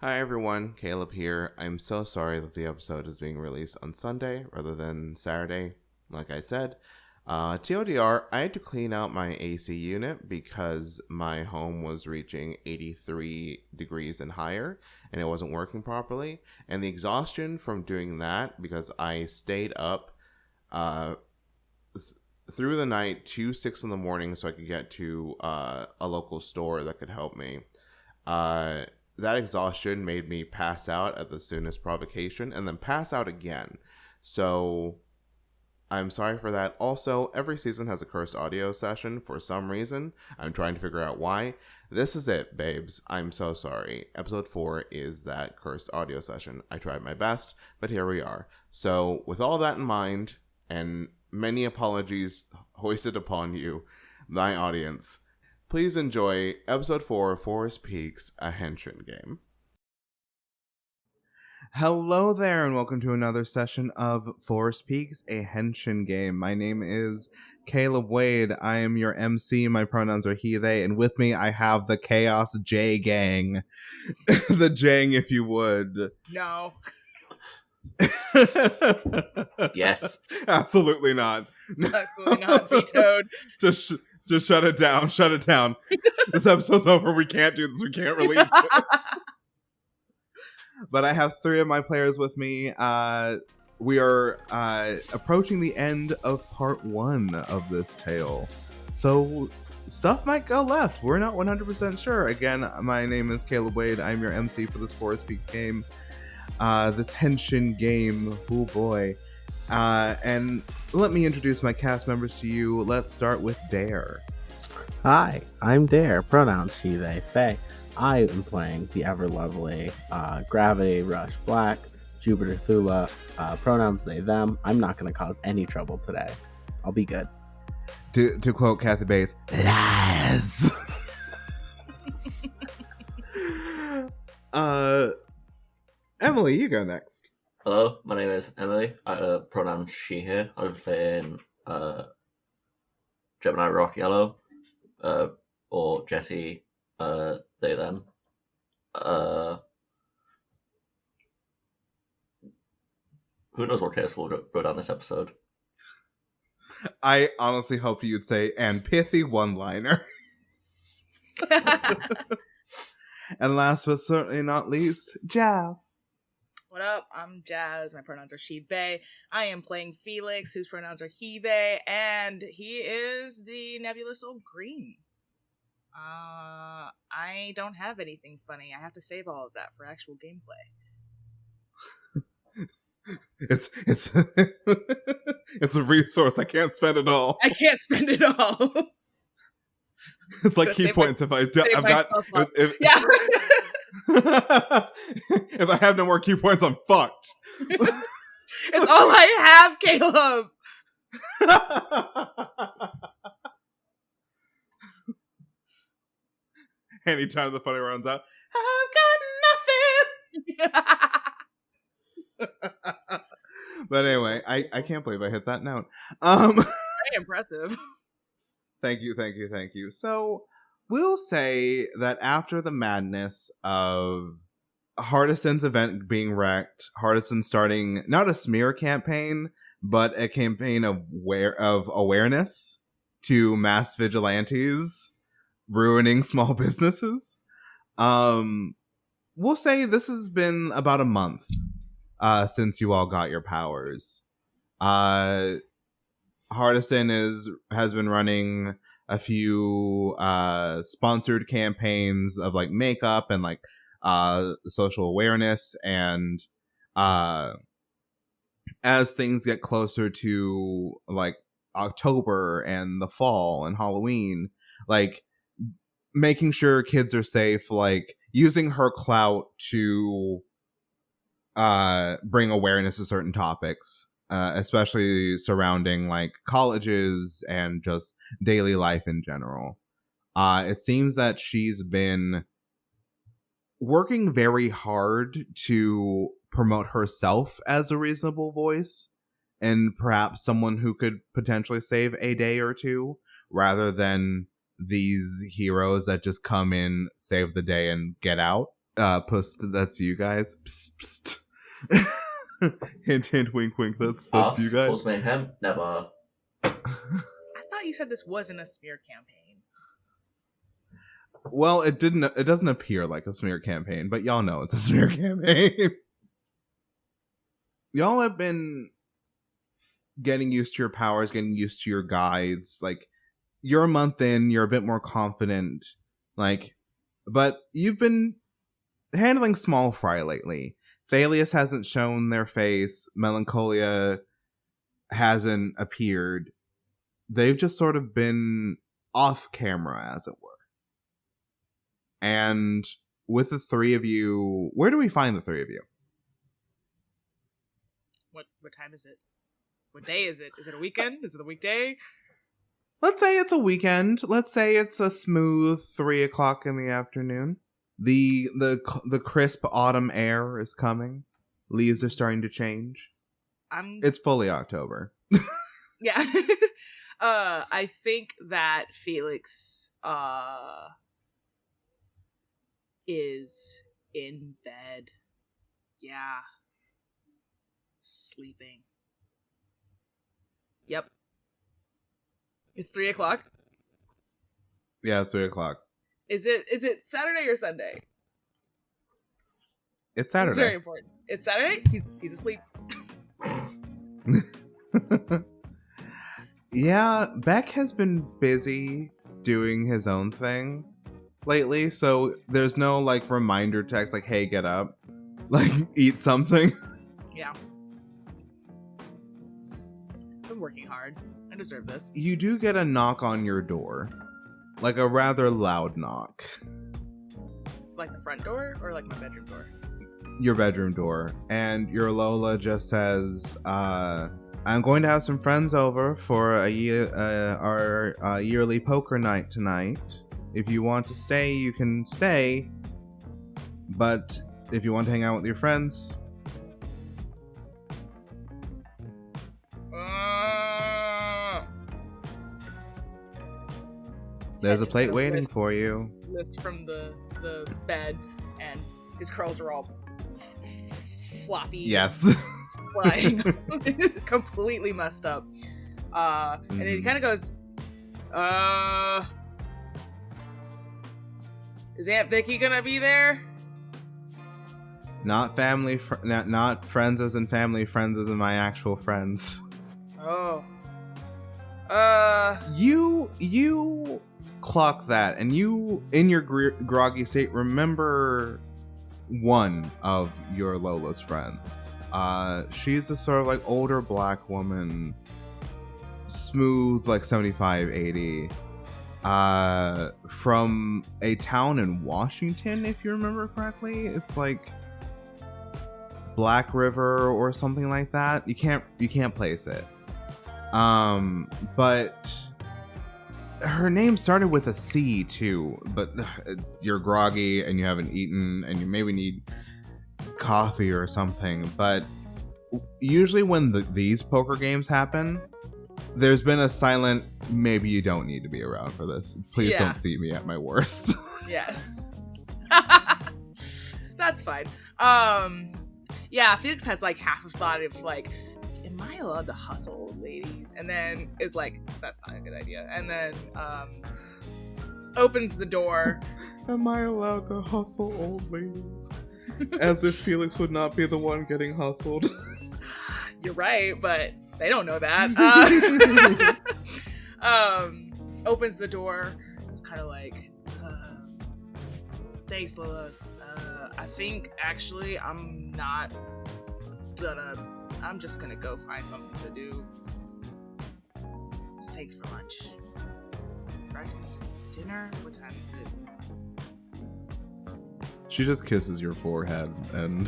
Hi everyone, Caleb here. I'm so sorry that the episode is being released on Sunday rather than Saturday, like I said. TLDR, I had to clean out my AC unit because my home was reaching 83 degrees and higher and it wasn't working properly. And the exhaustion from doing that, because I stayed up through the night to 6 in the morning so I could get to a local store that could help me. That exhaustion made me pass out at the soonest provocation and then pass out again. So I'm sorry for that. Also, every season has a cursed audio session for some reason. I'm trying to figure out why. This is it, babes. I'm so sorry. Episode 4 is that cursed audio session. I tried my best, but here we are. So with all that in mind, and many apologies hoisted upon you, my audience, please enjoy Episode 4 of Forest Peaks, a Henshin Game. Hello there, and welcome to another session of Forest Peaks, a Henshin Game. My name is Caleb Wade. I am your MC. My pronouns are he, they, and with me I have the Chaos J Gang. The Jang, if you would. No. Yes. Absolutely not. Absolutely not. Vetoed. Just shut it down. Shut it down. This episode's over. We can't do this. We can't release it. But I have 3 of my players with me. We are approaching the end of part 1 of this tale. So stuff might go left. We're not 100% sure. Again, my name is Caleb Wade. I'm your MC for this Forest Peaks game. This Henshin game. Oh boy. And let me introduce my cast members to you. Let's start with Dare. Hi, I'm Dare, pronouns she, they, they. I am playing the ever-lovely Gravity Rush Black, Jupiter Thula, pronouns they, them. I'm not going to cause any trouble today. I'll be good. To quote Kathy Bates, lies! Emily, you go next. Hello, my name is Emily. Pronouns she, here. I'm playing Gemini Rock Yellow, or Jesse, they, them. Who knows what case will go down this episode? I honestly hope you'd say, and pithy one-liner. And last but certainly not least, Jazz. What up? I'm Jazz. My pronouns are she, they. I am playing Felix, whose pronouns are he, they, and he is the nebulous old green. I don't have anything funny. I have to save all of that for actual gameplay. It's it's a resource. I can't spend it all. I can't spend it all. It's like key points. If I've got yeah. if I have no more key points, I'm fucked. It's all I have, Caleb. Anytime the funny runs out, I've got nothing. But anyway, I can't believe I hit that note. Very impressive. Thank you. So we'll say that after the madness of Hardison's event being wrecked, Hardison starting not a smear campaign, but a campaign of awareness to mass vigilantes ruining small businesses. We'll say this has been about a month since you all got your powers. Hardison has been running a few sponsored campaigns of like makeup and like social awareness, and as things get closer to like October and the fall and Halloween, like making sure kids are safe, like using her clout to bring awareness to certain topics, especially surrounding like colleges and just daily life in general. It seems that she's been working very hard to promote herself as a reasonable voice and perhaps someone who could potentially save a day or two, rather than these heroes that just come in, save the day, and get out Puss, that's you guys. Psst, psst. Hint, hint, wink, wink. That's Us, you guys. Pulse Mayhem, never. I thought you said this wasn't a smear campaign. Well, it doesn't appear like a smear campaign, but y'all know it's a smear campaign. Y'all have been getting used to your powers, getting used to your guides. Like, you're a month in, you're a bit more confident. Like, but you've been handling small fry lately. Thalius hasn't shown their face. Melancholia hasn't appeared. They've just sort of been off camera, as it were. And with the three of you, where do we find the three of you? What time is it? What day is it? Is it a weekend? Is it a weekday? Let's say it's a weekend. Let's say it's a smooth 3:00 in the afternoon. The crisp autumn air is coming. Leaves are starting to change. It's fully October. Yeah. I think that Felix is in bed. Yeah. Sleeping. Yep. It's 3:00. Yeah, it's 3:00. Is it Saturday or Sunday? It's Saturday. It's very important. It's Saturday? He's asleep. Yeah, Beck has been busy doing his own thing lately, so there's no like reminder text like, hey, get up. Like, eat something. Yeah. I'm working hard. I deserve this. You do get a knock on your door. Like a rather loud knock. Like the front door or like my bedroom door? Your bedroom door. And your Lola just says, I'm going to have some friends over for our yearly poker night tonight. If you want to stay, you can stay. But if you want to hang out with your friends... There's a plate waiting for you. Lifts from the bed, and his curls are all floppy. Yes. Flying. Completely messed up. And he kind of goes, is Aunt Vicky gonna be there? Not family, not friends as in family, friends as in my actual friends. Oh. You clock that, and you, in your groggy state, remember one of your Lola's friends. She's a sort of like older black woman, smooth, like 75, 80, from a town in Washington, if you remember correctly. It's like Black River or something like that. You can't place it. But her name started with a C too, but you're groggy and you haven't eaten and you maybe need coffee or something. But usually when these poker games happen, there's been a silent, maybe you don't need to be around for this. Please don't see me at my worst. Yes. That's fine. Yeah, Felix has like half a thought of like, am I allowed to hustle old ladies? And then is like, that's not a good idea. And then opens the door. Am I allowed to hustle old ladies? As if Felix would not be the one getting hustled. You're right, but they don't know that. Opens the door. It's kind of like, thanks, Lola. I think actually I'm just gonna go find something to do. Thanks for lunch. Breakfast? Dinner? What time is it? She just kisses your forehead and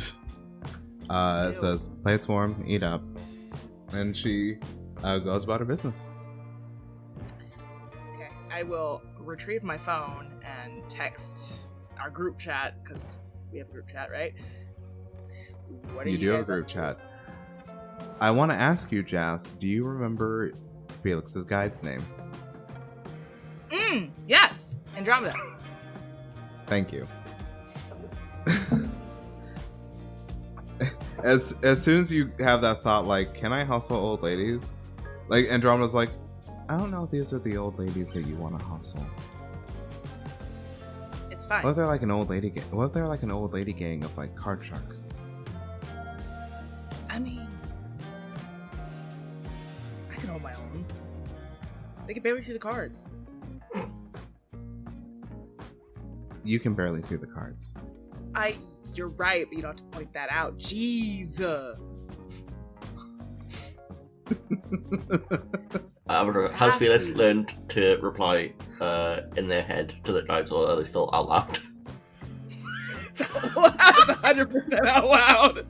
says, "Plate's warm, eat up." And she goes about her business. Okay, I will retrieve my phone and text our group chat, because we have a group chat, right? What are you do have a guys group up to? chat. I want to ask you, Jas, do you remember Felix's guide's name? Yes! Andromeda. Thank you. as soon as you have that thought, like, can I hustle old ladies? Like, Andromeda's like, I don't know if these are the old ladies that you want to hustle. It's fine. What if they're like an old lady gang? What if they're like an old lady gang of like card sharks? I mean, I can hold my own. They can barely see the cards. You can barely see the cards. You're right, but you don't have to point that out. Jeez. Has Felix learned to reply in their head to the guides, or are they still out loud? It's 100% out loud.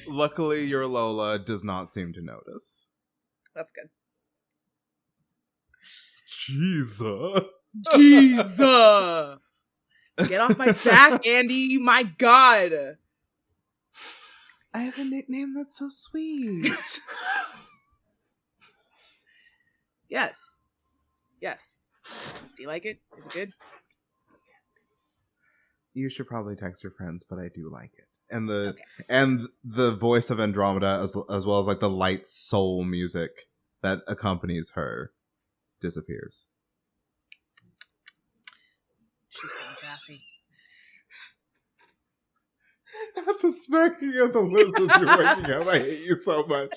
Luckily, your Lola does not seem to notice. That's good. Jesus. Jesus. Get off my back, Andy. My God. I have a nickname that's so sweet. Yes. Yes. Do you like it? Is it good? You should probably text your friends, but I do like it. And the voice of Andromeda, as well as like the light soul music that accompanies her, disappears. She's getting sassy. Not the smacking of the lizards you're waking up. I hate you so much.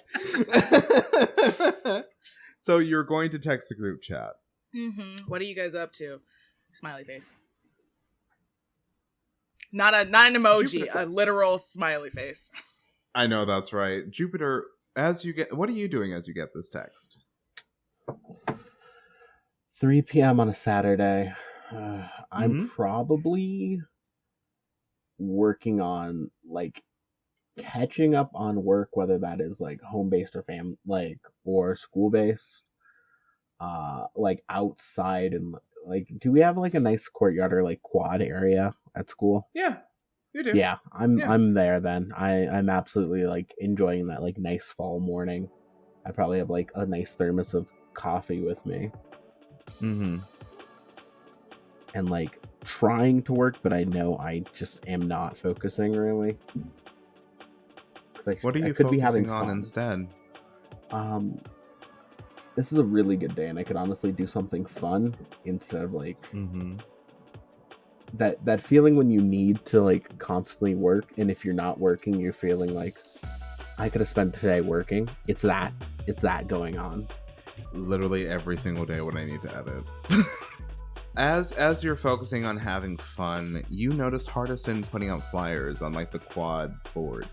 So you're going to text the group chat. Mm-hmm. What are you guys up to? Smiley face. Not an emoji, Jupiter. a literal smiley face. I know, that's right. Jupiter, what are you doing as you get this text? 3 p.m. on a Saturday. I'm probably working on like catching up on work, whether that is like home based or or school based. Like outside and like, do we have like a nice courtyard or like quad area at school? Yeah, you do. Yeah, I'm there then. I'm absolutely like enjoying that like nice fall morning. I probably have like a nice thermos of coffee with me. Mm-hmm. And like trying to work, but I know I just am not focusing really. Like, What are you could be having focusing on fun instead? This is a really good day, and I could honestly do something fun instead of like that feeling when you need to like constantly work, and if you're not working, you're feeling like I could have spent today working. It's that going on. Literally every single day when I need to edit. As you're focusing on having fun, you notice Hardison putting out flyers on like the quad board.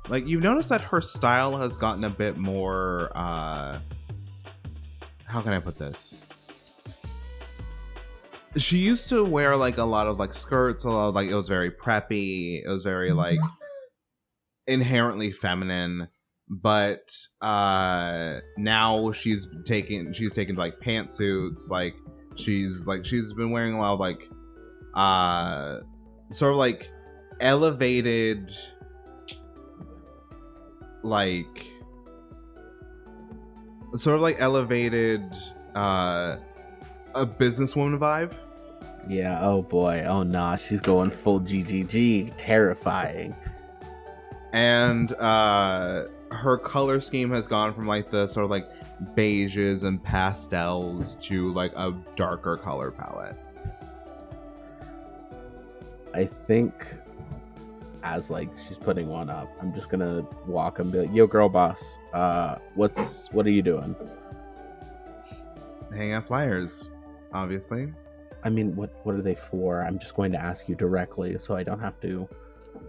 Like, you've noticed that her style has gotten a bit more, how can I put this? She used to wear, like, a lot of, like, skirts, a lot of, like, it was very preppy, it was very, like, inherently feminine, but, now she's taken, like, pantsuits, like, she's been wearing a lot of, like, sort of, like, elevated... like sort of like elevated a businesswoman vibe. Yeah, oh boy. Oh nah, she's going full GGG. Terrifying. And her color scheme has gone from like the sort of like beiges and pastels to like a darker color palette. I think as like she's putting one up, I'm just gonna walk and be like, yo girl boss, what are you doing? Hang out flyers, obviously. I mean, what are they for? I'm just going to ask you directly so I don't have to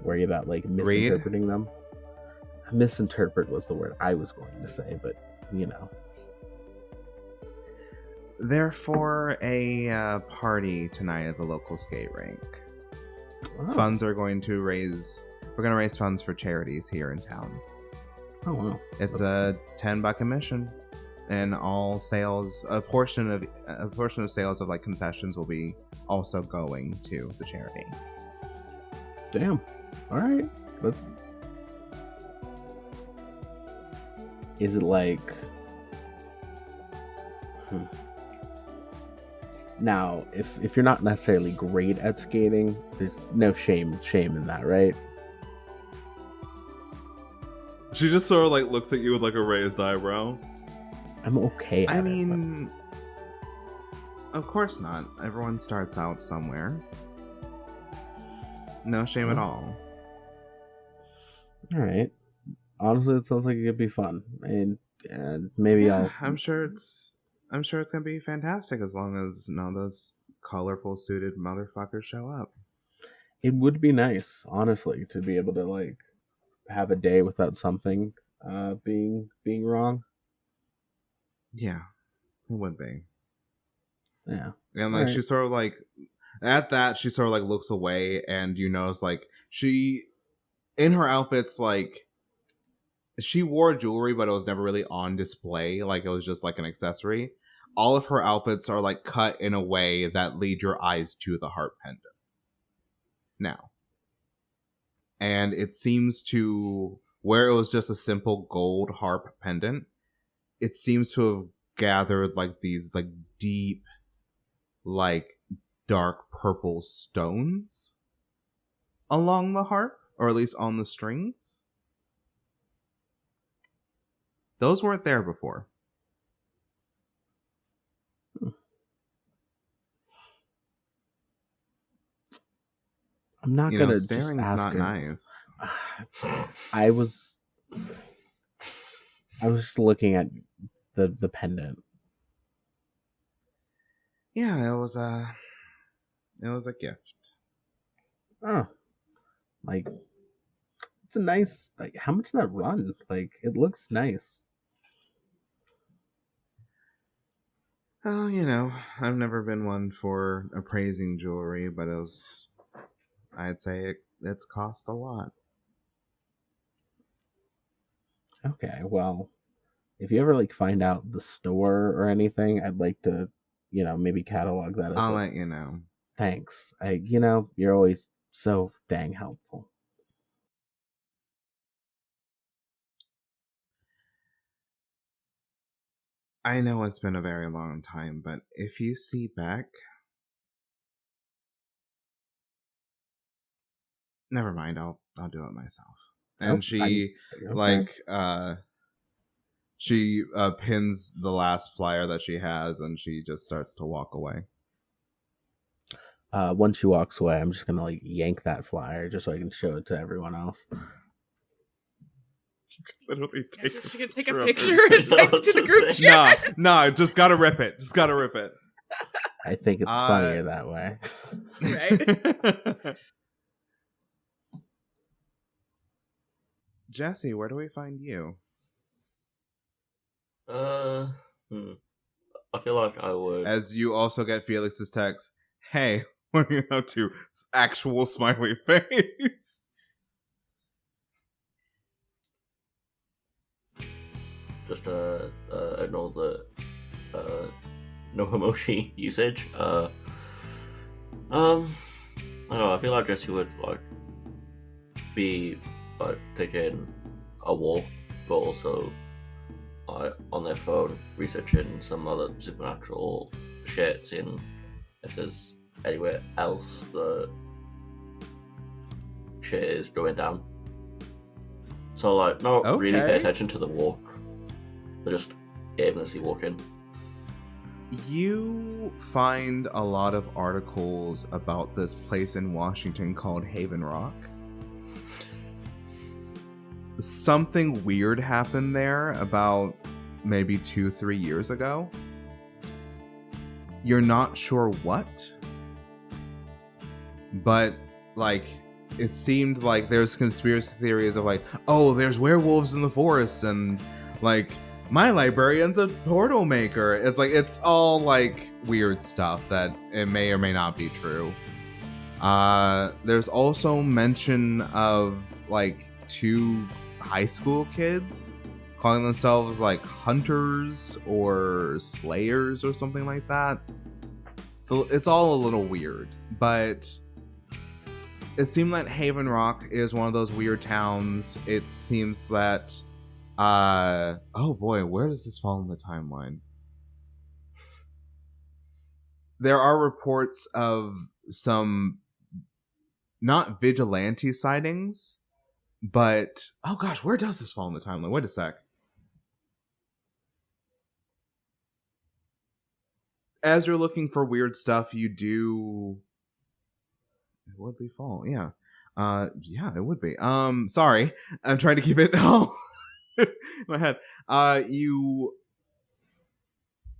worry about like misinterpreting them. Misinterpret was the word I was going to say, but you know. They're for a party tonight at the local skate rink. Oh. Funds are going to raise. We're going to raise funds for charities here in town. Oh wow! It's a $10 admission, and all sales, a portion of sales of like concessions will be also going to the charity. Damn! All right. Is it like? Now, if you're not necessarily great at skating, there's no shame in that, right? She just sort of like looks at you with like a raised eyebrow. I'm okay at I it. mean, of course not. Everyone starts out somewhere. No shame at all. All right. Honestly, it sounds like it could be fun, and maybe I'm sure it's gonna be fantastic as long as none of those colorful suited motherfuckers show up. It would be nice, honestly, to be able to like have a day without something being wrong. Yeah, it would be. Yeah. And like Right. she sort of like at that she sort of like looks away, and you notice like she in her outfits like she wore jewelry, but it was never really on display. Like it was just like an accessory. All of her outfits are like cut in a way that lead your eyes to the heart pendant. Now. And it seems to, where it was just a simple gold harp pendant, it seems to have gathered like these like deep, like dark purple stones along the harp, or at least on the strings. Those weren't there before. I'm not You gonna know, just staring's ask not her. nice. I was just looking at the pendant. Yeah, it was a gift. Oh, like it's a nice. Like, how much did that run? Like, it looks nice. Oh, you know, I've never been one for appraising jewelry, but I'd say it's cost a lot. Okay, well, if you ever like find out the store or anything, I'd like to, maybe catalog that as I'll like, let you know. thanks. You're always so dang helpful. I know it's been a very long time, but if you see Beck, never mind. I'll do it myself. And she she pins the last flyer that she has, and she just starts to walk away. Once she walks away, I'm just gonna like yank that flyer just so I can show it to everyone else. Literally take She's gonna take a forever. picture and text it to the group chat. No, just gotta rip it. Just gotta rip it. I think it's funnier that way. Right? Jesse, where do we find you? I feel like I would. As you also get Felix's text, hey, what are you up to? Actual smiley face. Just ignore the no emoji usage. I don't know. I feel like Jesse would like be like taking a walk, but also like on their phone researching some other supernatural shit, seeing if there's anywhere else the shit is going down. So like, not really pay attention to the walk. They're just aimlessly walking. You find a lot of articles about this place in Washington called Haven Rock. Something weird happened there about maybe 2-3 years ago. You're not sure what, but like it seemed like there's conspiracy theories of like, oh, there's werewolves in the forest, and like my librarian's a portal maker. It's all like weird stuff that it may or may not be true. There's also mention of like 2 high school kids calling themselves like hunters or slayers or something like that. So it's all a little weird, but it seemed like Haven Rock is one of those weird towns. It seems that oh boy, where does this fall in the timeline? there are reports of some not vigilante sightings, but oh gosh, where does this fall in the timeline? Wait a sec. As you're looking for weird stuff, you do. It would be fall, yeah. Yeah, it would be. Sorry, I'm trying to keep it all in my head.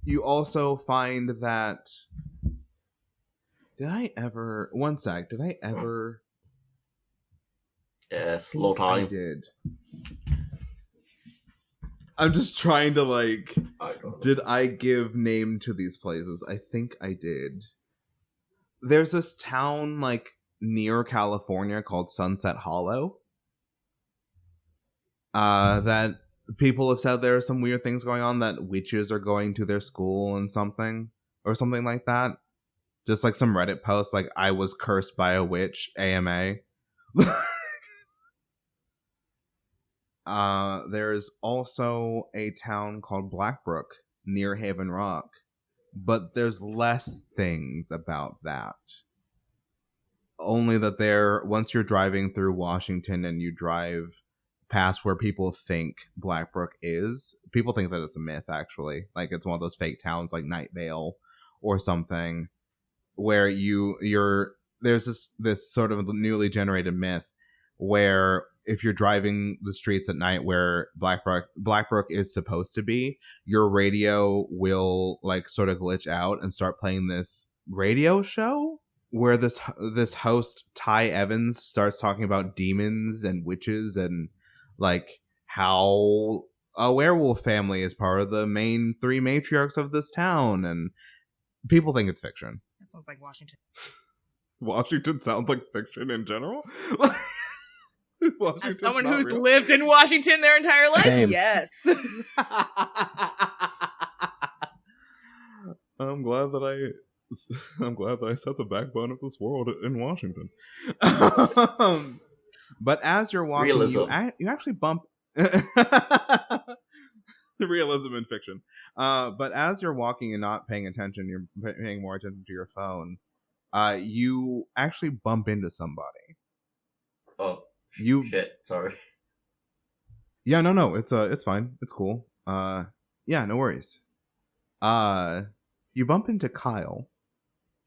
You also find that. Did I ever? One sec. Did I ever? Yeah, slow time. I did. I'm just trying to like. Did I give name to these places? I think I did. There's this town like near California called Sunset Hollow. That people have said there are some weird things going on. That witches are going to their school and something like that. Just like some Reddit posts, like I was cursed by a witch. AMA. There's also a town called Blackbrook near Haven Rock, but there's less things about that. Only that once you're driving through Washington and you drive past where people think Blackbrook is, people think that it's a myth, actually. Like it's one of those fake towns like Night Vale or something, where there's this sort of newly generated myth where if you're driving the streets at night where Blackbrook is supposed to be, your radio will like sort of glitch out and start playing this radio show where this host Ty Evans starts talking about demons and witches and like how a werewolf family is part of the main 3 matriarchs of this town, and people think it's fiction. That sounds like Washington. Washington sounds like fiction in general. As someone who's lived in Washington their entire life, Same. yes. I'm glad that I set the backbone of this world in Washington. But as you're walking, you actually bump realism in fiction. But as you're walking and not paying attention, you're paying more attention to your phone. You actually bump into somebody. Oh, shit! Sorry. Yeah, no, it's fine. It's cool. Yeah, no worries. You bump into Kyle.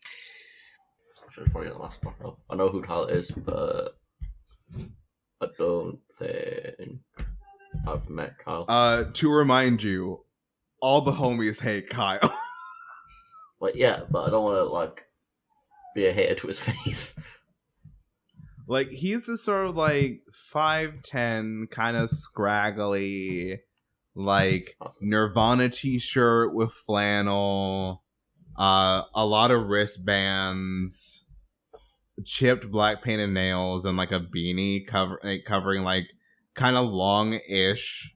I should probably get the last part. I know who Kyle is, but I don't think I've met Kyle. To remind you, all the homies hate Kyle. But yeah, but I don't want to like be a hater to his face. Like he's this sort of like 5'10", kind of scraggly, like Nirvana t-shirt with flannel, a lot of wristbands, chipped black painted nails, and like a beanie covering like kind of long-ish,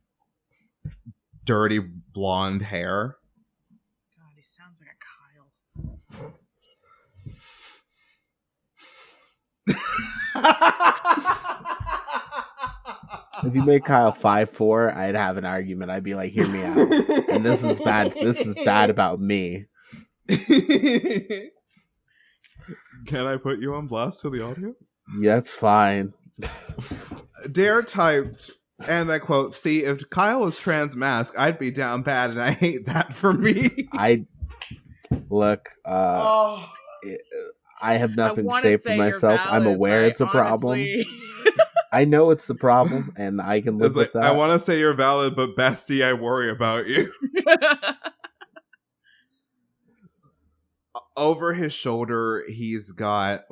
dirty blonde hair. God, he sounds like a Kyle. If you made Kyle 5'4", I'd have an argument. I'd be like, "Hear me out." And this is bad. This is bad about me. Can I put you on blast to the audience? Yeah, that's fine. Dare typed, and I quote, "See, if Kyle was trans mask, I'd be down bad, and I hate that for me." I look. I have nothing to say for myself. I'm aware it's a problem. I know it's the problem, and I can live with that. I want to say you're valid, but bestie, I worry about you. Over his shoulder, he's got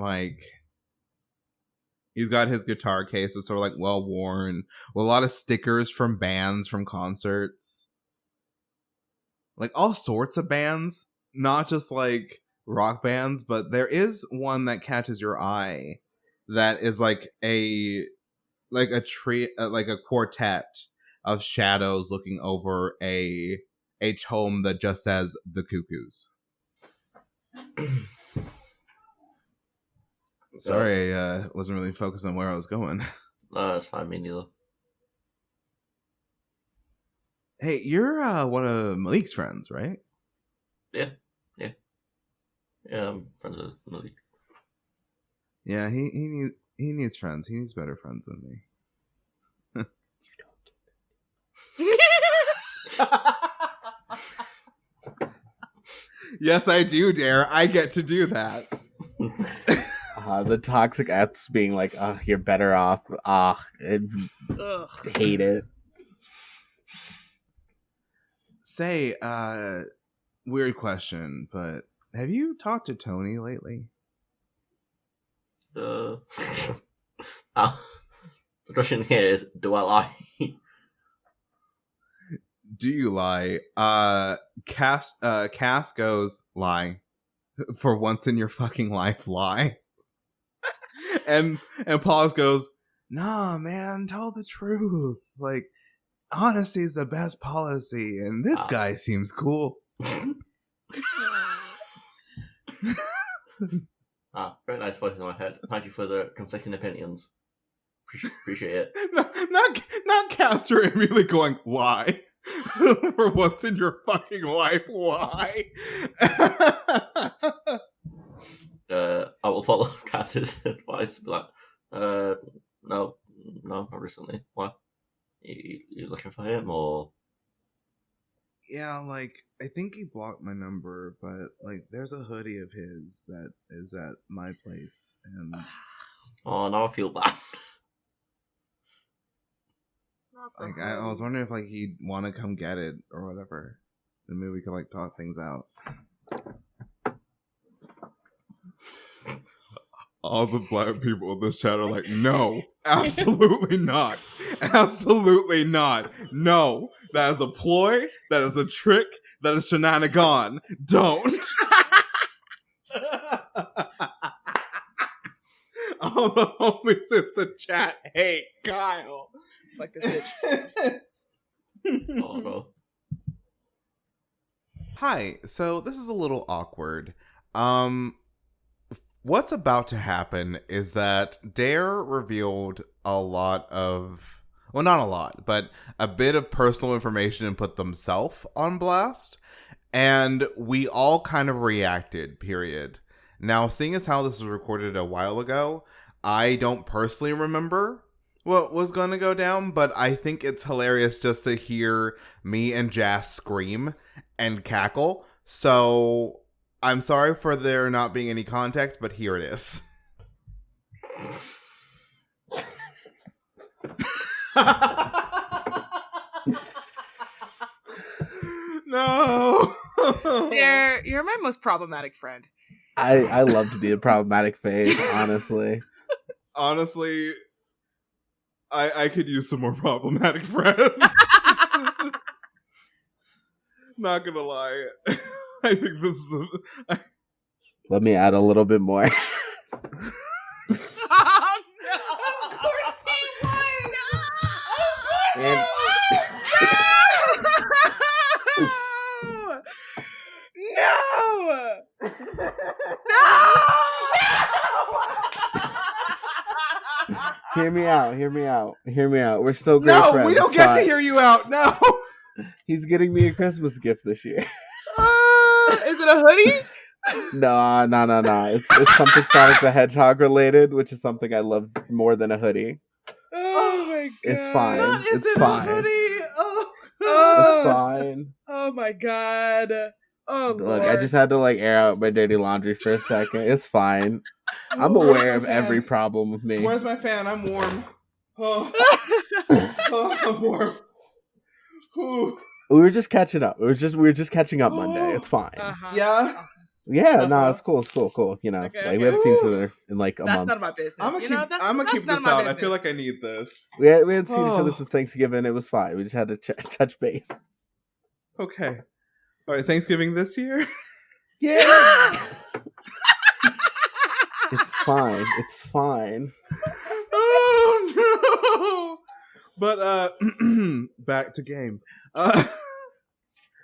his guitar case that's sort of like well worn, with a lot of stickers from bands from concerts, like all sorts of bands, not just like rock bands, but there is one that catches your eye that is like a tree, like a quartet of shadows looking over a tome that just says The Cuckoos. Sorry, I wasn't really focused on where I was going. No, that's fine, me neither. Hey, you're one of Malik's friends, right? Yeah. Yeah, I'm friends with Malik. Yeah, he needs friends. He needs better friends than me. Yes, I do, Dare. I get to do that. The toxic F's being like, "Oh, you're better off." Ugh. Hate it. Say, weird question, but have you talked to Tony lately? The question here is, do I lie? Do you lie? Cass goes, lie. For once in your fucking life, lie. and Paul's goes, nah, man, tell the truth. Like, honesty is the best policy, and this guy seems cool. Very nice voice in my head. Thank you for the conflicting opinions. Appreciate it. Not Castor immediately going, lie. For once in your fucking life, lie. I will follow Cass's advice. Be like, no, not recently. Why? You looking for him, or? Yeah, like, I think he blocked my number, but, like, there's a hoodie of his that is at my place, and... Oh, now I feel bad. Like, I was wondering if, like, he'd want to come get it, or whatever. And maybe we could, like, talk things out. All the black people in the chat are like, no, absolutely not. Absolutely not. No, that is a ploy. That is a trick. That is shenanigan. Don't. All the homies in the chat hate Kyle. Fuck this bitch. Oh no. Hi, so this is a little awkward. What's about to happen is that Dare revealed a lot of, well, not a lot, but a bit of personal information and put themselves on blast. And we all kind of reacted, period. Now, seeing as how this was recorded a while ago, I don't personally remember what was going to go down, but I think it's hilarious just to hear me and Jazz scream and cackle. So I'm sorry for there not being any context, but here it is. No. You're my most problematic friend. I love to be a problematic phase, honestly. Honestly, I could use some more problematic friends. Not gonna lie. I think this is the... Let me add a little bit more. Oh no! Of course he won! And- No! Hear me out. We're still great No, friends. we don't get to hear you out. No. He's getting me a Christmas gift this year. Is it a hoodie? No. It's something Sonic the Hedgehog related, which is something I love more than a hoodie. Oh my god. It's fine. That It's isn't fine. a hoodie. Oh. It's fine. Oh my god. Oh Look, Lord. I just had to air out my dirty laundry for a second. It's fine. I'm Where's aware my of fan? every problem with me. Where's my fan? I'm warm. Oh, I'm warm. Ooh. We were just catching up. We were just catching up Monday. It's fine. Uh-huh. Yeah. Yeah, no, it's cool. You know, Okay, we haven't okay. seen each other in like a That's month. none of my business. I'm You know, that's gonna that's keep none this of my out. business. I feel like I need this. We hadn't seen each other Oh. since Thanksgiving. It was fine. We just had to touch base. Okay. All right. Thanksgiving this year. Yeah. It's fine. It's fine. Oh no! But back to game.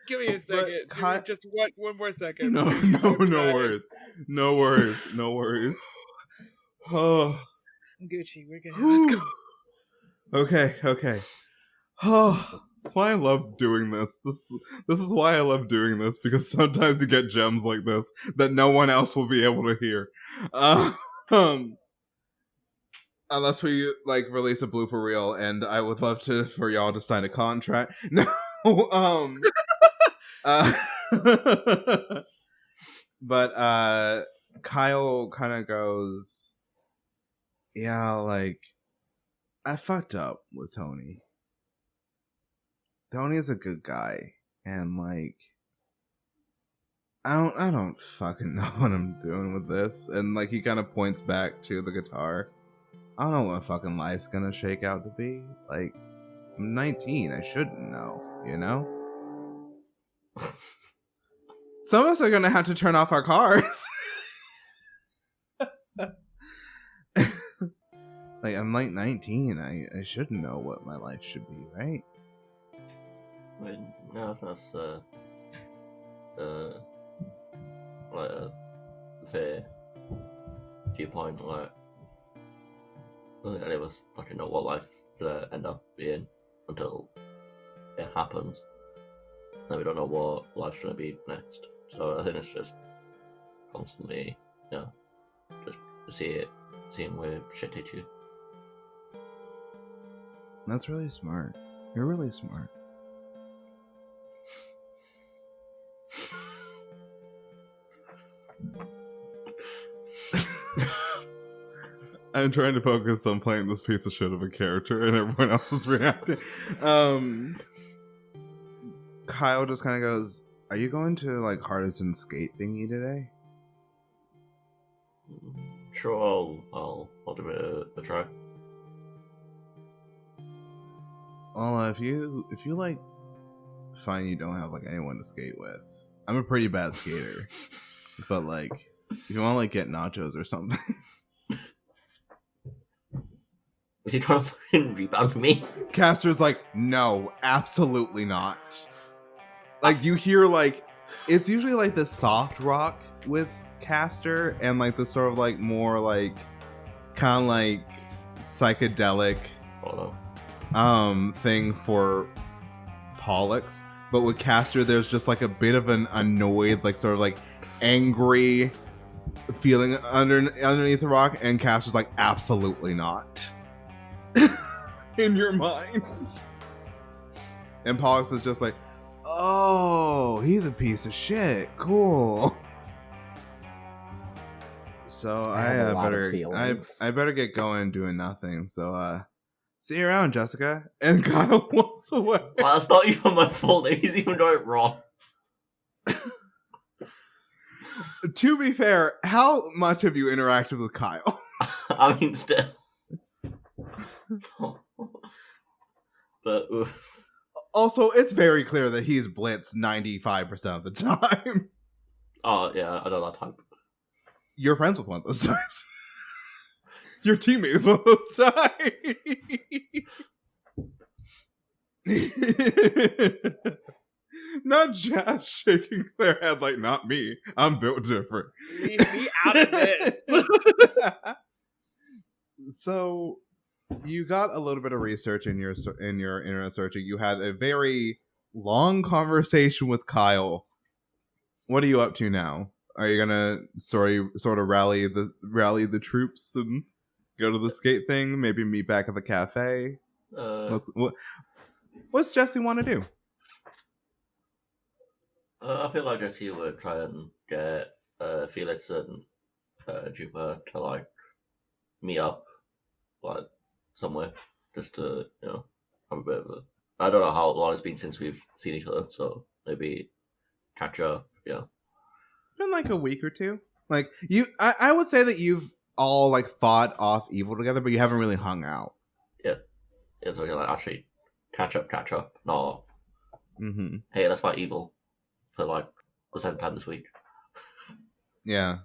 Give me a second. But Kai- Just one more second. No worries. No worries. Oh. Gucci, we're good. Let's go. Okay. Oh, that's why I love doing this. This is why I love doing this, because sometimes you get gems like this that no one else will be able to hear. Um, unless we like release a blooper reel, and I would love for y'all to sign a contract. No, uh, but Kyle kind of goes, yeah, like I fucked up with Tony. Tony's a good guy, and like I don't fucking know what I'm doing with this. And like he kind of points back to the guitar. I don't know what fucking life's gonna shake out to be. Like I'm 19, I shouldn't know, you know? Some of us are gonna have to turn off our cars. Like I'm like 19, I shouldn't know what my life should be, right? I mean, no, that's like a fair viewpoint. Like, I don't think any of us fucking know what life gonna end up being until it happens. And we don't know what life's gonna be next. So I think it's just constantly, just seeing where shit takes you. That's really smart. You're really smart. I'm trying to focus on playing this piece of shit of a character, and everyone else is reacting. Kyle just kind of goes, "Are you going to like Hardison skate thingy today?" Sure, I'll give it a try. Well, if you like find you don't have like anyone to skate with, I'm a pretty bad skater, but like if you want to like get nachos or something. Is he trying to fucking rebound me? Castor's like, no, absolutely not. Like you hear like it's usually like the soft rock with Castor and like the sort of like more like kind of like psychedelic thing for Pollux. But with Castor there's just like a bit of an annoyed, like sort of like angry feeling underneath the rock, and Castor's like, absolutely not. In your mind. And Pollux is just like, oh, he's a piece of shit. Cool. So I better get going doing nothing. So see you around, Jessica. And Kyle walks away. Well, that's not even my fault. He's even got it wrong. To be fair, how much have you interacted with Kyle? I mean, still. But also, it's very clear that he's blitzed 95% of the time. Oh yeah, I know that type. You're friends with one of those types. Your teammate is one of those types. Not Jazz shaking their head like, not me. I'm built different. Leave me out of this. So, you got a little bit of research in your internet searching. You had a very long conversation with Kyle. What are you up to now? Are you gonna sort of rally the troops and go to the skate thing? Maybe meet back at the cafe. What's Jesse want to do? I feel like Jesse would try and get Felix and Jupiter to like meet up like somewhere, just to have a bit of a. I don't know how long it's been since we've seen each other, so maybe catch up. Yeah, it's been like a week or two. Like I would say that you've all like fought off evil together, but you haven't really hung out. Yeah. So you're like actually catch up. No. Mm-hmm. Hey, let's fight evil for like the second time this week. Yeah.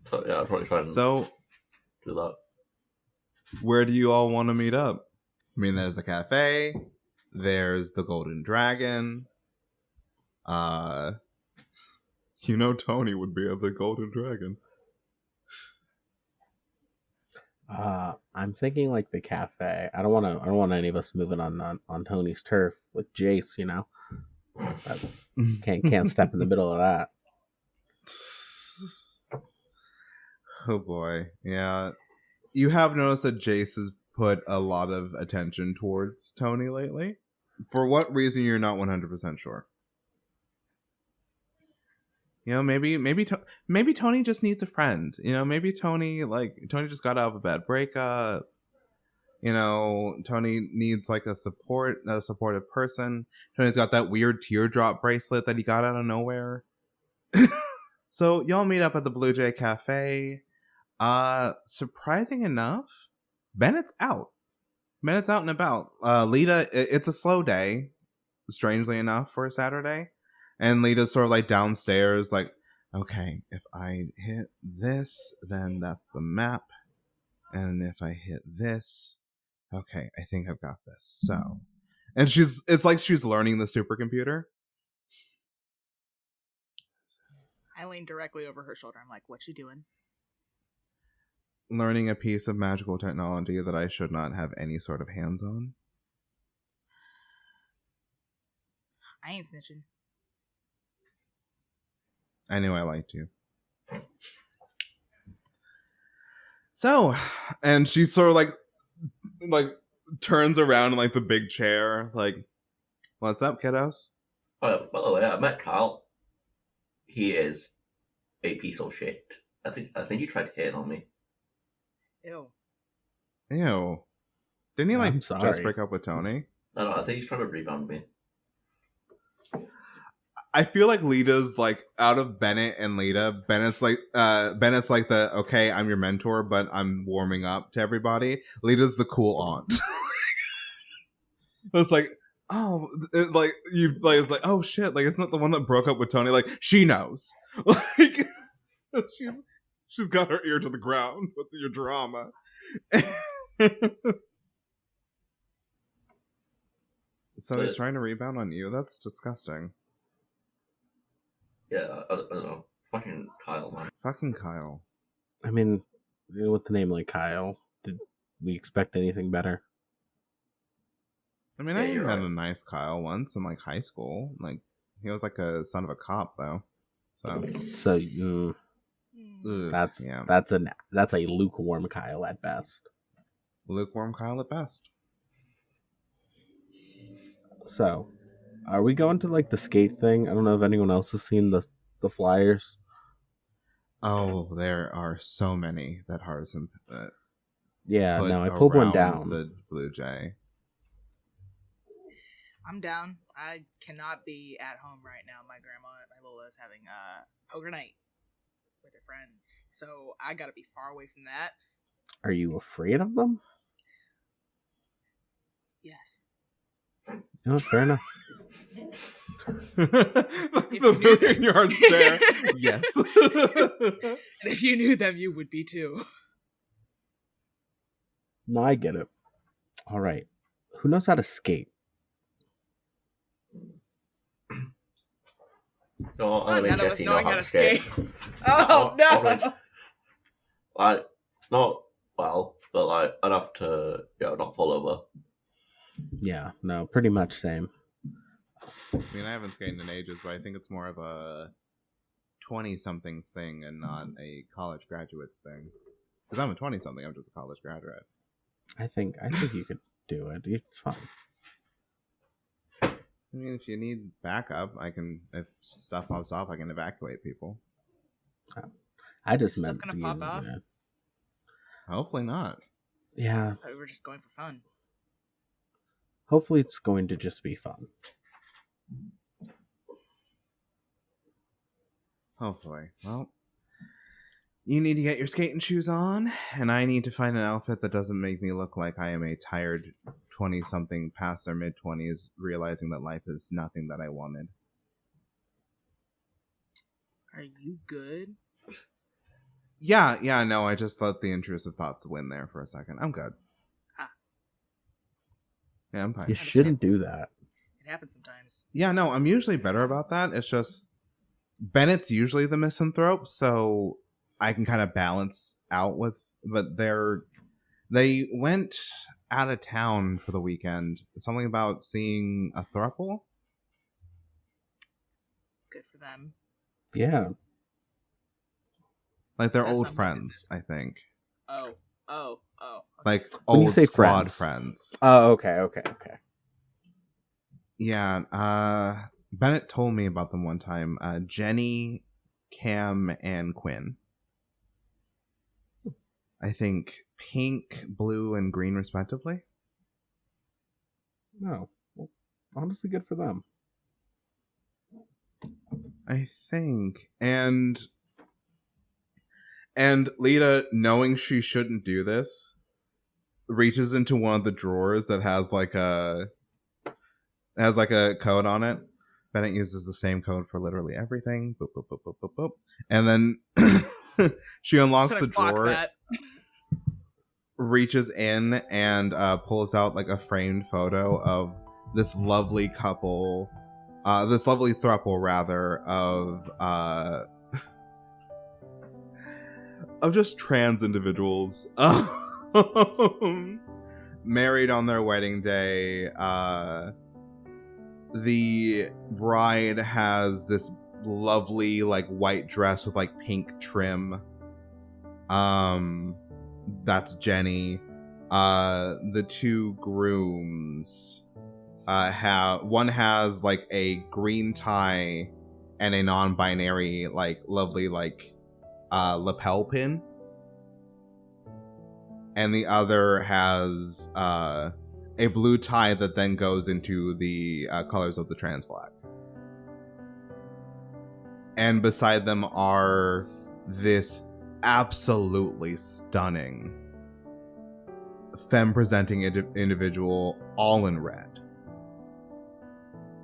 So yeah, I'll probably try and do that. Where do you all want to meet up? I mean, there's the cafe. There's the Golden Dragon. Tony would be at the Golden Dragon. I'm thinking like the cafe. I don't want to. I don't want any of us moving on Tony's turf with Jace. You know, that's can't step in the middle of that. Oh boy, yeah. You have noticed that Jace has put a lot of attention towards Tony lately. For what reason, you're not 100% sure. You know, maybe Tony just needs a friend. You know, maybe Tony just got out of a bad breakup. You know, Tony needs like a supportive person. Tony's got that weird teardrop bracelet that he got out of nowhere. So y'all meet up at the Blue Jay Cafe. Surprising enough, Bennett's out. Bennett's out and about. Lita, it's a slow day, strangely enough, for a Saturday. And Lita's sort of like downstairs, like, okay, if I hit this, then that's the map. And if I hit this, okay, I think I've got this. So, and it's like she's learning the supercomputer. I lean directly over her shoulder. I'm like, what you doing? Learning a piece of magical technology that I should not have any sort of hands on. I ain't snitching. I knew I liked you. So, and she sort of like turns around in like the big chair, like, what's up, kiddos? Oh, by the way, I met Kyle. He is a piece of shit. I think he tried to hit on me. Ew. Ew. Didn't he like I'm sorry. just break up with Tony? No, I think he's trying to rebound me. I feel like Lita's like out of Bennett and Lita. Bennett's like the okay, I'm your mentor, but I'm warming up to everybody. Lita's the cool aunt. It's like, oh, like you like it's like, oh shit, like it's not the one that broke up with Tony. Like she knows, like she's got her ear to the ground with your drama. So he's trying to rebound on you. That's disgusting. Yeah, I don't know. Fucking Kyle, man. Fucking Kyle. I mean, with the name like Kyle, did we expect anything better? I mean, Yeah, I you're even had right. a nice Kyle once in like high school. Like he was like a son of a cop though. So Hmm. that's yeah. that's a lukewarm Kyle at best. Lukewarm Kyle at best. So, are we going to like the skate thing? I don't know if anyone else has seen the flyers. Oh, there are so many that Harrison Yeah, put no, I pulled one around down. the Blue Jay. I'm down. I cannot be at home right now. My grandma, my Lola, is having poker night with her friends, so I gotta be far away from that. Are you afraid of them? Yes. No, fair enough. The million yard stare. Yes. And if you knew them, you would be too. No, I get it. All right. Who knows how to skate? No, I None mean of us Jesse know knowing how how to to skate. skate. Oh no! Like, not well, but like enough to not fall over. Yeah, no, pretty much same. I mean, I haven't skated in ages, but I think it's more of a 20-somethings thing and not a college graduates thing. Because I'm a 20-something, I'm just a college graduate. I think you could do it. It's fine. I mean, if you need backup, if stuff pops off, I can evacuate people. I just Stuff meant gonna you, pop off? you know. Hopefully not. Yeah, We were just going for fun. hopefully it's going to just be fun. Hopefully. Well, you need to get your skating shoes on, and I need to find an outfit that doesn't make me look like I am a tired 20-something past their mid-20s, realizing that life is nothing that I wanted. Are you good? Yeah, no, I just let the intrusive thoughts win there for a second. I'm good. Ah. Yeah, I'm fine. You shouldn't do that. It happens sometimes. Yeah, no, I'm usually better about that. It's just Bennett's usually the misanthrope, so I can kind of balance out with, but they're They went out of town for the weekend. Something about seeing a throuple? Good for them. Yeah. Like they're That's old not my friends, business. I think. Oh. Okay. Like When you old say squad friends. friends. Oh, okay. Yeah, Bennett told me about them one time. Jenny, Cam, and Quinn. I think pink, blue, and green respectively. No. Well, honestly, good for them. I think. And Lita, knowing she shouldn't do this, reaches into one of the drawers that has like a code on it. Bennett uses the same code for literally everything. Boop, boop, boop, boop, boop, boop. And then she unlocks the drawer, That. reaches in, and pulls out like a framed photo of this lovely couple, this lovely throuple rather, of just trans individuals married on their wedding day. The bride has this lovely like white dress with like pink trim. That's Jenny. The two grooms one has like a green tie and a non-binary like lovely like lapel pin, and the other has a blue tie that then goes into the colors of the trans flag. And beside them are this absolutely stunning femme presenting individual, all in red.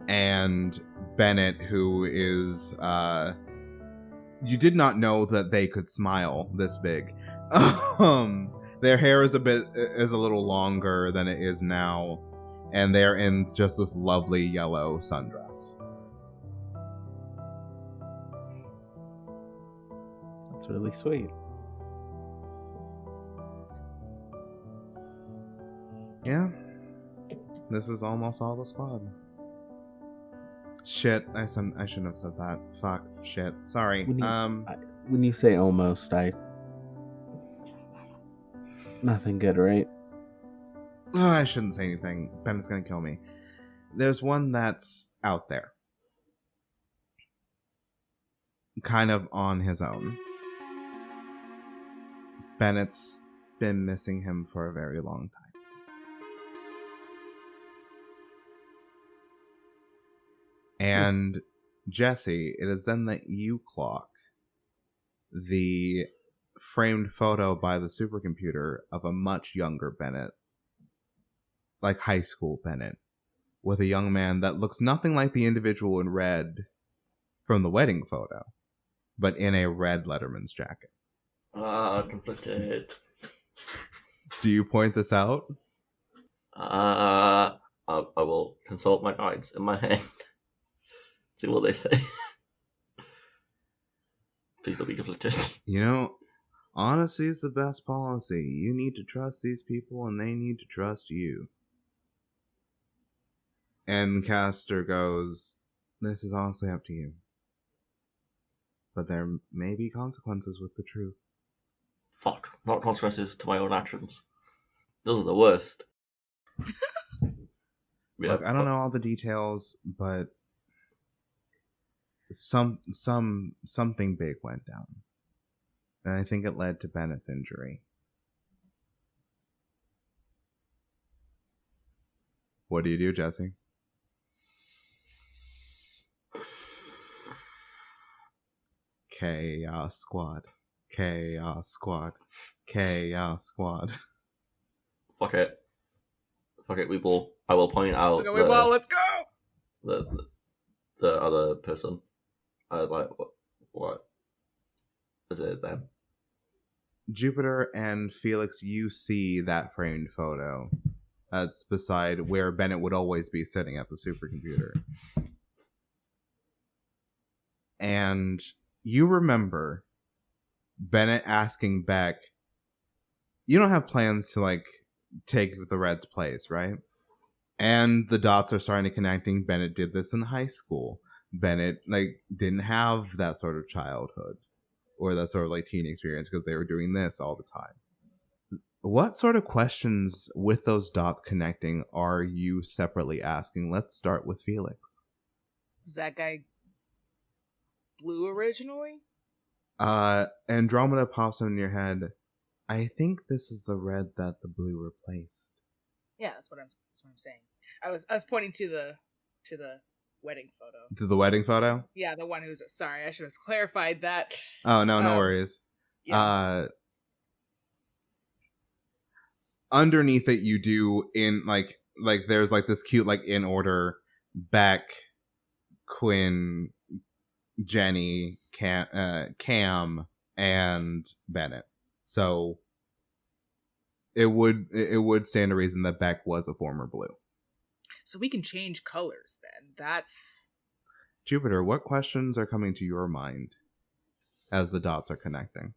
And Bennett, who is you did not know that they could smile this big. Their hair is a little longer than it is now, and they're in just this lovely yellow sundress. That's really sweet. Yeah. This is almost all the squad. Shit, I shouldn't have said that. Fuck, shit. Sorry. When you say almost, nothing good, right? Oh, I shouldn't say anything. Bennett's gonna kill me. There's one that's out there. Kind of on his own. Bennett's been missing him for a very long time. And Jesse, it is then that you clock the framed photo by the supercomputer of a much younger Bennett, like high school Bennett, with a young man that looks nothing like the individual in red from the wedding photo, but in a red Letterman's jacket. Conflicted. Do you point this out? I will consult my guides in my head. See what they say. Please don't be conflicted. You know, honesty is the best policy. You need to trust these people and they need to trust you. And Castor goes, this is honestly up to you. But there may be consequences with the truth. Fuck, not consequences to my own actions. Those are the worst. Look, I don't know all the details, but something big went down. And I think it led to Bennett's injury. What do you do, Jesse? Chaos Squad. Chaos Squad. Chaos Squad. Fuck it. I will point out. Okay, let's go! The other person. What? Is it them? Jupiter and Felix, you see that framed photo. That's beside where Bennett would always be sitting at the supercomputer. And you remember Bennett asking Beck, you don't have plans to like take the Red's place, right? And the dots are starting to connecting. Bennett did this in high school. Bennett like didn't have that sort of childhood or that sort of like teen experience because they were doing this all the time. What sort of questions with those dots connecting are you separately asking? Let's start with Felix. Was that guy blue originally? Andromeda pops in your head. I think this is the red that the blue replaced. Yeah, that's what I'm saying. I was pointing to the wedding photo. To the wedding photo? Yeah, the one who's sorry, I should have clarified that. Oh no worries. Yeah. Underneath it you do in like there's like this cute like in order Beck, Quinn, Jenny, Cam, and Bennett. So it would stand to reason that Beck was a former blue. So we can change colors then. That's Jupiter, what questions are coming to your mind as the dots are connecting?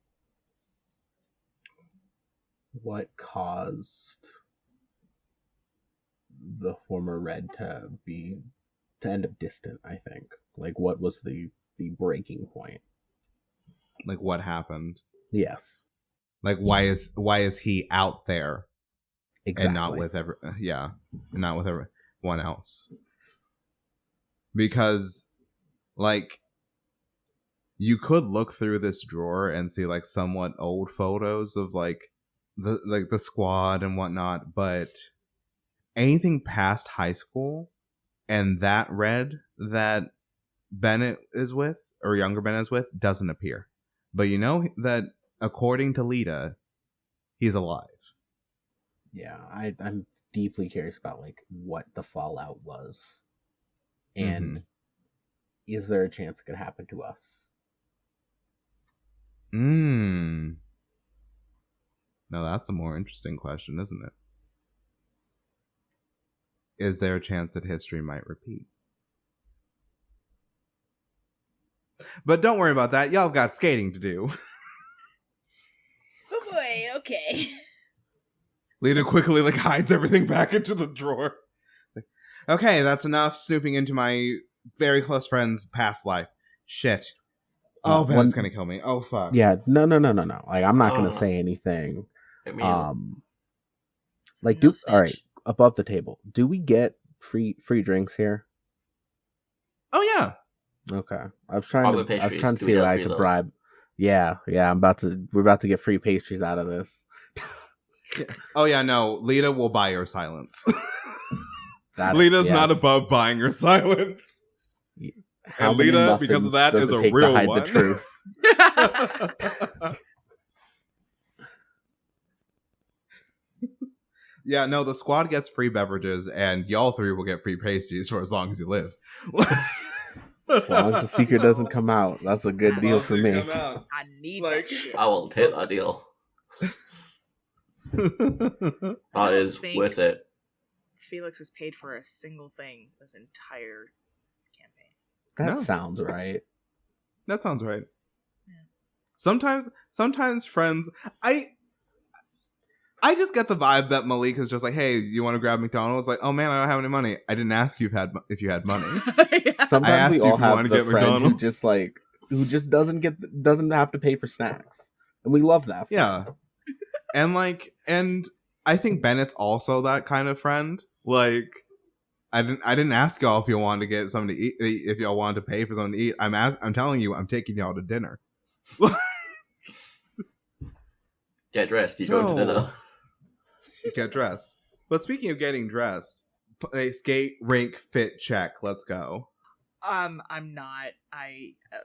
What caused the former Red to end up distant, I think. Like, what was the breaking point? Like, what happened? Yes. Like, why is he out there Exactly. and not with not with everyone else? Because, like, you could look through this drawer and see like somewhat old photos of like the squad and whatnot, but anything past high school and that Red that Bennett is with, or younger Bennett is with, doesn't appear. But you know that according to Lita, he's alive. Yeah, I'm deeply curious about like what the fallout was, and is there a chance it could happen to us? No, that's a more interesting question, isn't it? Is there a chance that history might repeat? But don't worry about that. Y'all got skating to do. oh boy, okay. Lita quickly like hides everything back into the drawer. Like, okay, that's enough snooping into my very close friend's past life. Shit. Oh, Bennett's gonna kill me. Oh, fuck. Yeah, no. Like, I'm not gonna say anything. Like, No all right, above the table, do we get free drinks here? Oh yeah. Okay, I was trying to see if I could bribe. Yeah, we're about to get free pastries out of this. Oh yeah, no, Lita will buy your silence. Lita's not above buying your silence. How and Lita, because of that, is a real one. The truth? Yeah, no, the squad gets free beverages, and y'all three will get free pastries for as long as you live. As long as the secret doesn't come out, that's a good deal for me. I need that shit. I will take that deal. That is worth it. Felix has paid for a single thing this entire campaign. That sounds right. That sounds right. Yeah. Sometimes friends, I just get the vibe that Malik is just like, hey, you want to grab McDonald's? Like, oh man, I don't have any money. I didn't ask you if you had money. Yeah. Sometimes I asked we you all if you have wanted to the get friend McDonald's. who just doesn't have to pay for snacks, and we love that. Yeah, and I think Bennett's also that kind of friend. Like, I didn't ask y'all if you wanted to get something to eat, if y'all wanted to pay for something to eat. I'm telling you, I'm taking y'all to dinner. Get dressed. You go to dinner. Get dressed. But speaking of getting dressed, skate, rink, fit, check. Let's go. I'm not.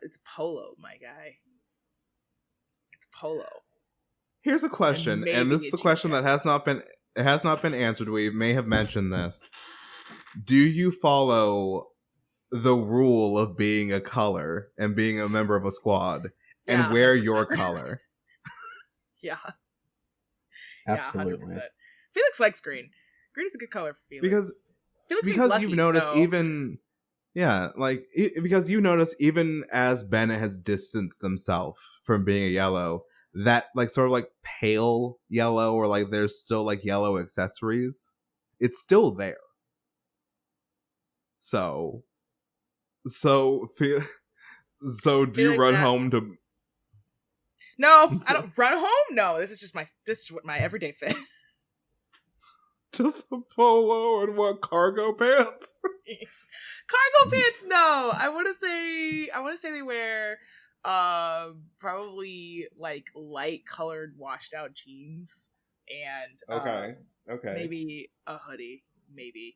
It's polo, my guy. It's polo. Here's a question, and this is the question that has not been answered. We may have mentioned this. Do you follow the rule of being a color and being a member of a squad and wear your color? Yeah. Absolutely. Yeah, 100%. Felix likes green. Green is a good color for Felix. Because you've noticed because you notice even as Bennett has distanced himself from being a yellow, that like sort of like pale yellow, or like there's still like yellow accessories. It's still there. So do you Felix, run that- home to? No, I don't run home. No, this is what my everyday fit. Just a polo and what, cargo pants? Cargo pants? No, I want to say they wear probably like light colored washed out jeans and Okay. maybe a hoodie, maybe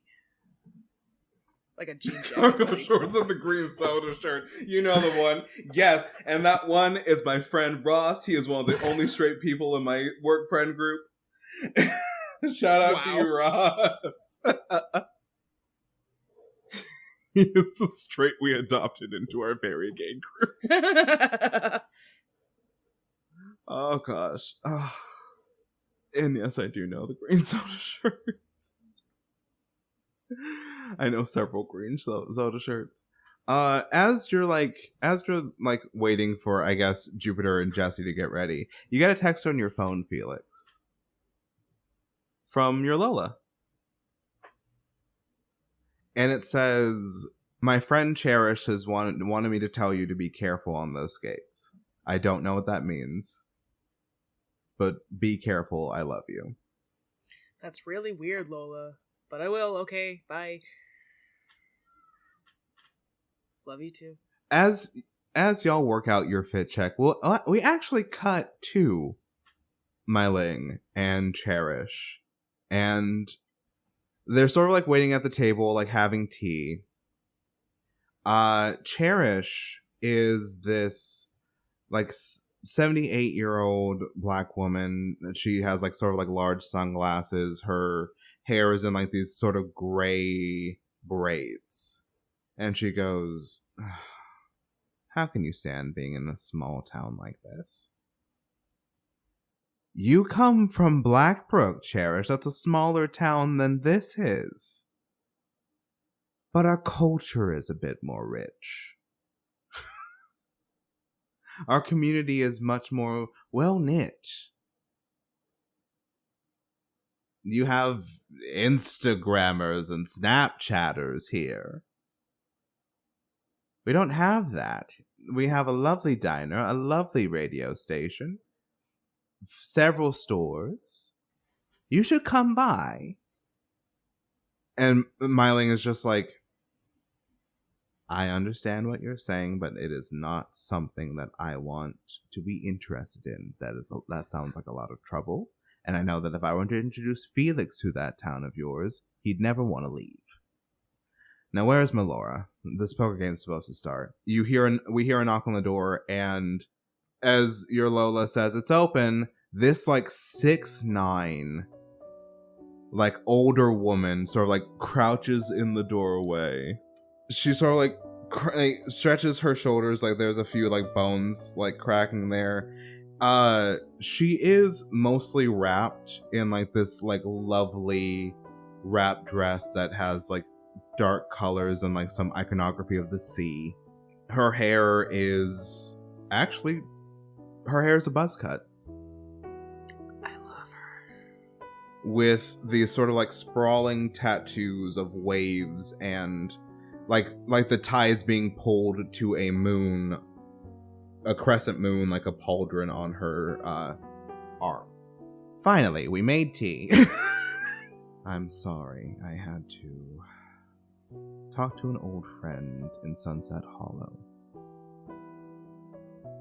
like a jean jacket. Cargo hoodie. shorts and the green soda shirt. You know the one. Yes, and that one is my friend Ross. He is one of the only straight people in my work friend group. Shout out to you, Ross. He is the straight we adopted into our very gay group. Oh gosh. Oh. And yes, I do know the green soda shirt. I know several green soda shirts. As you're waiting for, I guess, Jupiter and Jesse to get ready, you get a text on your phone, Felix, from your Lola. And it says, "My friend Cherish has wanted me to tell you to be careful on those skates. I don't know what that means, but be careful. I love you." That's really weird, Lola. But I will. Okay, bye. Love you too. As y'all work out your fit check, we actually cut to Myling and Cherish, and they're sort of like waiting at the table, like having tea. Cherish is this like 78-year-old black woman. She has like sort of like large sunglasses. Her hair is in like these sort of gray braids. And she goes, "How can you stand being in a small town like this? You come from Blackbrook, Cherish. That's a smaller town than this is. But our culture is a bit more rich. Our community is much more well-knit. You have Instagrammers and Snapchatters here. We don't have that. We have a lovely diner, a lovely radio station, several stores. You should come by." And Myling is just like, "I understand what you're saying, but it is not something that I want to be interested in. That sounds like a lot of trouble. And I know that if I were to introduce Felix to that town of yours, he'd never want to leave. Now, where's Melora? This poker game's supposed to start." We hear a knock on the door, and as your Lola says it's open, this like 6'9", like older woman sort of like crouches in the doorway. She sort of like stretches her shoulders, like there's a few like bones like cracking there. She is mostly wrapped in like this like lovely wrap dress that has like dark colors and like some iconography of the sea. Her hair is a buzz cut. I love her. With these sort of like sprawling tattoos of waves and like the tides being pulled to a crescent moon, like a pauldron on her arm. Finally, we made tea. I'm sorry, I had to talk to an old friend in Sunset Hollow.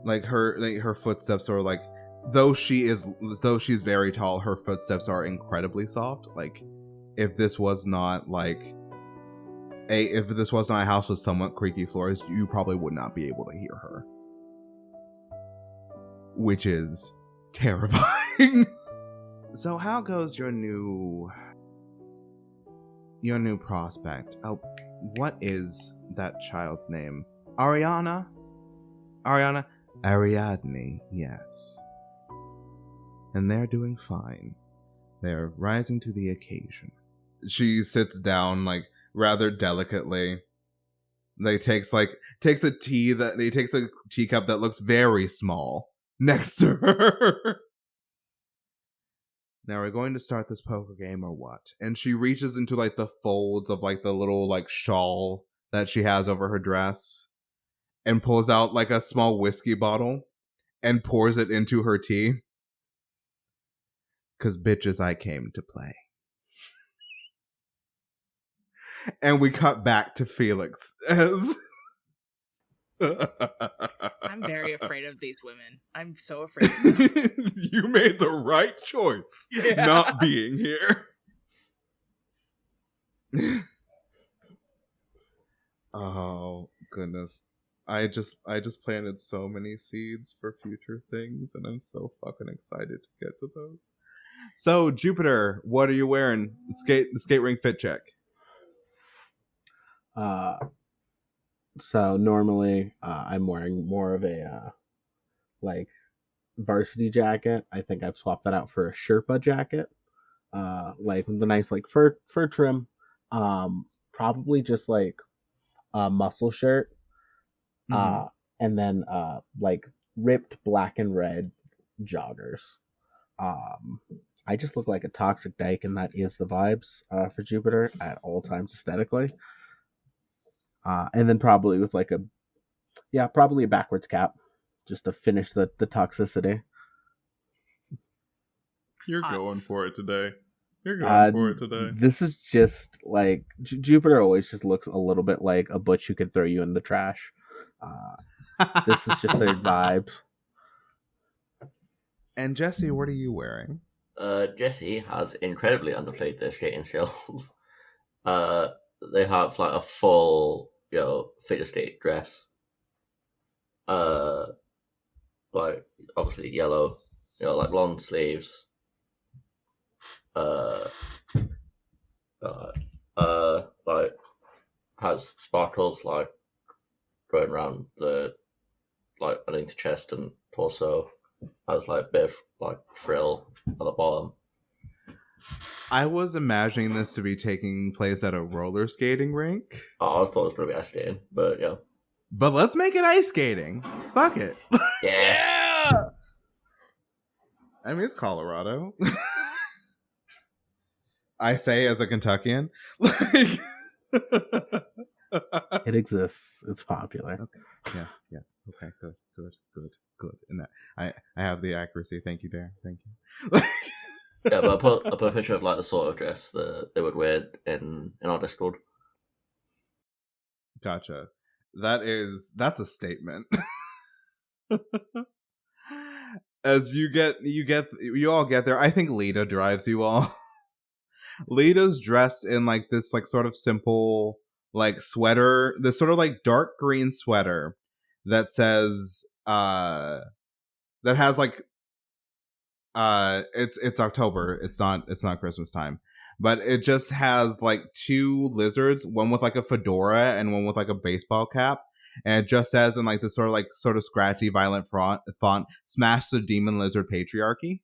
Like her footsteps are like, though she's very tall, her footsteps are incredibly soft. Like if this was not a house with somewhat creaky floors, you probably would not be able to hear her. Which is terrifying. So how goes your new prospect? Oh, what is that child's name? Ariadne, yes. And they're doing fine. They're rising to the occasion. She sits down like rather delicately. Takes a teacup that looks very small next to her. Now we're going to start this poker game or what? And she reaches into like the folds of like the little like shawl that she has over her dress and pulls out like a small whiskey bottle and pours it into her tea. 'Cause bitches, I came to play. And we cut back to Felix as I'm very afraid of these women. I'm so afraid of them. You made the right choice Yeah. not being here. Oh goodness. I just planted so many seeds for future things and I'm so fucking excited to get to those. So Jupiter, what are you wearing? Skate rink fit check. So normally I'm wearing more of a like varsity jacket. I think I've swapped that out for a Sherpa jacket. Like the nice like fur trim. Probably just like a muscle shirt. And then like ripped black and red joggers. I just look like a toxic dyke, and that is the vibes for Jupiter at all times aesthetically. And then probably with like probably a backwards cap just to finish the toxicity. You're going for it today. You're going for it today. This is just like Jupiter always just looks a little bit like a butch who could throw you in the trash. This is just their vibes. And Jesse, what are you wearing? Jesse has incredibly underplayed their skating skills. They have like a full, figure skate dress. Like obviously yellow, like long sleeves. Like has sparkles like going around the like underneath the chest and torso. Has like a bit of like frill at the bottom. I was imagining this to be taking place at a roller skating rink. Oh, I thought it was probably ice skating, but yeah. But let's make it ice skating. Fuck it. Yes. Yeah! I mean, it's Colorado. I say as a Kentuckian. Like It exists. It's popular. Okay. Yes. Okay, good. And I have the accuracy. Thank you, Dare. Thank you. Yeah, but I put a picture of like the sort of dress that they would wear in our Discord. Gotcha. That's a statement. As you all get there. I think Lita drives you all. Lita's dressed in like this like sort of simple like sweater, this sort of like dark green sweater that says that has like it's October. It's not Christmas time. But it just has like two lizards, one with like a fedora and one with like a baseball cap. And it just says in like this sort of scratchy, violent font, "Smash the Demon Lizard Patriarchy."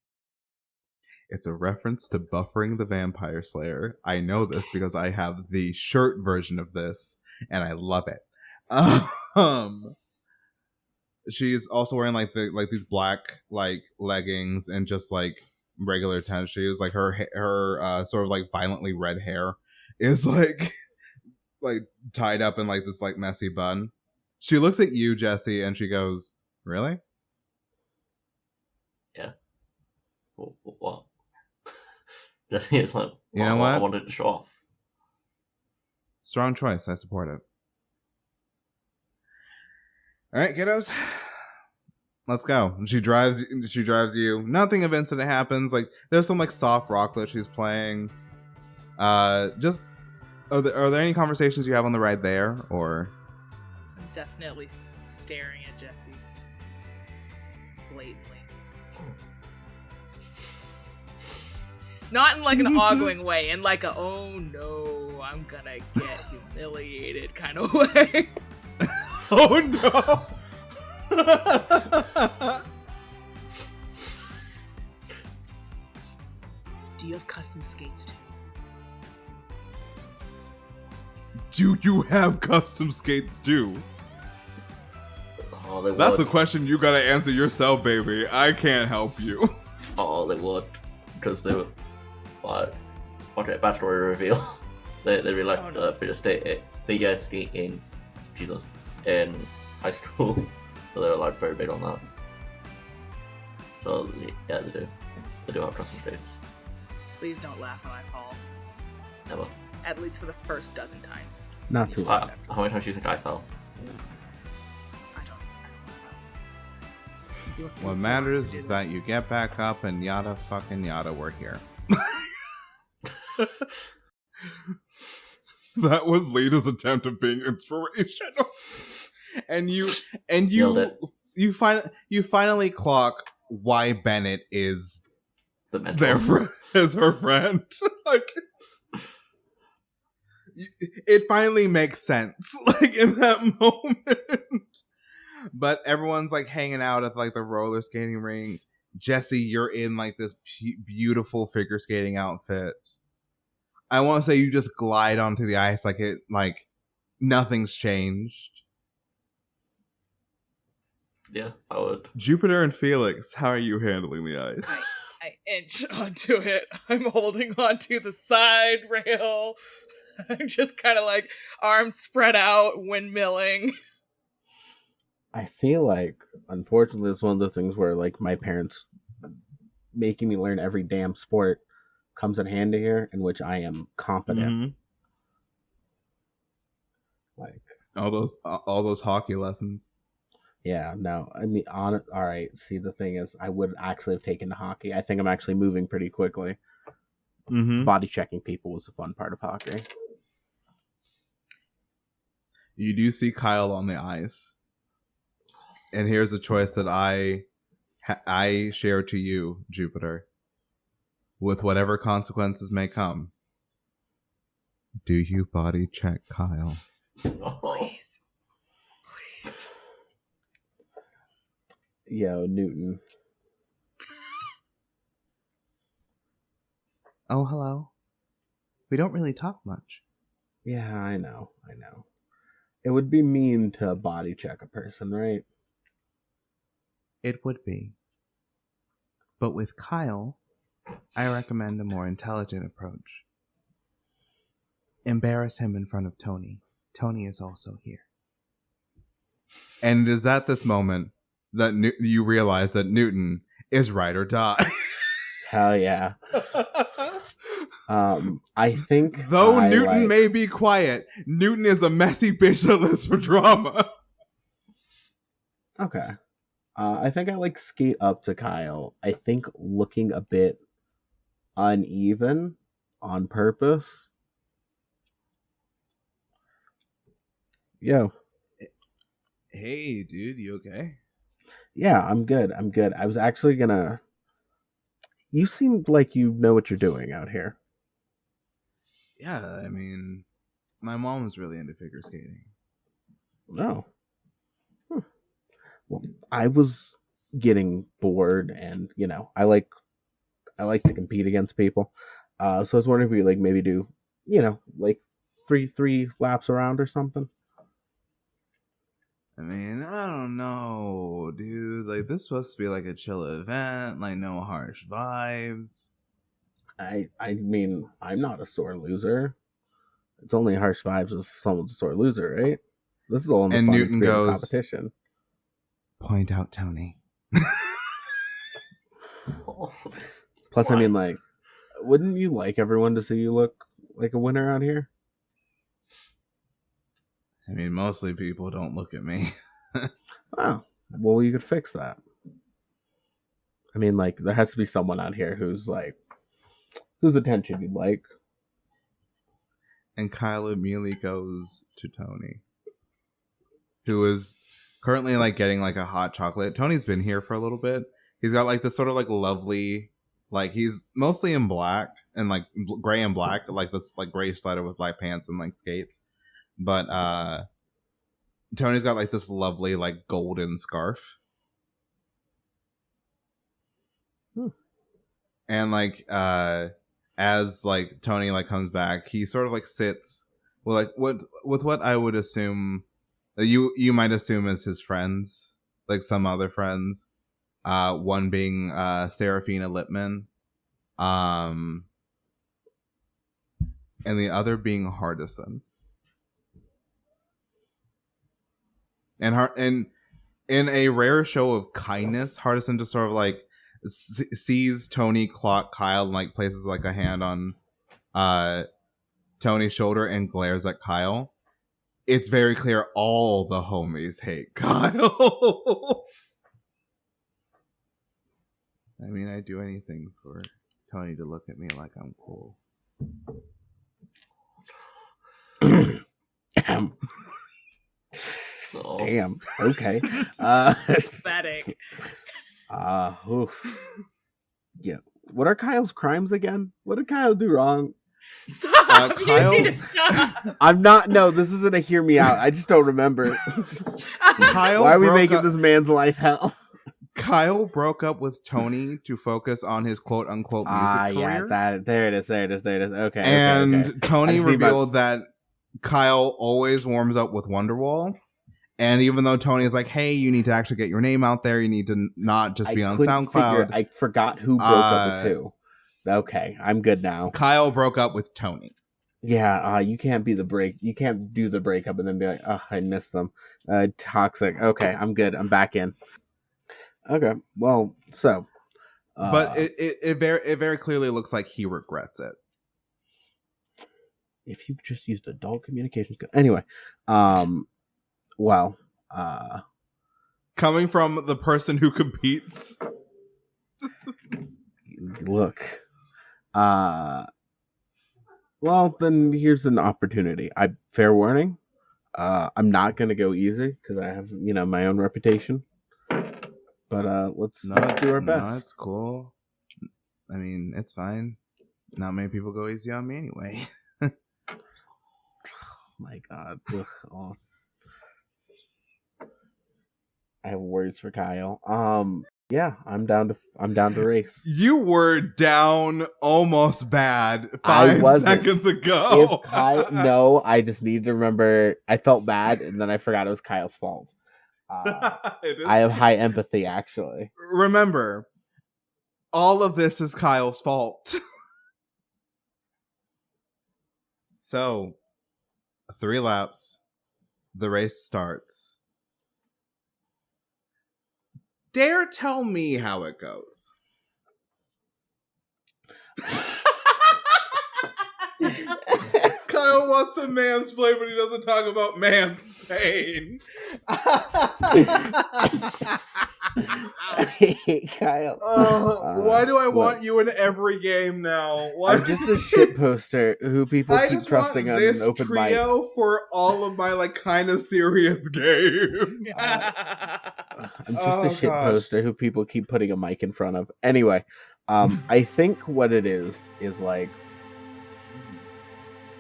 It's a reference to Buffering the Vampire Slayer. I know this because I have the shirt version of this, and I love it. She's also wearing like these black like leggings and just like regular tennis shoes. Like her sort of like violently red hair is like tied up in like this like messy bun. She looks at you, Jesse, and she goes, "Really?" Yeah. What? Jesse is like, You know what? I wanted to show off. Strong choice. I support it. All right, kiddos. Let's go. She drives you. Nothing of incident happens. Like there's some like soft rock that she's playing. Just are there any conversations you have on the ride there, or? I'm definitely staring at Jesse. Blatantly. Not in like an ogling way, in like a "oh no, I'm gonna get humiliated" kind of way. Oh no! Do you have custom skates too? Do you have custom skates too? Oh, they That's a would. question you gotta answer yourself, baby. I can't help you. Oh, they would. Because they would. What? Okay, backstory reveal. they really like Oh, no. figure skating. Jesus. In high school. So they were like very big on that. So, yeah, they do. They do have custom skates. Please don't laugh when I fall. Never. At least for the first dozen times. Not too long. How many times do you think I fell? I don't want to know. What matters is that you get back up and yada fucking yada, we're here. That was Lita's attempt at being inspirational. and Nailed it. you finally clock why Bennett is The mentor. there as her friend. Like, it finally makes sense, like, in that moment. But everyone's like hanging out at like the roller skating rink. Jesse, you're in like this beautiful figure skating outfit. I want to say you just glide onto the ice like nothing's changed. Yeah, I would. Jupiter and Felix, how are you handling the ice? I inch onto it. I'm holding onto the side rail. I'm just kind of like arms spread out, windmilling. I feel like, unfortunately, it's one of the things where, like, my parents making me learn every damn sport comes in handy here, in which I am competent. Mhm. Like, All those hockey lessons. yeah, no, I mean, all right. See, the thing is, I would actually have taken to hockey. I think I'm actually moving pretty quickly. Mm-hmm. Body checking people was the fun part of hockey. You do see Kyle on the ice, and here's a choice that I share to you, Jupiter. With whatever consequences may come, do you body check Kyle? Oh. Please. Please. Yo, Newton. Oh, hello. We don't really talk much. Yeah, I know. It would be mean to body check a person, right? It would be. But with Kyle, I recommend a more intelligent approach. Embarrass him in front of Tony. Tony is also here. And it is at this moment that you realize that Newton is ride or die. Hell yeah. I think Though I, Newton like- may be quiet, Newton is a messy bitch that lives for drama. Okay. I think I like skate up to Kyle. I think looking a bit uneven on purpose. Yo. Hey, dude, you okay? Yeah, I'm good. I was actually gonna. You seem like you know what you're doing out here. Yeah, I mean, my mom was really into figure skating. No. Well, I was getting bored, and I like to compete against people. So I was wondering if we like maybe do, like three laps around or something. I mean, I don't know, dude. Like, this is supposed to be like a chill event, like no harsh vibes. I mean, I'm not a sore loser. It's only harsh vibes if someone's a sore loser, right? This is all in the And fun Newton spirit of goes- competition. Point out Tony. Plus, Why? I mean, like, wouldn't you like everyone to see you look like a winner out here? I mean, mostly people don't look at me. Oh, well, you could fix that. I mean, like, there has to be someone out here whose attention you'd like. And Kyle immediately goes to Tony, who is currently like getting like a hot chocolate. Tony's been here for a little bit. He's got like this sort of like lovely, like he's mostly in black and like gray and black, like this like gray sweater with black pants and like skates. But Tony's got like this lovely like golden scarf. And like as like Tony like comes back, he sort of like sits with like what I would assume that you might assume as his friends like some other friends. One being Serafina Lippman, and the other being Hardison. And in a rare show of kindness, Hardison just sort of like sees Tony clock Kyle and like places like a hand on Tony's shoulder and glares at Kyle. It's very clear all the homies hate Kyle. I mean, I'd do anything for Tony to look at me like I'm cool. Damn. Okay. Pathetic. Oof. Yeah. What are Kyle's crimes again? What did Kyle do wrong? Stop! Kyle- You need to stop. I'm not. No, this isn't a hear me out. I just don't remember. Kyle Why are we broke making up- this man's life hell? Kyle broke up with Tony to focus on his quote unquote music career. Yeah, there it is. Okay. And okay. Tony I just need my- revealed that Kyle always warms up with Wonderwall. And even though Tony is like, hey, you need to actually get your name out there. You need to not just be on SoundCloud. I forgot who broke up with who. Okay, I'm good now. Kyle broke up with Tony. Yeah, you can't be the break. You can't do the breakup and then be like, oh, I missed them. Toxic. Okay, I'm good. I'm back in. Okay, well, so. But it very clearly looks like he regrets it. If you just used adult communication skills. Anyway, well, coming from the person who competes. look, well, then here's an opportunity. Fair warning, I'm not gonna go easy because I have my own reputation. But let's do our best. No, it's cool. I mean, it's fine. Not many people go easy on me anyway. Oh my God. Oh. I have words for Kyle. Yeah, I'm down to race. You were down almost bad 5 seconds ago. If no, I just need to remember. I felt bad, and then I forgot it was Kyle's fault. I have high empathy, actually. Remember, all of this is Kyle's fault. So, 3 laps. The race starts. Dare tell me how it goes. Kyle wants to mansplain, but he doesn't talk about mansplain. Hey, Kyle. Why do I want you in every game now? Why? I'm just a shit poster who people I keep just trusting want on this an open mic. trio for all of my kind of serious games. I'm just Oh, a shit gosh. poster who people keep putting a mic in front of. Anyway, I think what it is like,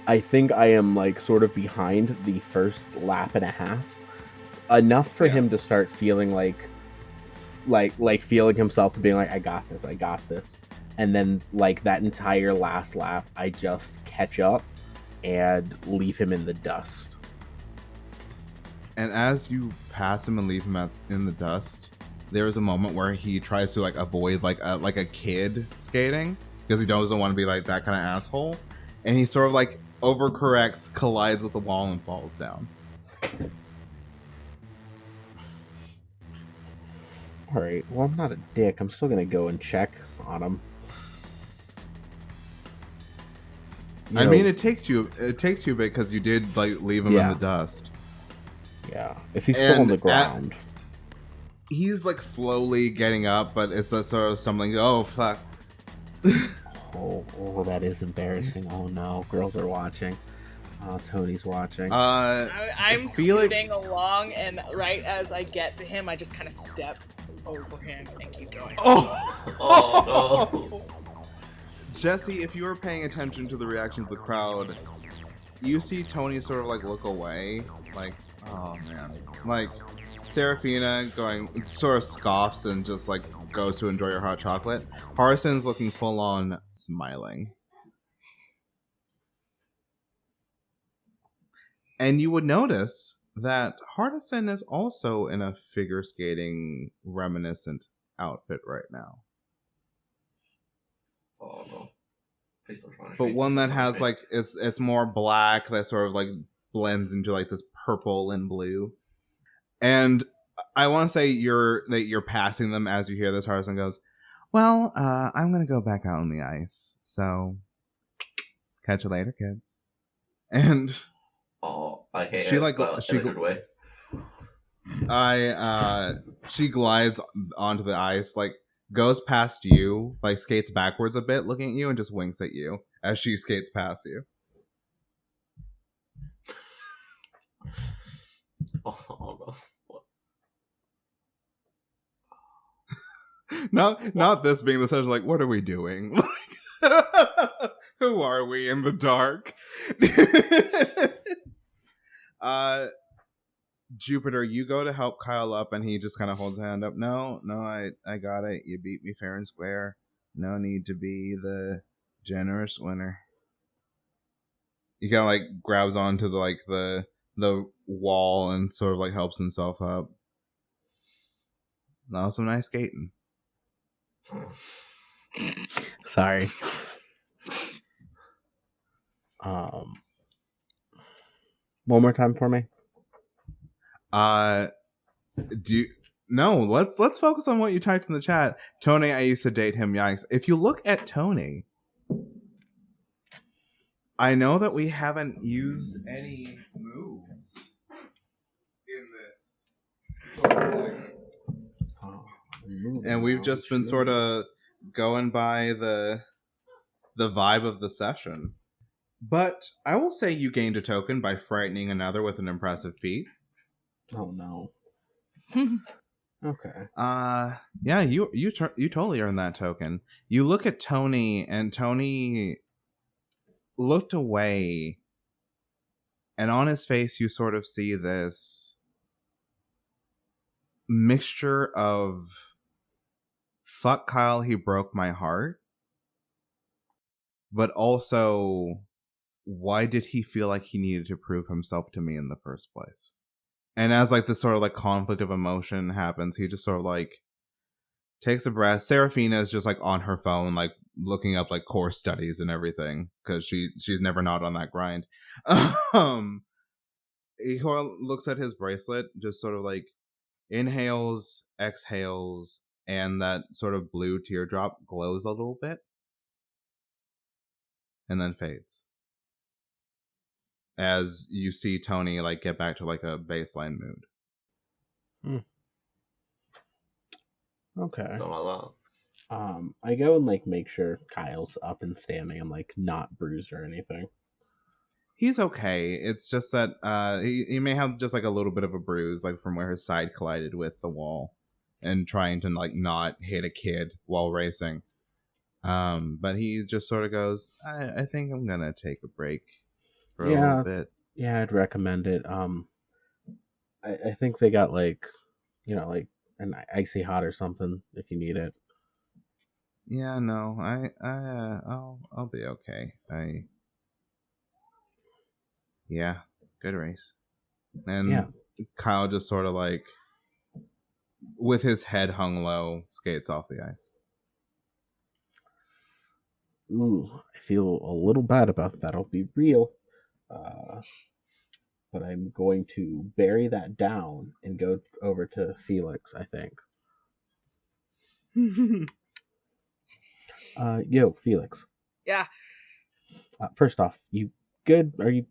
I think I am sort of behind the first lap and a half, enough for him to start feeling like feeling himself and being like, I got this. And then that entire last lap, I just catch up and leave him in the dust. And as you pass him and leave him in the dust, there's a moment where he tries to avoid like a kid skating because he doesn't want to be that kind of asshole, and he sort of overcorrects, collides with the wall, and falls down. All right. Well, I'm not a dick. I'm still gonna go and check on him. I mean, it takes you a bit because you did leave him in the dust. Yeah. If he's still on the ground, he's slowly getting up, but it's a sort of stumbling. Oh fuck! oh, that is embarrassing. Oh no, girls are watching. Tony's watching. I'm scooting along, and right as I get to him, I just kind of step over him and keep going. Oh no. Jesse, if you were paying attention to the reaction of the crowd, you see Tony sort of look away, oh man, Serafina sort of scoffs and just goes to enjoy her hot chocolate. Harson's looking full on smiling. And you would notice that Hardison is also in a figure skating reminiscent outfit right now. Oh no. Please don't try to But change one this that up, has okay? like it's more black that sort of like blends into like this purple and blue. And I want to say you're passing them as you hear this. Hardison goes, "Well, I'm gonna go back out on the ice. So catch you later, kids." And Oh, I hate she it, like but in a good way. she glides onto the ice, like goes past you, like skates backwards a bit, looking at you, and just winks at you as she skates past you. Oh no. What? Not this being the session, like, what are we doing? Who are we in the dark? Jupiter, you go to help Kyle up, and he just kind of holds his hand up. No, I got it. You beat me fair and square. No need to be the generous winner. He kind of like grabs onto the wall and sort of like helps himself up. Now some nice skating. Sorry. One more time for me. Let's focus on what you typed in the chat. Tony, I used to date him. Yikes! If you look at Tony, I know that we haven't used any moves in this sort of thing. And we've just been sort of going by the vibe of the session. But I will say you gained a token by frightening another with an impressive feat. Oh no. Okay. Yeah, you totally earned that token. You look at Tony, and Tony looked away, and on his face you sort of see this mixture of fuck Kyle, he broke my heart, but also why did he feel like he needed to prove himself to me in the first place? And as like this sort of like conflict of emotion happens, he just sort of like takes a breath. Seraphina is just like on her phone, like looking up like core studies and everything because she's never not on that grind. He looks at his bracelet, just sort of like inhales, exhales, and that sort of blue teardrop glows a little bit and then fades as you see Tony like get back to like a baseline mood. Okay. Don't allow. I go and like make sure Kyle's up and standing and like not bruised or anything. He's okay. It's just that he may have just like a little bit of a bruise, like from where his side collided with the wall, and trying to like not hit a kid while racing. But he just sort of goes, I think I'm gonna take a break for a little bit. Yeah, I'd recommend it. I think they got like, like an icy hot or something if you need it. Yeah, no, I'll be okay. Yeah, good race. And Kyle just sort of like, with his head hung low, skates off the ice. Ooh, I feel a little bad about that. I'll be real. But I'm going to bury that down and go over to Felix, I think. Yo, Felix. Yeah. First off, you good? Are you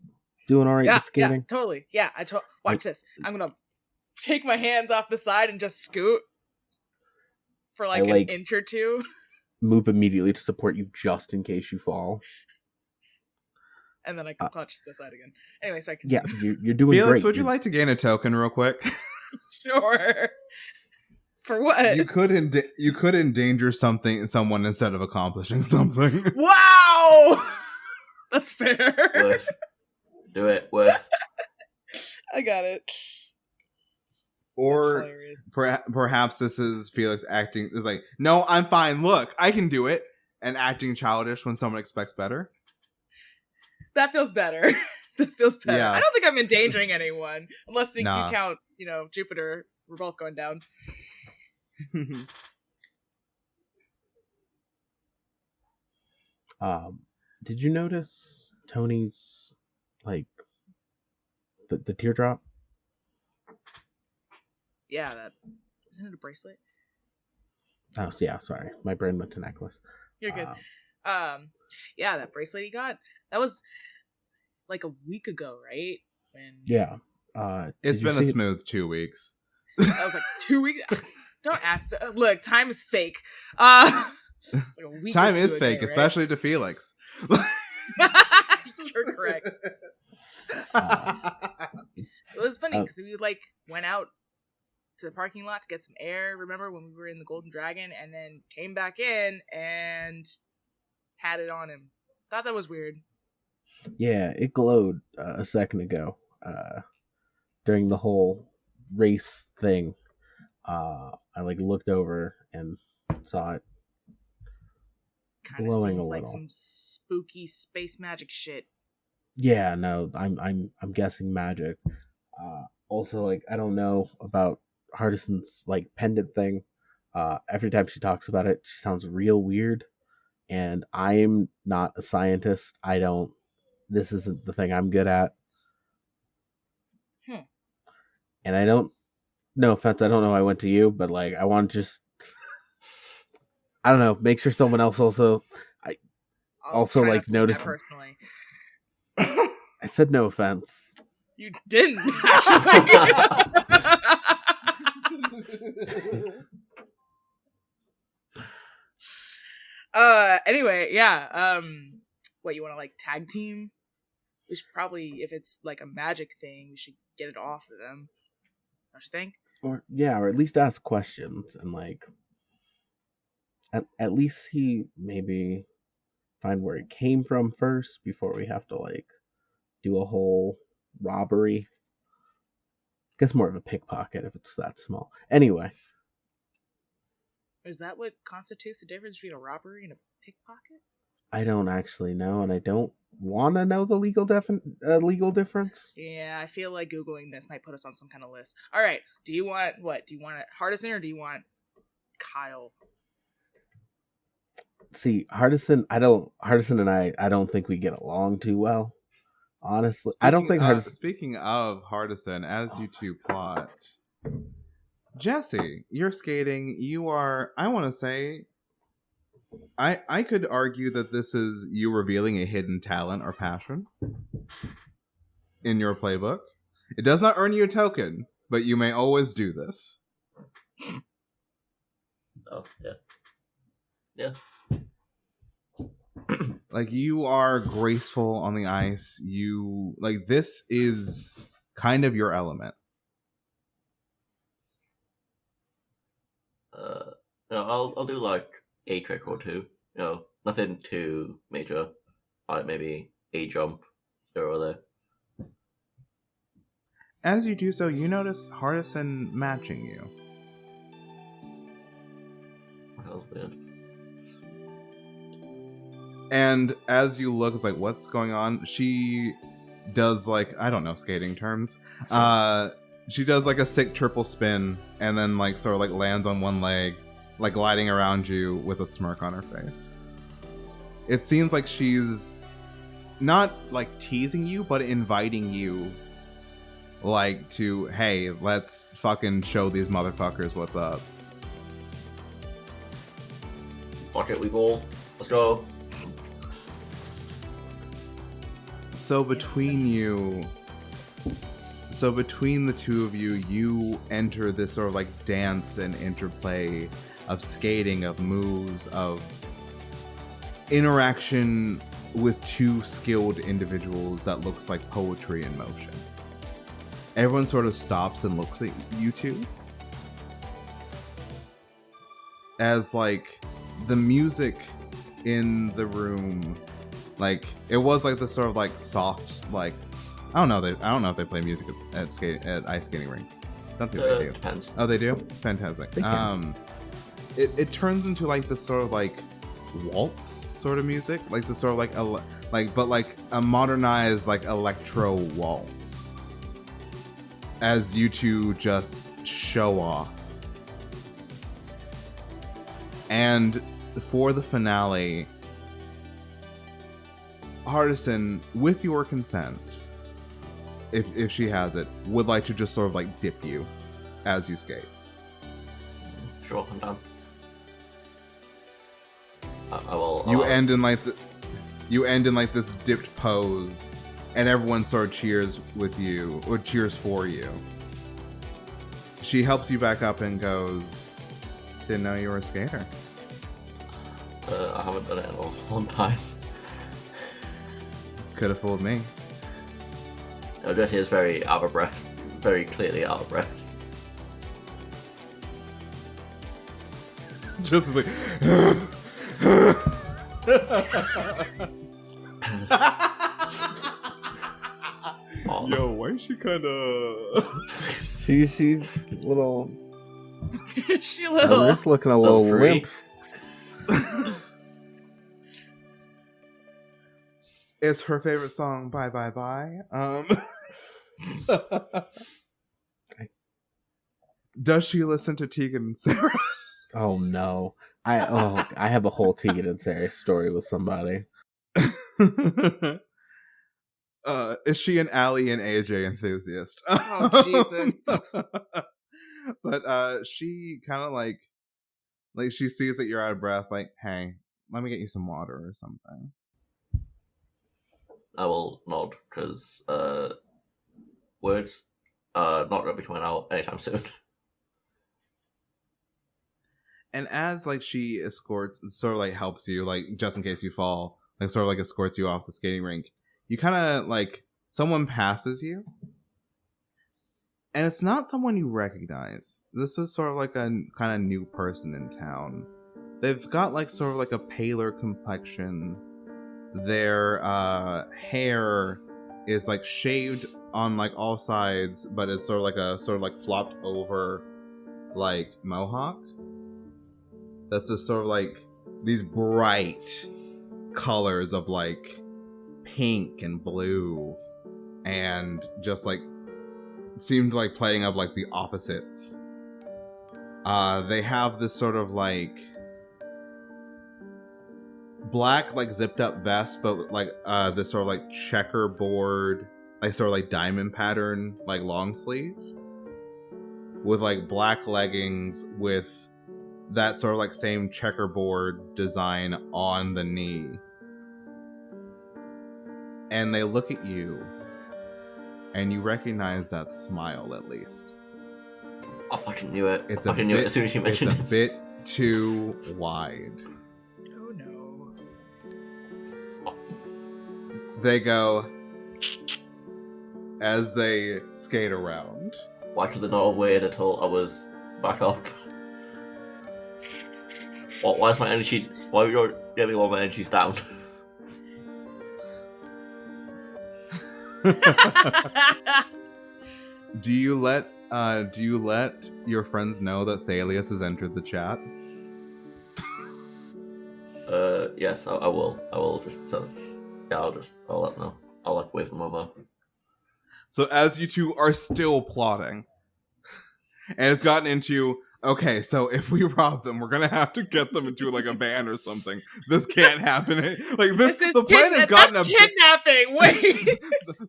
doing all right with skating? Yeah, totally. Yeah, watch this. I'm gonna take my hands off the side and just scoot for like an inch or two. Move immediately to support you just in case you fall. And then I can clutch the side again. Anyway, so I can. Yeah, you're doing Felix, great. would you like to gain a token real quick? Sure. For what? You could endanger someone instead of accomplishing something. Wow! That's fair. Worth. Do it. Worth. I got it. Or perhaps this is Felix acting is like, no, I'm fine. Look, I can do it, and acting childish when someone expects better. That feels better. That feels better. Yeah. I don't think I'm endangering anyone, unless you Nah. count, Jupiter. We're both going down. Did you notice Tony's like the teardrop? Yeah, that isn't it a bracelet? Oh yeah, sorry, my brain went to necklace. You're good. Yeah, that bracelet he got. That was like a week ago, right? Yeah. It's did you been a see it? smooth 2 weeks. That was like 2 weeks. Don't ask. Look, time is fake. It's like a week. Time or two is ago, fake, right? especially to Felix. You're correct. It was funny because we went out to the parking lot to get some air. Remember when we were in the Golden Dragon, and then came back in and had it on him. Thought that was weird. Yeah, it glowed a second ago during the whole race thing. I looked over and saw it Kind of glowing seems a like little. some spooky space magic shit. Yeah, no, I'm guessing magic. Also, I don't know about Hardison's pendant thing. Every time she talks about it, she sounds real weird. And I'm not a scientist. This isn't the thing I'm good at. And I don't, no offense, I don't know. I went to you, but I want to just, I don't know, make sure someone else also. I'll try not to take that notice. personally. I said no offense. You didn't actually. Anyway, yeah. What, you want to tag team? We should probably, if it's a magic thing, we should get it off of them. Don't you think? Or at least ask questions and at least see, maybe find where it came from first before we have to do a whole robbery. Guess more of a pickpocket if it's that small. Anyway. Is that what constitutes the difference between a robbery and a pickpocket? I don't actually know, and I don't want to know the legal difference. Yeah, I feel like Googling this might put us on some kind of list. All right, do you want what? Do you want Hardison or do you want Kyle? See, Hardison and I don't think we get along too well. Honestly, I don't think Hardison. Speaking of Hardison, as you two plot, Jesse, you're skating. You are. I want to say. I could argue that this is you revealing a hidden talent or passion in your playbook. It does not earn you a token, but you may always do this. Oh, yeah. You are graceful on the ice. You this is kind of your element. No, I'll do a trick or two. Nothing too major. Maybe a jump here or there. As you do so, you notice Hardison matching you. That was weird. And as you look, it's what's going on? She does I don't know skating terms. She does a sick triple spin and then sort of lands on one leg, gliding around you with a smirk on her face. It seems like she's not teasing you, but inviting you to, hey, let's fucking show these motherfuckers what's up. Fuck it, we go. Let's go. So between the two of you, you enter this sort of dance and interplay of skating, of moves, of interaction with two skilled individuals that looks like poetry in motion. Everyone sort of stops and looks at you two. As the music in the room, it was the sort of soft, I don't know if they play music at ice skating rinks. Don't think they do. Depends. Oh, they do? Fantastic. They can. It turns into this sort of waltz sort of music, like the sort of but like a modernized like electro waltz, as you two just show off. And for the finale, Hardison, with your consent, if she has it, would like to just sort of like dip you as you skate. Sure, I'm down. I will. You end in like this dipped pose, and everyone sort of cheers with you, or cheers for you. She helps you back up and goes, "Didn't know you were a skater." I haven't done it in a long time. Could have fooled me. Jesse is very out of breath. Very clearly out of breath. Just like. Yo, why is she kind of? She's little. She Her little. wrist looking a little free. limp. It's her favorite song. Bye bye bye. Does she listen to Tegan and Sarah? Oh no! I have a whole Tegan and Sarah story with somebody. Is she an Allie and AJ enthusiast? Oh, Jesus. But she kind of like she sees that you're out of breath. Like, hey, let me get you some water or something. I will nod because words not going to be coming out anytime soon. And as like she escorts, sort of like helps you, like just in case you fall, like sort of like escorts you off the skating rink, you kind of like someone passes you, and it's not someone you recognize. This is sort of like a kind of new person in town. They've got like sort of like a paler complexion. Their hair is like shaved on like all sides, but it's sort of like flopped over like mohawk. That's just sort of like these bright colors of like pink and blue, and just like seemed like playing up like the opposites. They have this sort of like black like zipped up vest, but like this sort of like checkerboard, like sort of like diamond pattern like long sleeve, with like black leggings with that sort of like same checkerboard design on the knee. And they look at you, and you recognize that smile at least. I fucking knew it. It's I fucking knew it as soon as you mentioned It's a bit too wide. Oh no. They go as they skate around. Why could they not have waited until I was back up? Why is my energy? Why are you giving me while my energy's down? Do you let your friends know that Thalius has entered the chat? Yes, I will. I will just. Yeah, I'll let them know. I'll like wave them over. So as you two are still plotting, and it's gotten into, okay, so if we rob them, we're gonna have to get them into like a van or something. This can't happen. Like this is the plan has gotten that's kidnapping. Wait.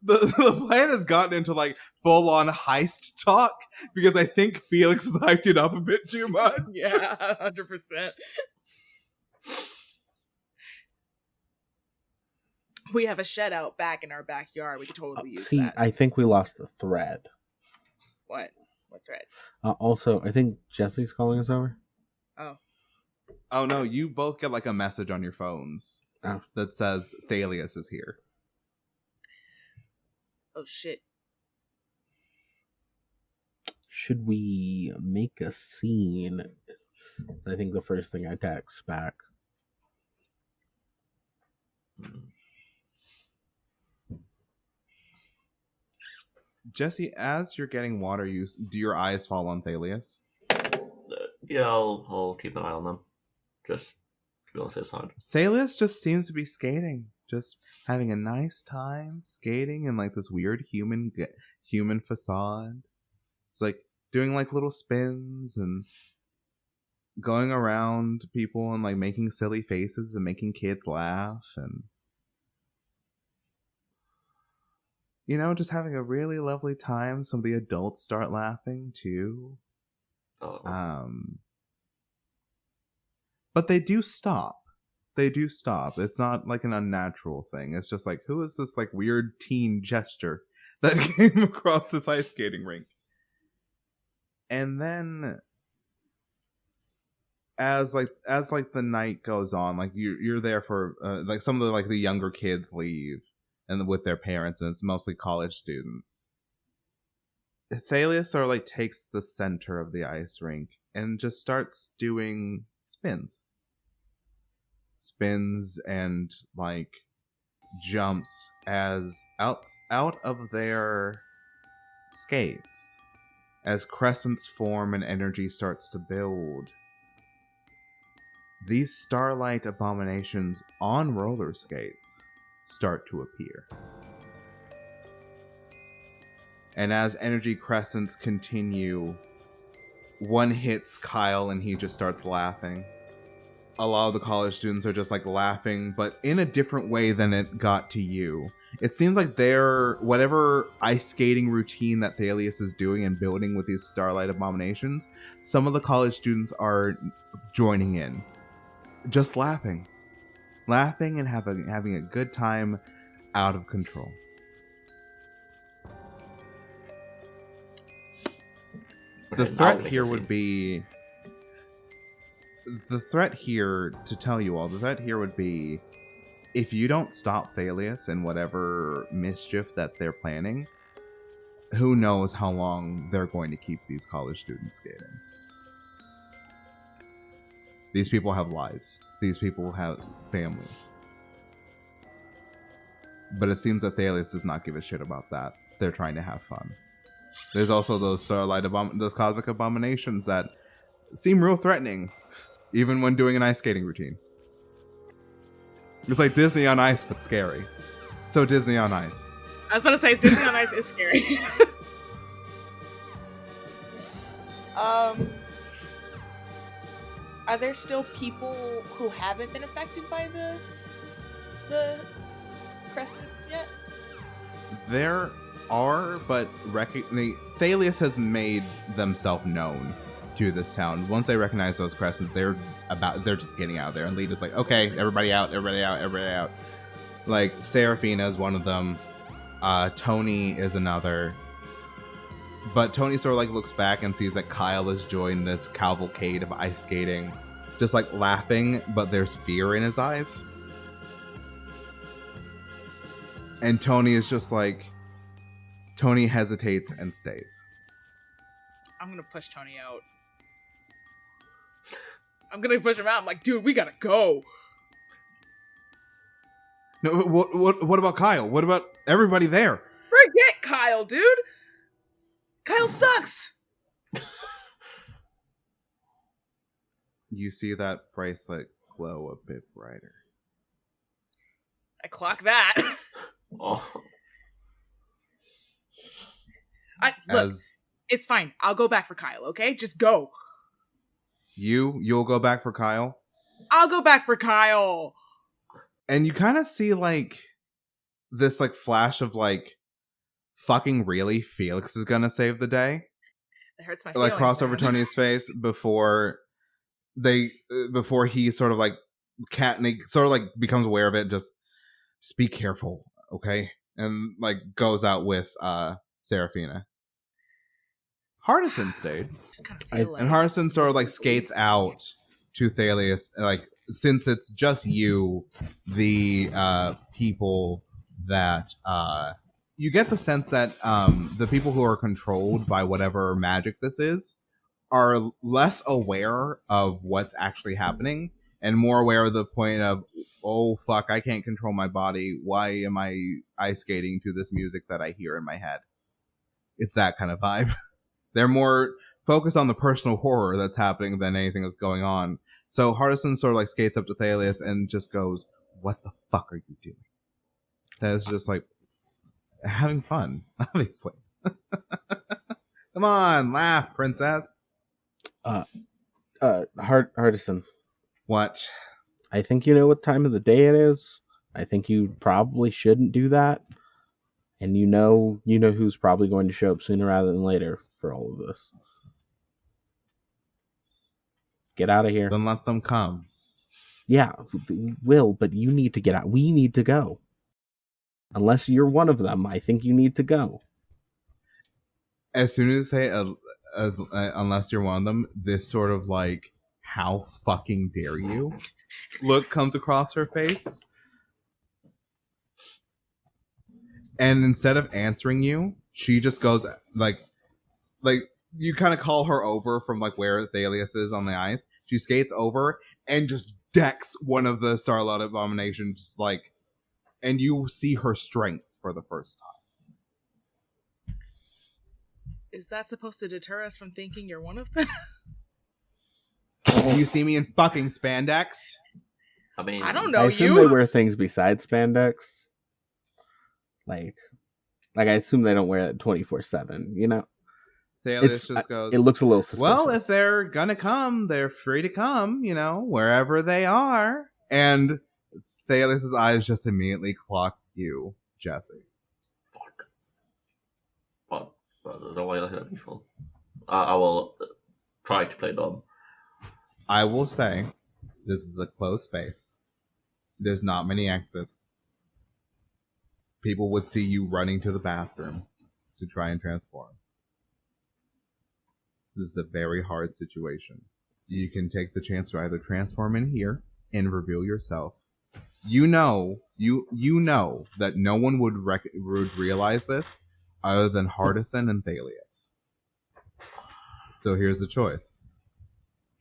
the plan has gotten into like full on heist talk because I think Felix has hyped it up a bit too much. Yeah, 100%. We have a shed out back in our backyard. We could totally use See, that. I think we lost the thread. What? What thread? Also, I think Jesse's calling us over. Oh no, you both get like a message on your phones that says Thalius is here. Oh shit. Should we make a scene? I think the first thing I text back. Jesse, as you're getting water use, do your eyes fall on Thalius? Yeah, I'll keep an eye on them. Just to be on the safe side. Thales just seems to be skating, just having a nice time skating in like this weird human facade. It's like doing like little spins and going around people and like making silly faces and making kids laugh and just having a really lovely time. Some of the adults start laughing too. Oh. But they do stop. It's not like an unnatural thing. It's just like, who is this like weird teen gesture that came across this ice skating rink? And then as the night goes on, like you're there for like some of the like the younger kids leave and with their parents, and it's mostly college students. Thalius sort of like takes the center of the ice rink and just starts doing spins and like jumps as out of their skates, as crescents form and energy starts to build. These starlight abominations on roller skates start to appear. And as energy crescents continue, one hits Kyle and he just starts laughing. A lot of the college students are just like laughing, but in a different way than it got to you. It seems like whatever ice skating routine that Thalius is doing and building with these starlight abominations, some of the college students are joining in. Just laughing and having a good time, out of control. The threat here would be if you don't stop Thalius and whatever mischief that they're planning, who knows how long they're going to keep these college students skating. These people have lives. These people have families. But it seems that Thalius does not give a shit about that. They're trying to have fun. There's also those those cosmic abominations that seem real threatening, even when doing an ice skating routine. It's like Disney on Ice, but scary. So Disney on Ice. I was about to say, Disney on Ice is scary. Are there still people who haven't been affected by the crescents yet? There are, but Thalius has made themselves known to this town. Once they recognize those crescents, they're just getting out of there. And Lita's like, okay, everybody out. Like, Seraphina is one of them. Tony is another. But Tony sort of like looks back and sees that Kyle has joined this cavalcade of ice skating, just like laughing, but there's fear in his eyes. And Tony is just like, Tony hesitates and stays. I'm gonna push Tony out. I'm gonna push him out. I'm like, dude, we gotta go. No, what about Kyle? What about everybody there? Forget Kyle, dude. Kyle sucks. You see that bracelet glow a bit brighter. I clock that. Oh. Look, it's fine. I'll go back for Kyle, okay? Just go. You'll go back for Kyle? I'll go back for Kyle. And you kind of see like this like flash of like, fucking really, Felix is gonna save the day. That hurts my feelings, like cross over man. Tony's face before he sort of like sort of like becomes aware of it. Just be careful, okay? And like goes out with Seraphina. Hardison stayed. Just kind of feel And Hardison sort of like skates out to Thalius, like, since it's just you, the people that you get the sense that the people who are controlled by whatever magic this is are less aware of what's actually happening and more aware of the point of, oh fuck, I can't control my body. Why am I ice skating to this music that I hear in my head? It's that kind of vibe. They're more focused on the personal horror that's happening than anything that's going on. So Hardison sort of like skates up to Thalius and just goes, "What the fuck are you doing?" That's just like having fun, obviously. Come on, laugh, princess. Hardison, What? I think you know what time of the day it is. I think you probably shouldn't do that. And you know who's probably going to show up sooner rather than later for all of this. Get out of here. Then let them come. Yeah, Will, but you need to get out. We need to go. Unless you're one of them, I think you need to go. As soon as you say unless you're one of them, this sort of like, how fucking dare you look comes across her face. And instead of answering you, she just goes like you kind of call her over from like where Thalius is on the ice. She skates over and just decks one of the Starlight Abominations, like, and you see her strength for the first time. Is that supposed to deter us from thinking you're one of them? You see me in fucking spandex? I mean, I don't know I assume you. they wear things besides spandex. Like I assume they don't wear it 24/7. You know, Thalius just goes, it looks a little suspicious. well, if they're gonna come, they're free to come, wherever they are. And Thalius's eyes just immediately clock you, Jesse. fuck. What? Don't worry, look at me full. I will try to play dumb. I will say, this is a closed space. There's not many exits. People would see you running to the bathroom to try and transform. This is a very hard situation. You can take the chance to either transform in here and reveal yourself. You know that no one would realize this other than Hardison and Thalius. So here's the choice.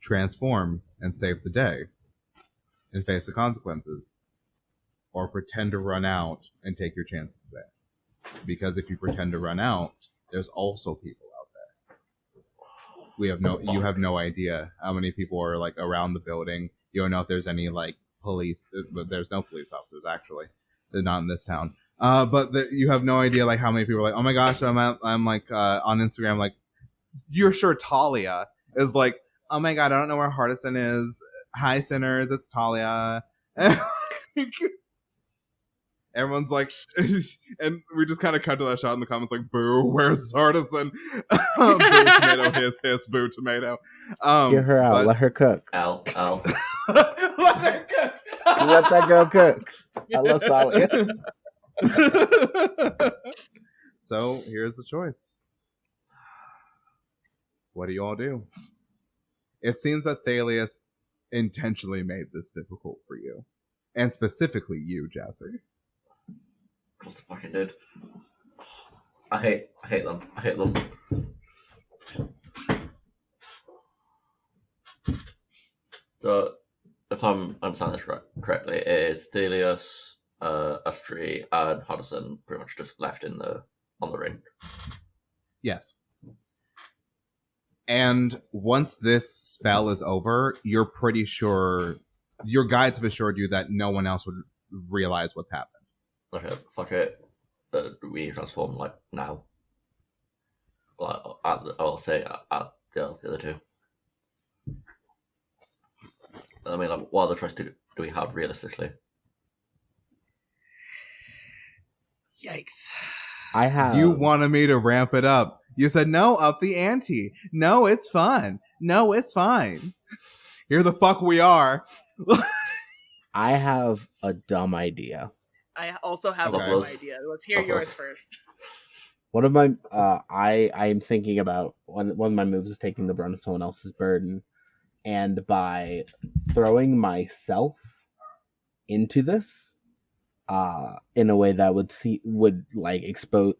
Transform and save the day and face the consequences, or pretend to run out and take your chances there. Because if you pretend to run out, there's also people out there. You have no idea how many people are like around the building. You don't know if there's any like police, but there's no police officers actually. They're not in this town. But you have no idea like how many people are like, oh my gosh, I'm like on Instagram like, you're sure Talia is like, oh my god, I don't know where Hardison is. Hi sinners, it's Talia. Everyone's like, and we just kind of cut to that shot in the comments like, boo, where's Hardison? Boo tomato, hiss, boo tomato. Get her out, let her cook. Ow. Let her cook. Let that girl cook. I love Talia. So here's the choice. What do you all do? It seems that Thalius intentionally made this difficult for you. And specifically you, Jesse. Of course I fucking did. I hate them. I hate them. So, if I'm understanding this correctly, it is Thalius, Astri, and Hardison pretty much just left on the ring. Yes. And once this spell is over, you're pretty sure your guides have assured you that no one else would realize what's happened. Okay, fuck it. We need to transform like now. I'll say at the other two. I mean, like, what other choice do we have realistically? Yikes. I have. You wanted me to ramp it up. You said, no, up the ante. No, it's fun. No, it's fine. Here the fuck we are. I have a dumb idea. I also have Okay. a dumb idea. Let's hear yours first. One of my, I am thinking about one of my moves is taking the brunt of someone else's burden, and by throwing myself into this, in a way that would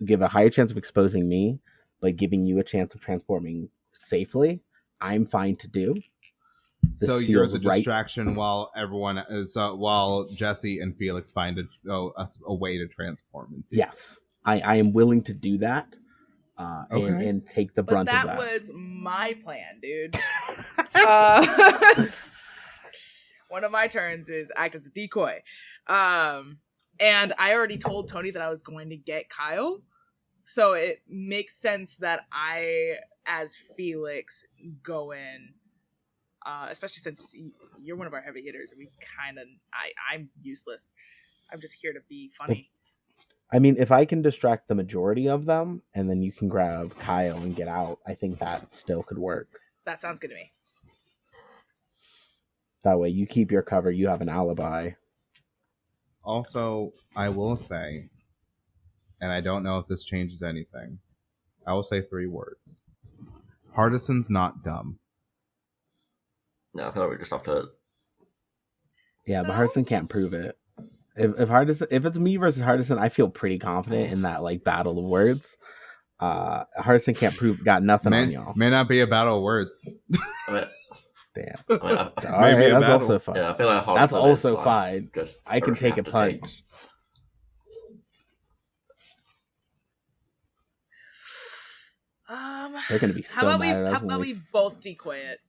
give a higher chance of exposing me, but giving you a chance of transforming safely, I'm fine to do. So you're the distraction while while Jesse and Felix find a way to transform. And see. Yes, I am willing to do that, and take the brunt of that. But that was my plan, dude. One of my turns is act as a decoy. And I already told Tony that I was going to get Kyle. So it makes sense that I, as Felix, go in. Especially since you're one of our heavy hitters. We kind of... I'm useless. I'm just here to be funny. I mean, if I can distract the majority of them, and then you can grab Kyle and get out, I think that still could work. That sounds good to me. That way, you keep your cover, you have an alibi. Also, I will say, and I don't know if this changes anything, I will say 3 words. Hardison's not dumb. No, I feel like we just have to. Yeah, So? but Hardison can't prove it. If it's me versus Hardison, I feel pretty confident in that like battle of words. Hardison can't prove, got nothing on y'all. May not be a battle of words. I mean, Damn. I mean, All right, Maybe a that's battle. also fine. yeah, I feel like That's Hardison also is, like, fine. Just I can take a have to punch. They're gonna be so how mad at us. about we both decoy it?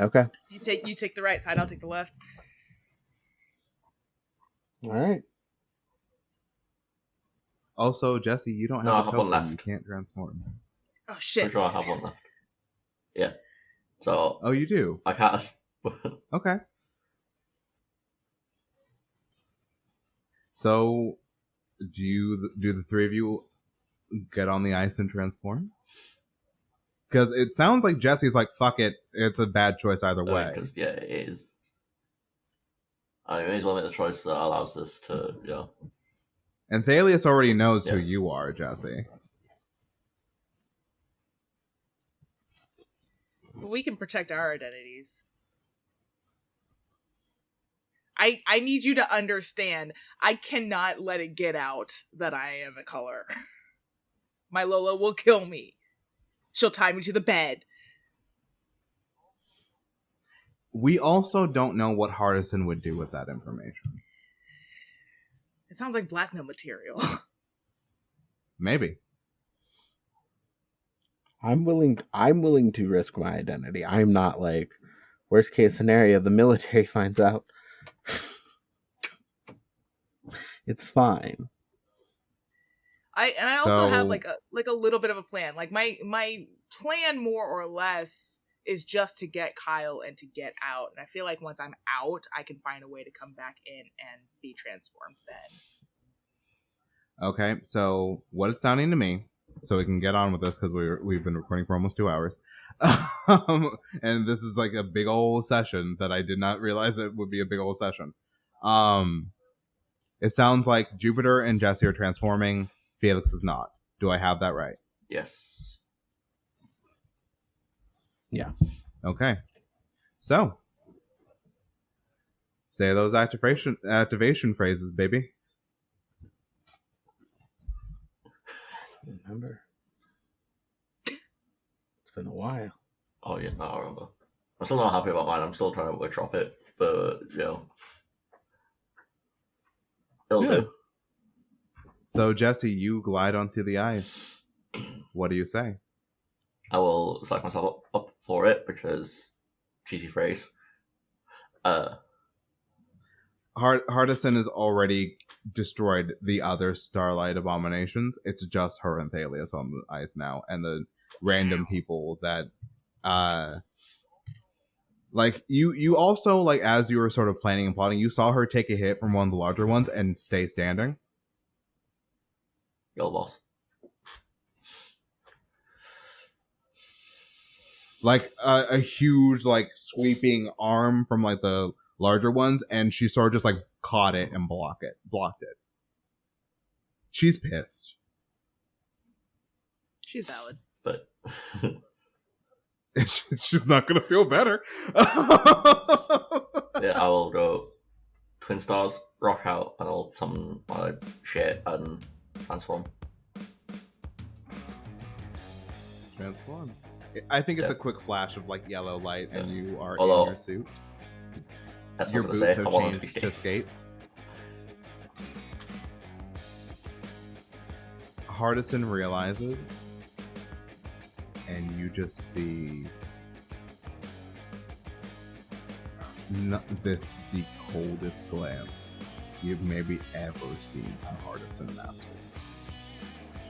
Okay. You take the right side, I'll take the left. All right. Also, Jesse, you don't No, I have a have one token. You left. can't transform. Oh Pretty shit! sure I have one left. Yeah. So Oh, you do? I can't. Okay. So, do the 3 of you get on the ice and transform? Because it sounds like Jesse's like, fuck it, it's a bad choice either way. Because yeah, it is. I may as well make the choice that allows us to, And Thalius already knows who Yeah. you are, Jesse. But we can protect our identities. I need you to understand. I cannot let it get out that I am a color. My Lola will kill me. She'll tie me to the bed. We also don't know what Hardison would do with that information. It sounds like blackmail material. Maybe. I'm willing to risk my identity. I'm not like worst case scenario, the military finds out. It's fine. I also have So- like a little bit of a plan. Like my plan more or less is just to get Kyle and to get out. And I feel like once I'm out, I can find a way to come back in and be transformed then. Okay, so what it's sounding to me, so we can get on with this because we've been recording for almost 2 hours, and this is like a big old session that I did not realize it would be a big old session. It sounds like Jupiter and Jesse are transforming. Felix is not. Do I have that right? yes. Yeah. Okay. So, say those activation phrases, baby. Remember? It's been a while. Oh yeah, no, I remember. I'm still not happy about mine. I'm still trying to workshop it, but it'll Good. do. So, Jesse, you glide onto the ice. What do you say? I will psych myself up for it because cheesy phrase. Hardison has already destroyed the other Starlight abominations. It's just her and Thalius on the ice now, and the random people that, like you also, like, as you were sort of planning and plotting, you saw her take a hit from one of the larger ones and stay standing. Yo, boss. Like a huge, like, sweeping arm from like the larger ones, and she sort of just like caught it and blocked it. She's pissed. She's valid. But She's not gonna feel better. yeah, I will go Twin Stars, rock out, and I'll summon my shit and transform. Transform. I think it's Yeah. a quick flash of like yellow light, and you are Although- in your suit. That's Your what I boots was gonna have say. I want them to be changed to skates. skates. Hardison realizes, and you just see this the coldest glance you've maybe ever seen on Hardison Masters.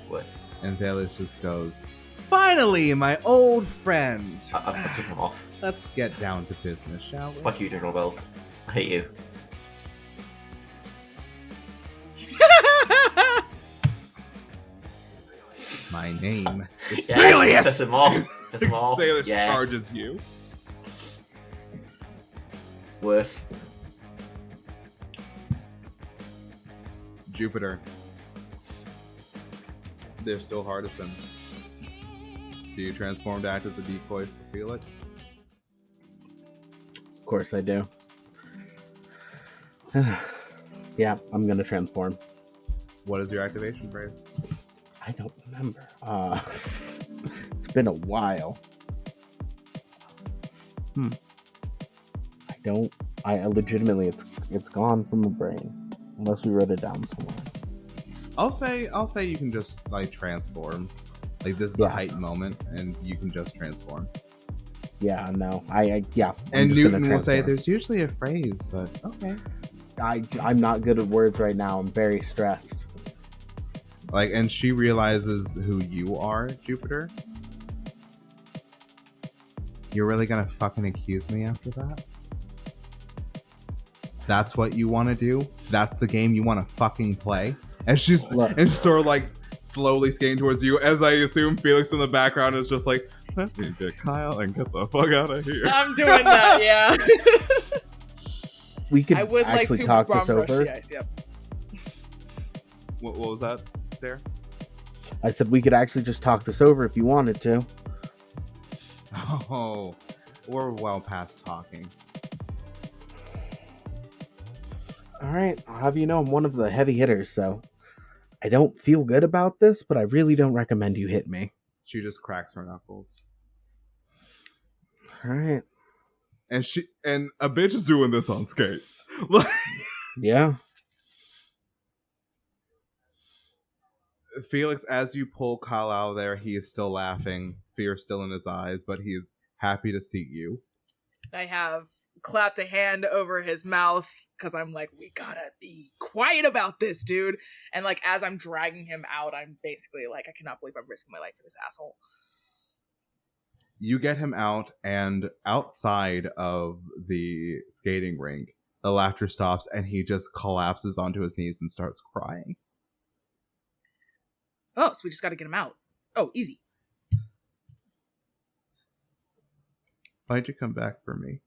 What? And Valus just goes, "Finally, my old friend. I'm fucking him off. Let's get down to business, shall we?" Fuck you, General Bells. I hate you. My name is Yeah, Thalius! piss him off. Piss him off. Thalius Yes. charges you. Worse. Jupiter. They're still Hardison. Do you transform to act as a decoy for Felix? Of course I do. Yeah, I'm gonna transform. What is your activation phrase? I don't remember. It's been a while. I legitimately, it's gone from my brain. Unless we wrote it down somewhere. I'll say you can just like transform. Like this is a heightened moment, and you can just transform. Yeah, no, yeah. And Newton will say, "There's usually a phrase, but okay." I'm not good at words right now. I'm very stressed. Like, and she realizes who you are, Jupiter. You're really gonna fucking accuse me after that? That's what you want to do? That's the game you want to fucking play? And she's sort of like slowly skating towards you, as I assume Felix in the background is just like, "Let me get Kyle and get the fuck out of here." I'm doing that, yeah. We could I would like actually to talk this brush over. the ice, yep. What was that there? I said we could actually just talk this over if you wanted to. Oh, we're well past talking. All right, I'll have you know I'm one of the heavy hitters, so I don't feel good about this, but I really don't recommend you hit me. She just cracks her knuckles. All right. And a bitch is doing this on skates. Yeah. Felix, as you pull Kyle out of there, he is still laughing, fear still in his eyes, but he's happy to see you. I have clapped a hand over his mouth because I'm like, we gotta be quiet about this, dude. And like, as I'm dragging him out, I'm basically like, I cannot believe I'm risking my life for this asshole. You get him out, and outside of the skating rink, the laughter stops, and he just collapses onto his knees and starts crying. Oh, so we just gotta get him out. Oh, easy. Why'd you come back for me?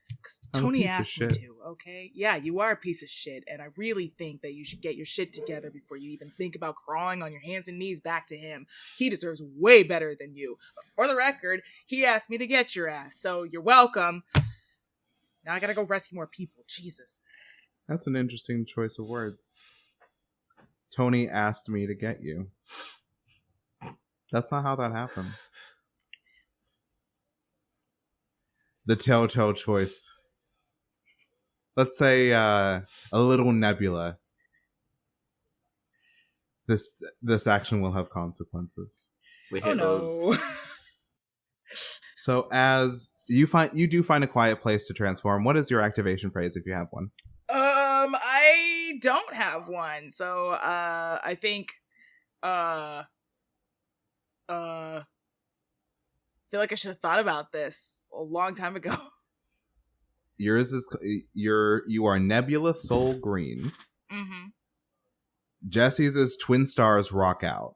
Because I'm a Tony piece of asked me shit. to, okay? Yeah, you are a piece of shit, and I really think that you should get your shit together before you even think about crawling on your hands and knees back to him. He deserves way better than you. But for the record, he asked me to get your ass, so you're welcome. Now I gotta go rescue more people. Jesus. That's an interesting choice of words. Tony asked me to get you. That's not how that happened. The telltale choice. Let's say a little nebula. This action will have consequences. We Oh hit those. no. So as you do find a quiet place to transform, what is your activation phrase if you have one? I don't have one, so I think feel like I should have thought about this a long time ago. Yours is you are Nebula Soul Green. Mm-hmm. Jesse's is Twin Stars Rock Out.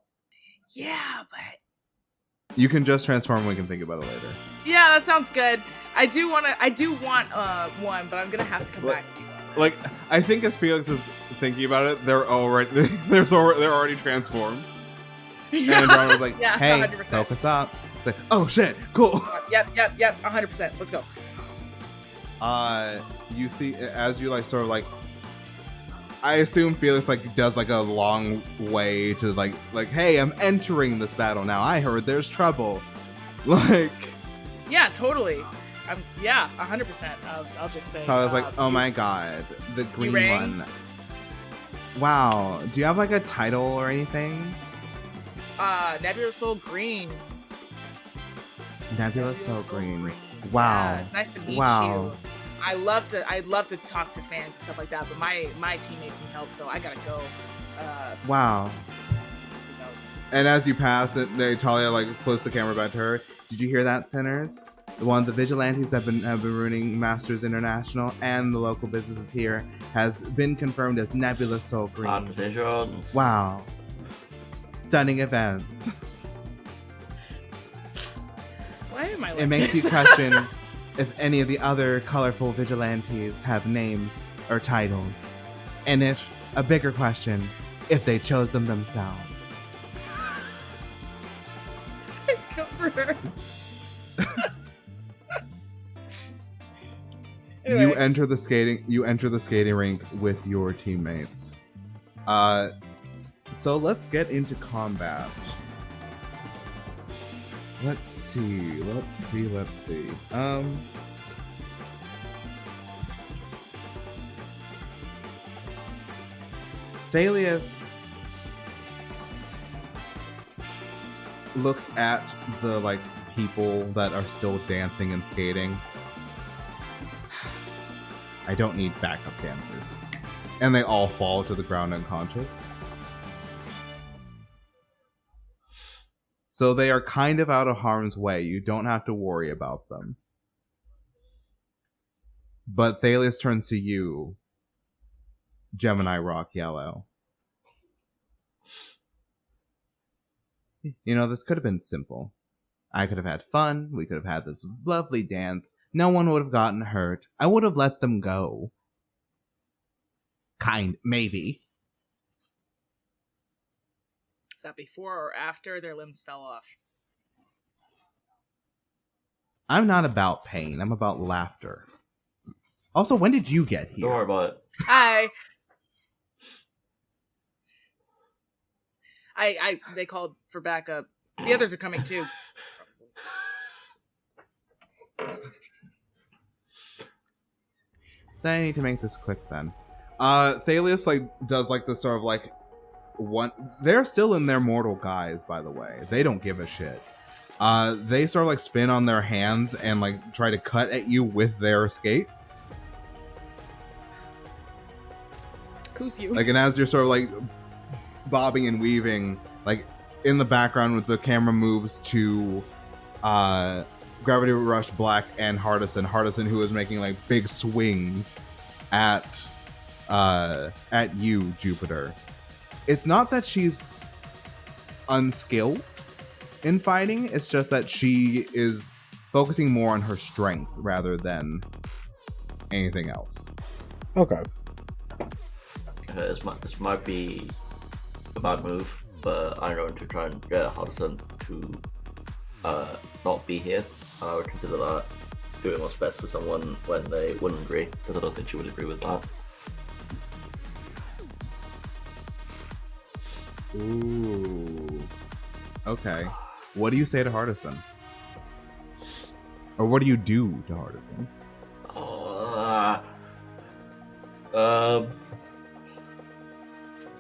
Yeah, but You can just transform. We can think about it later. yeah, that sounds good. I do want one, but I'm gonna have to come back to you. Like, I think as Felix is thinking about it, they're already transformed. And Andromeda's like, Yeah, hey, 100%. focus up. It's like, oh shit, cool. Yep, 100%. Let's go. You see, as you like, sort of like, I assume Felix like does like a long way to like, hey, I'm entering this battle now. I heard there's trouble. Like, Yeah, totally. 100%. I'll just say. I was like, oh my god, the green rang? one. Wow, do you have like a title or anything? Nebula Soul Green. Nebula Soul Green. Wow. Yeah, it's nice to meet Wow. I'd love to talk to fans and stuff like that, but my teammates need help, so I gotta go. Wow. Peace out. And as you pass it, Talia like flips the camera back to her. Did you hear that, sinners? One of the vigilantes have been ruining Masters International and the local businesses here has been confirmed as Nebula Soul Green. Decisions. Wow. Stunning events. Why am I like It makes this? you question if any of the other colorful vigilantes have names or titles. And if, a bigger question, if they chose them themselves. Cover her. You Anyway, enter the skating rink with your teammates. So let's get into combat. Let's see. Thalius looks at the like people that are still dancing and skating. I don't need backup dancers. And they all fall to the ground unconscious. So they are kind of out of harm's way. You don't have to worry about them. But Thalius turns to you, Gemini Rock Yellow. You know, this could have been simple. I could have had fun. We could have had this lovely dance. No one would have gotten hurt. I would have let them go. Maybe. is that before or after their limbs fell off? I'm not about pain. I'm about laughter. Also, when did you get Don't worry here? about it. Hi. They called for backup. The others are coming too. Then I need to make this quick then. Thalius does this sort of one. They're still in their mortal guise, by the way. They don't give a shit. They sort of spin on their hands and try to cut at you with their skates. Who's you? And as you're sort of bobbing and weaving, in the background, with the camera moves to Gravity Rush Black and Hardison, who is making big swings at you, Jupiter. It's not that she's unskilled in fighting, it's just that she is focusing more on her strength rather than anything else. Okay. This might be a bad move, but I'm going to try and get Hudson to not be here. I would consider that doing what's best for someone when they wouldn't agree, because I don't think she would agree with that. Ooh. Okay. What do you say to Hardison? Or what do you do to Hardison?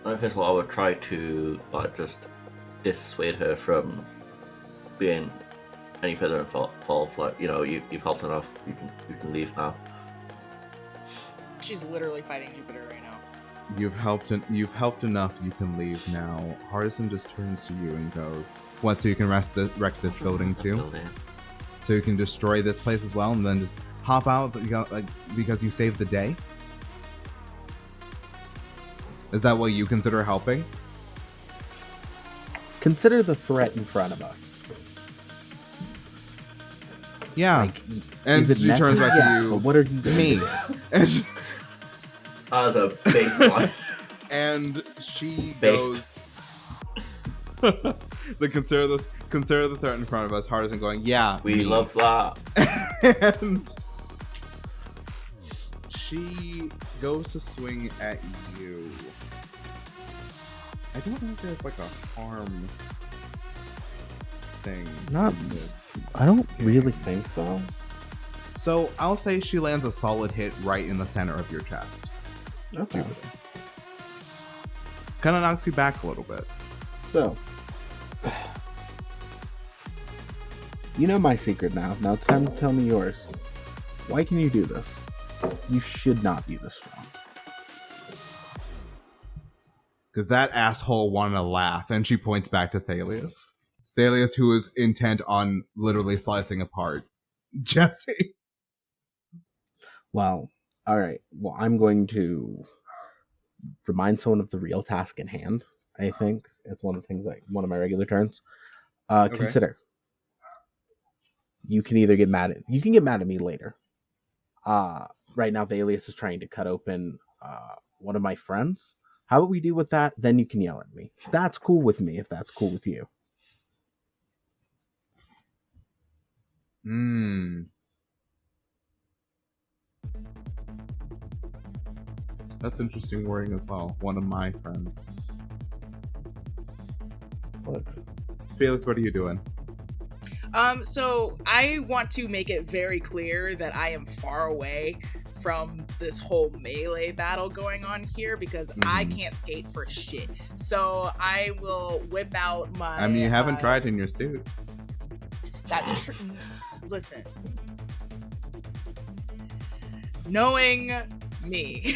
First of all, I would try to just dissuade her from being any further involved. You've helped enough. You can leave now. She's literally fighting Jupiter right now. You've helped enough. You can leave now. Hardison just turns to you and goes, "What? So you can wreck this building too? So you can destroy this place as well, and then just hop out because you saved the day? Is that what you consider helping?" Consider the threat in front of us. Yeah. And is it she turns back necessary? to you. But what are you doing? Me. And As a baseline. and she Based. goes. Consider the threat in front of us. Hardison going, "Yeah, We me." love that. And she goes to swing at you. I don't know if there's a harm thing. Not- in this. I don't really think so. So I'll say she lands a solid hit right in the center of your chest. Okay. Kind of knocks you back a little bit. So, you know my secret now. Now it's time to tell me yours. Why can you do this? You should not be this strong. Because that asshole wanted to laugh, and she points back to Thalius. Thalius, who is intent on literally slicing apart Jesse. Well, alright. Well, I'm going to remind someone of the real task in hand, I think. It's one of the things, like, one of my regular turns. Okay. Consider. You can either get mad at me later. Right now, Thalius is trying to cut open one of my friends. How about we deal with that? Then you can yell at me. That's cool with me, if that's cool with you. That's interesting wording as well. One of my friends. What? Felix, what are you doing? So I want to make it very clear that I am far away from this whole melee battle going on here because I can't skate for shit. So I will whip out my... I mean, you haven't tried in your suit. That's true. Listen. Knowing me,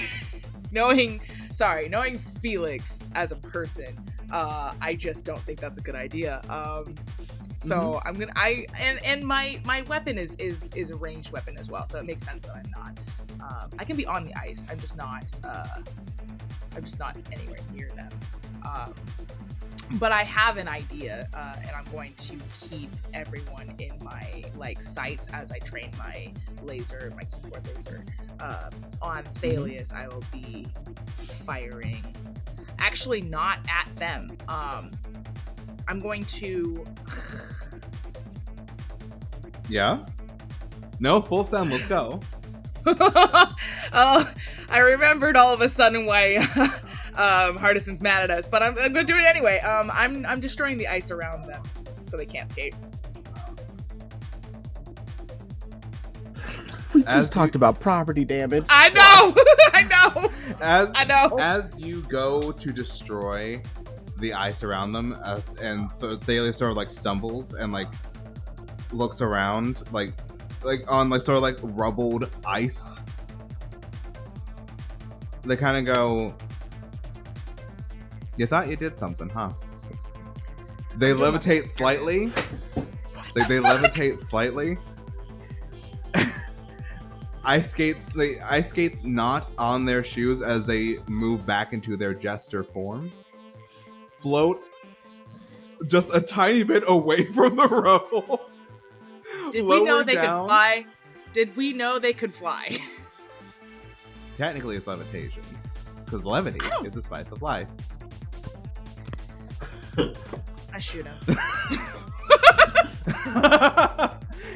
knowing Felix as a person, I just don't think that's a good idea. So I'm gonna and my weapon is a ranged weapon as well, so it makes sense that I'm not. I can be on the ice. I'm just not anywhere near them. But I have an idea, and I'm going to keep everyone in my sights as I train my keyboard laser. On Thalius, I will be firing. Actually, not at them. I'm going to. Yeah? No, full sound, let's go. I remembered all of a sudden why Hardison's mad at us, but I'm gonna do it anyway. I'm destroying the ice around them so they can't skate. We just talked about property damage. I know! I know! I know! As you go to destroy the ice around them, and so Thalius sort of stumbles and looks around on rubbled ice. They kind of go, "You thought you did something, huh?" They levitate slightly. They levitate slightly. Ice skates not on their shoes as they move back into their jester form. Float just a tiny bit away from the rubble. Did we know they could fly? Did we know they could fly? Technically, it's levitation. Because levity is the spice of life. I shoot him.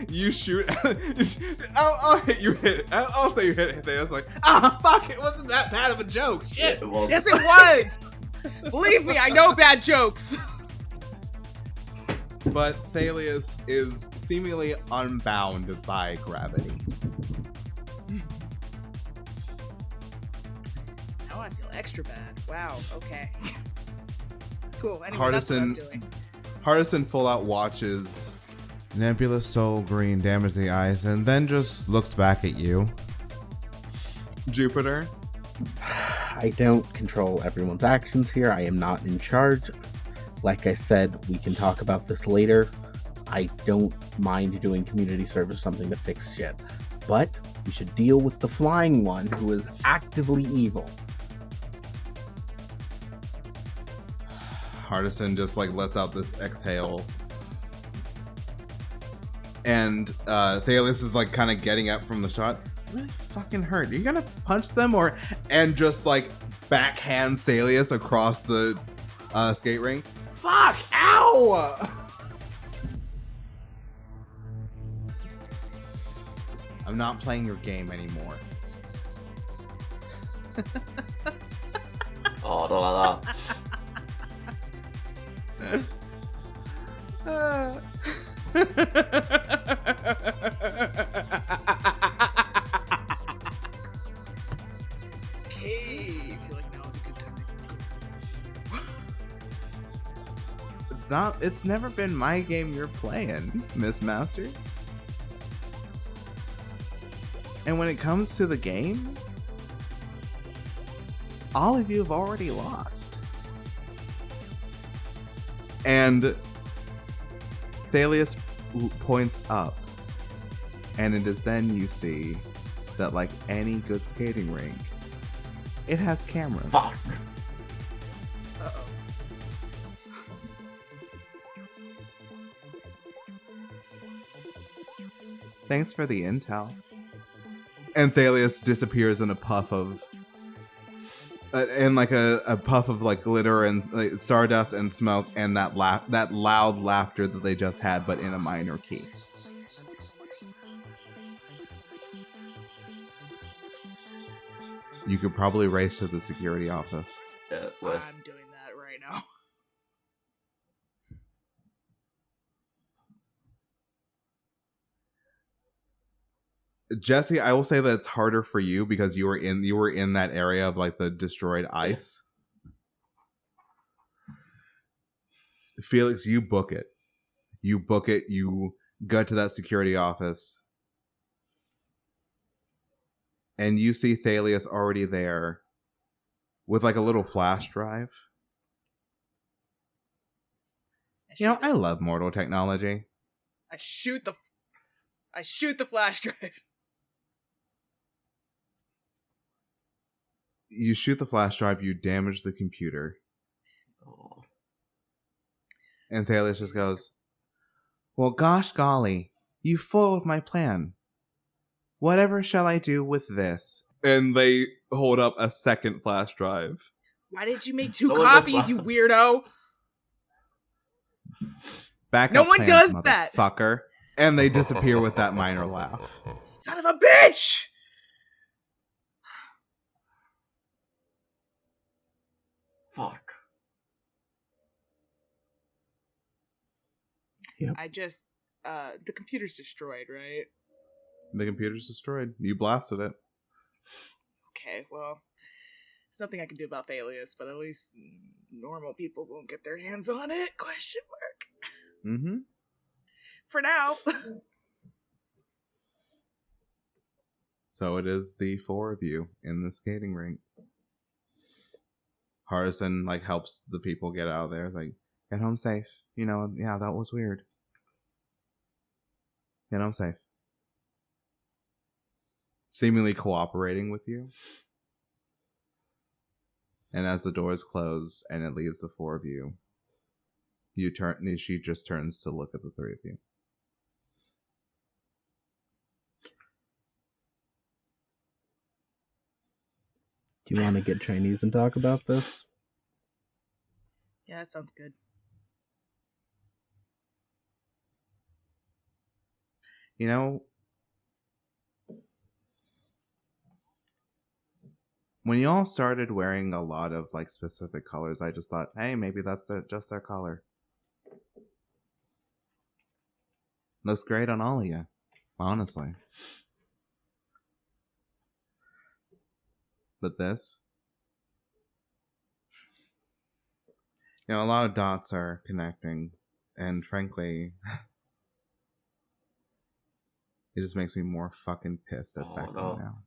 You shoot. I'll hit you. I'll say you hit it. It's like, fuck! It wasn't that bad of a joke. Shit. It was. Yes, it was. Believe me, I know bad jokes. But Thalius is seemingly unbound by gravity. Now I feel extra bad. Wow. Okay. Cool. Anyway, that's what I'm doing. Hardison full out watches Nebula's Soul Green damage the ice and then just looks back at you. Jupiter? I don't control everyone's actions here. I am not in charge. Like I said, we can talk about this later. I don't mind doing community service, something to fix shit. But we should deal with the flying one who is actively evil. Hardison just lets out this exhale. And Thalius is kind of getting up from the shot. Really fucking hurt. Are you gonna punch them and just backhand Thalius across the skate rink? Fuck! Ow! I'm not playing your game anymore. Oh, don't like that. Okay, I feel like now is a good time. It's never been my game you're playing, Miss Masters. And when it comes to the game, all of you have already lost. And Thalius points up, and it is then you see that, like any good skating rink, it has cameras. Fuck. Uh-oh. Thanks for the intel. And Thalius disappears in a puff of a puff of like glitter and like, stardust and smoke, and that loud laughter that they just had, but in a minor key. You could probably race to the security office. With I'm doing that right now. Jesse, I will say that it's harder for you because you were in that area of like the destroyed ice. Felix, you book it. You go to that security office. And you see Thalius already there with like a little flash drive. You know, I love mortal technology. I shoot the flash drive. You shoot the flash drive, you damage the computer. oh, And Thalius just goes, well, gosh golly, you foiled my plan. Whatever shall I do with this? And they hold up a second flash drive. Why did you make 2 No one does copies, you that. weirdo? Backup No one plans, does that. motherfucker. And they disappear with that minor laugh. Son of a bitch! fuck. I just, the computer's destroyed, right? The computer's destroyed. You blasted it. Okay, well, there's nothing I can do about Thalius, but at least normal people won't get their hands on it, question mark. Mm-hmm. For now. So it is the 4 of you in the skating rink. Hardison like helps the people get out of there. Like, get home safe. You know, yeah, that was weird. Get home safe. Seemingly cooperating with you. And as the doors close and it leaves the 4 of you, she just turns to look at the 3 of you. Do you want to get Chinese and talk about this? Yeah, that sounds good. You know, when you all started wearing a lot of like specific colors, I just thought, hey, maybe that's just their color. Looks great on all of you, honestly. But this, you know, a lot of dots are connecting, and frankly, it just makes me more fucking pissed at Beckman no. now.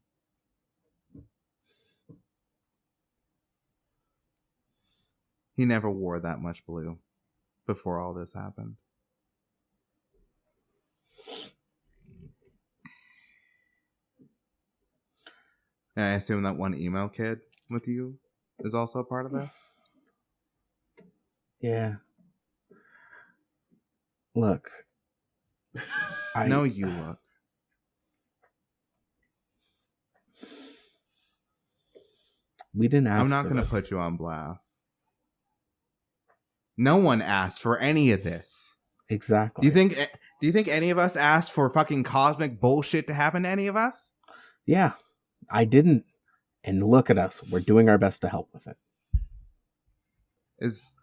He never wore that much blue before all this happened. And I assume that one emo kid with you is also a part of this? Yeah. Look. I know you look. We didn't ask. I'm not going to put you on blast. No one asked for any of this. Exactly. Do you think any of us asked for fucking cosmic bullshit to happen to any of us? Yeah, I didn't. And look at us. We're doing our best to help with it. Is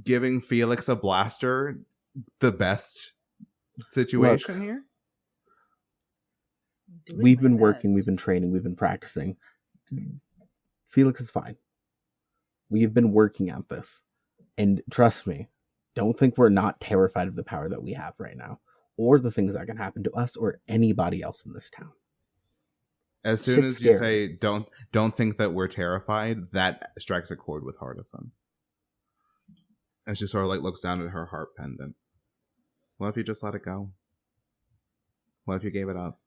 giving Felix a blaster the best situation here? We've been working, we've been training, we've been practicing. Felix is fine. We have been working at this. And trust me, don't think we're not terrified of the power that we have right now, or the things that can happen to us or anybody else in this town. As soon Shit's as you scary. say don't think that we're terrified, that strikes a chord with Hardison. As she sort of like looks down at her heart pendant. What if you just let it go? What if you gave it up?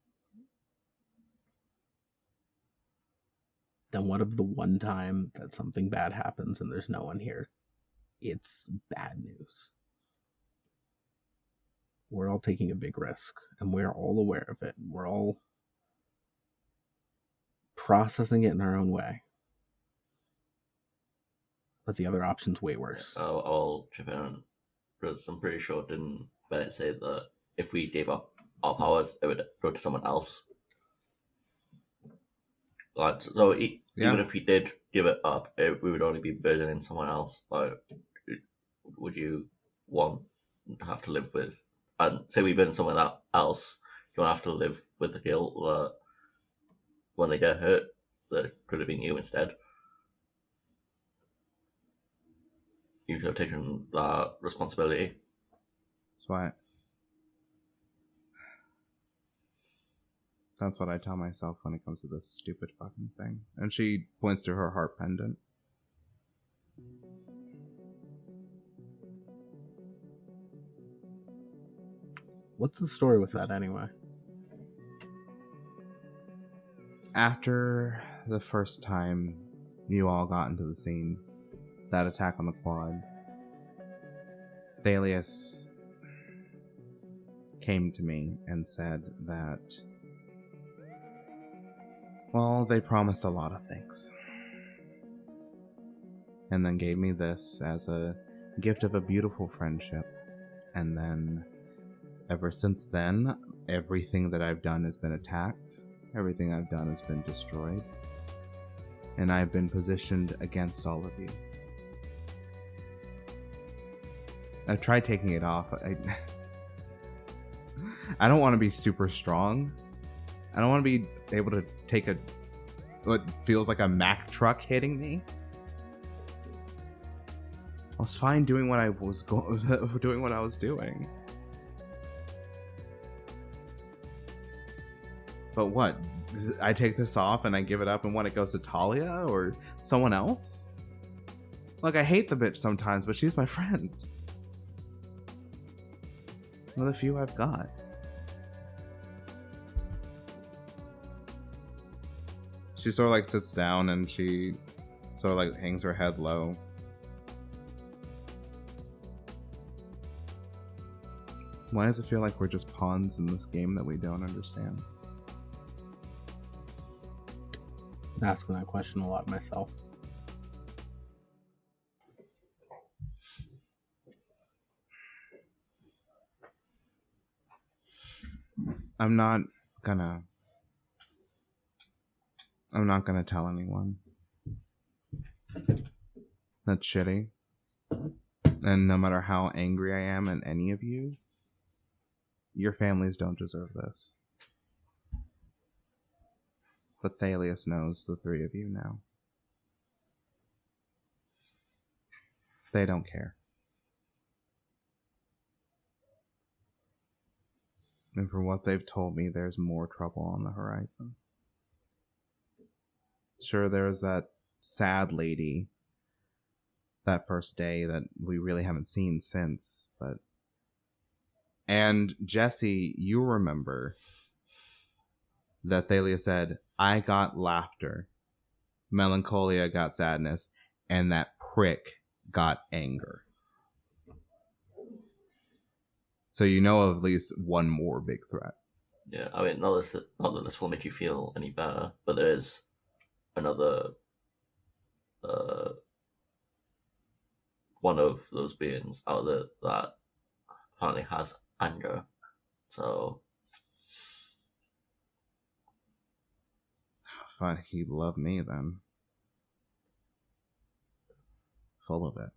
Then what if the one time that something bad happens and there's no one here, it's bad news? We're all taking a big risk, and we're all aware of it. We're all processing it in our own way. But the other option's way worse. I'll chip in because I'm pretty sure didn't Bennett say that if we gave up our powers, it would go to someone else. Like, so even if we did give it up, we would only be burdening someone else. Like, would you want to have to live with? And say we burden someone else, you won't have to live with the guilt that when they get hurt, that could have been you instead. You could have taken that responsibility. That's what I tell myself when it comes to this stupid fucking thing. And she points to her heart pendant. What's the story with that anyway? After the first time you all got into the scene, that attack on the quad, Thalius came to me and said that, well, they promised a lot of things. And then gave me this as a gift of a beautiful friendship. And then, ever since then, everything that I've done has been attacked. Everything I've done has been destroyed. And I've been positioned against all of you. I've tried taking it off. I don't want to be super strong. I don't want to be able to take what feels like a Mack truck hitting me. I was fine doing what I was doing what I was doing. But what? I take this off and I give it up and what, it goes to Talia or someone else? Look, I hate the bitch sometimes, but she's my friend. One of the few I've got. She sort of like sits down and she sort of like hangs her head low. Why does it feel like we're just pawns in this game that we don't understand? I'm asking that question a lot myself. I'm not gonna tell anyone. That's shitty. And no matter how angry I am at any of you, your families don't deserve this. But Thalius knows the three of you now. They don't care. And from what they've told me, there's more trouble on the horizon. Sure, there was that sad lady that first day that we really haven't seen since, but... And Jesse, you remember that Thalia said, I got laughter, Melancholia got sadness, and that prick got anger. So you know of at least one more big threat. Yeah, I mean, not that this will make you feel any better, but there is another one of those beings out there that apparently has anger. So Fine, he'd love me then. Full of it.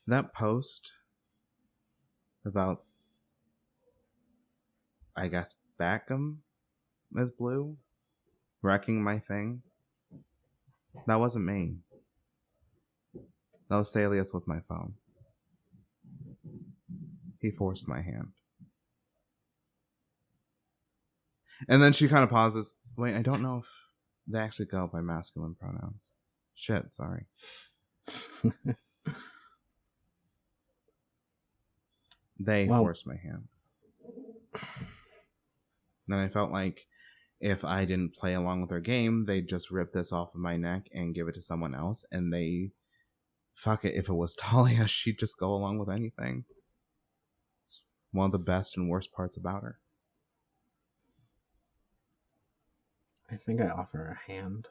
That post about, I guess, Backham as blue, wrecking my thing, that wasn't me. That was Thalius with my phone. He forced my hand. And then she kind of pauses. Wait, I don't know if they actually go by masculine pronouns. Shit, sorry. They forced my hand. And I felt like if I didn't play along with their game, they'd just rip this off of my neck and give it to someone else. And fuck it, if it was Talia, she'd just go along with anything. It's one of the best and worst parts about her. I think I offer a hand.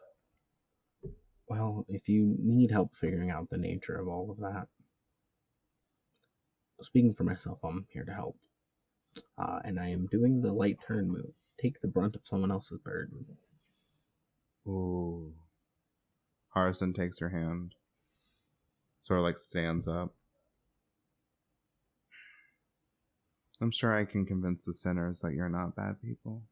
Well, if you need help figuring out the nature of all of that, speaking for myself, I'm here to help. And I am doing the light turn move. Take the brunt of someone else's burden. Ooh. Harrison takes her hand. Sort of like stands up. I'm sure I can convince the sinners that you're not bad people.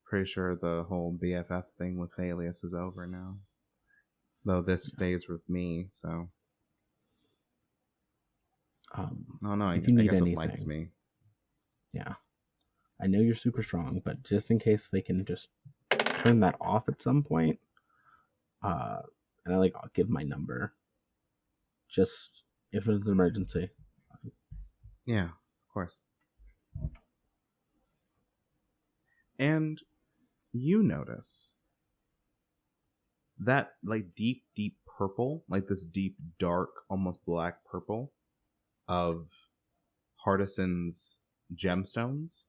Pretty sure the whole BFF thing with Thalius is over now. Though this stays with me, so... I if you need guess anything, it likes me. Yeah. I know you're super strong, but just in case they can just turn that off at some point, and I'll give my number. Just if it's an emergency. Yeah, of course. And you notice that deep purple, this deep dark, almost black purple of Hardison's gemstones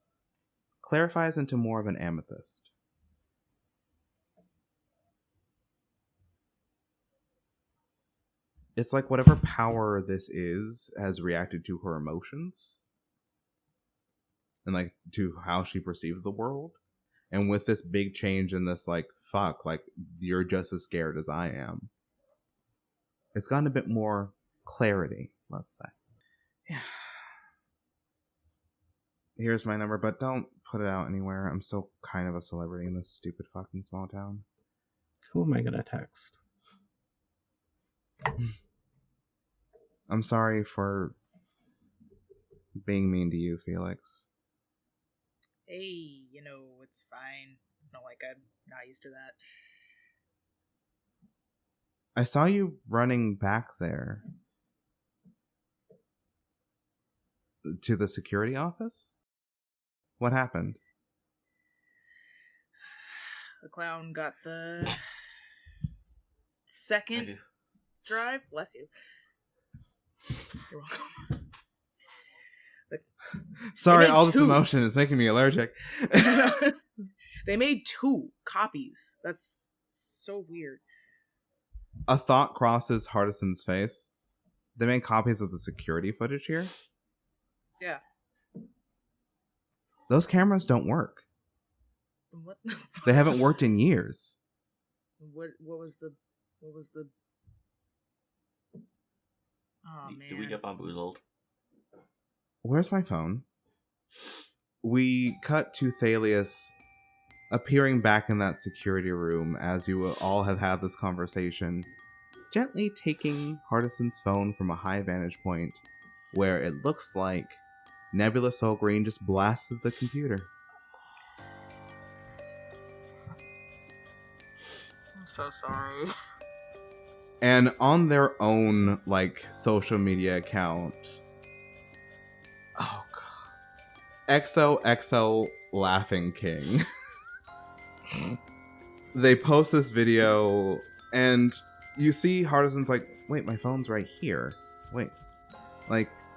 clarifies into more of an amethyst. It's like whatever power this is has reacted to her emotions and to how she perceives the world. And with this big change in this fuck, you're just as scared as I am, it's gotten a bit more clarity, let's say. Yeah. Here's my number, but don't put it out anywhere. I'm still kind of a celebrity in this stupid fucking small town. Who am I gonna text? I'm sorry for being mean to you, Felix. Hey, it's fine. It's not like I'm not used to that. I saw you running back there to the security office? What happened? The clown got the second drive. Bless you. You're welcome. Sorry, all this emotion is making me allergic. They made 2 copies. That's so weird. A thought crosses Hardison's face. They made copies of the security footage here? Yeah. Those cameras don't work. What? They haven't worked in years. What was the Oh man. Did we get bamboozled? Where's my phone? We cut to Thalius appearing back in that security room as you all have had this conversation, gently taking Hardison's phone from a high vantage point where it looks like Nebula Soul Green just blasted the computer. I'm so sorry. And on their own social media account, oh god, XOXO Laughing King. They post this video and you see Hardison's wait, my phone's right here. Wait,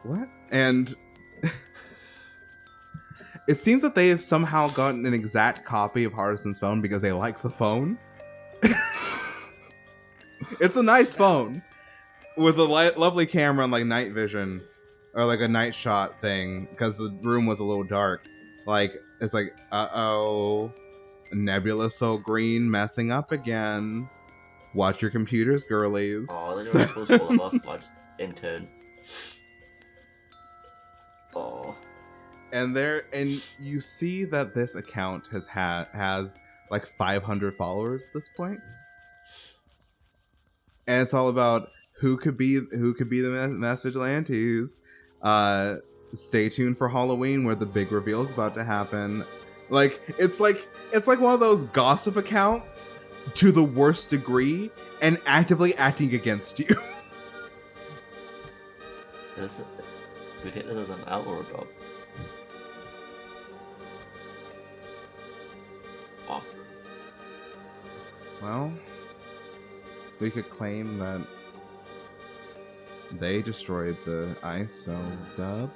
what? And it seems that they have somehow gotten an exact copy of Hardison's phone because they like the phone. It's a nice phone with a lovely camera and night vision or a night shot thing because the room was a little dark. It's uh-oh, Nebula Soul Green messing up again. Watch your computers, girlies. Oh, they're supposed to all of us in turn. Oh. And you see that this account has 500 followers at this point. And it's all about who could be the mass vigilantes. Stay tuned for Halloween where the big reveal is about to happen. It's like one of those gossip accounts to the worst degree and actively acting against you. We take this as an out or a drop? Oh. Well, we could claim that they destroyed the ice, so dub.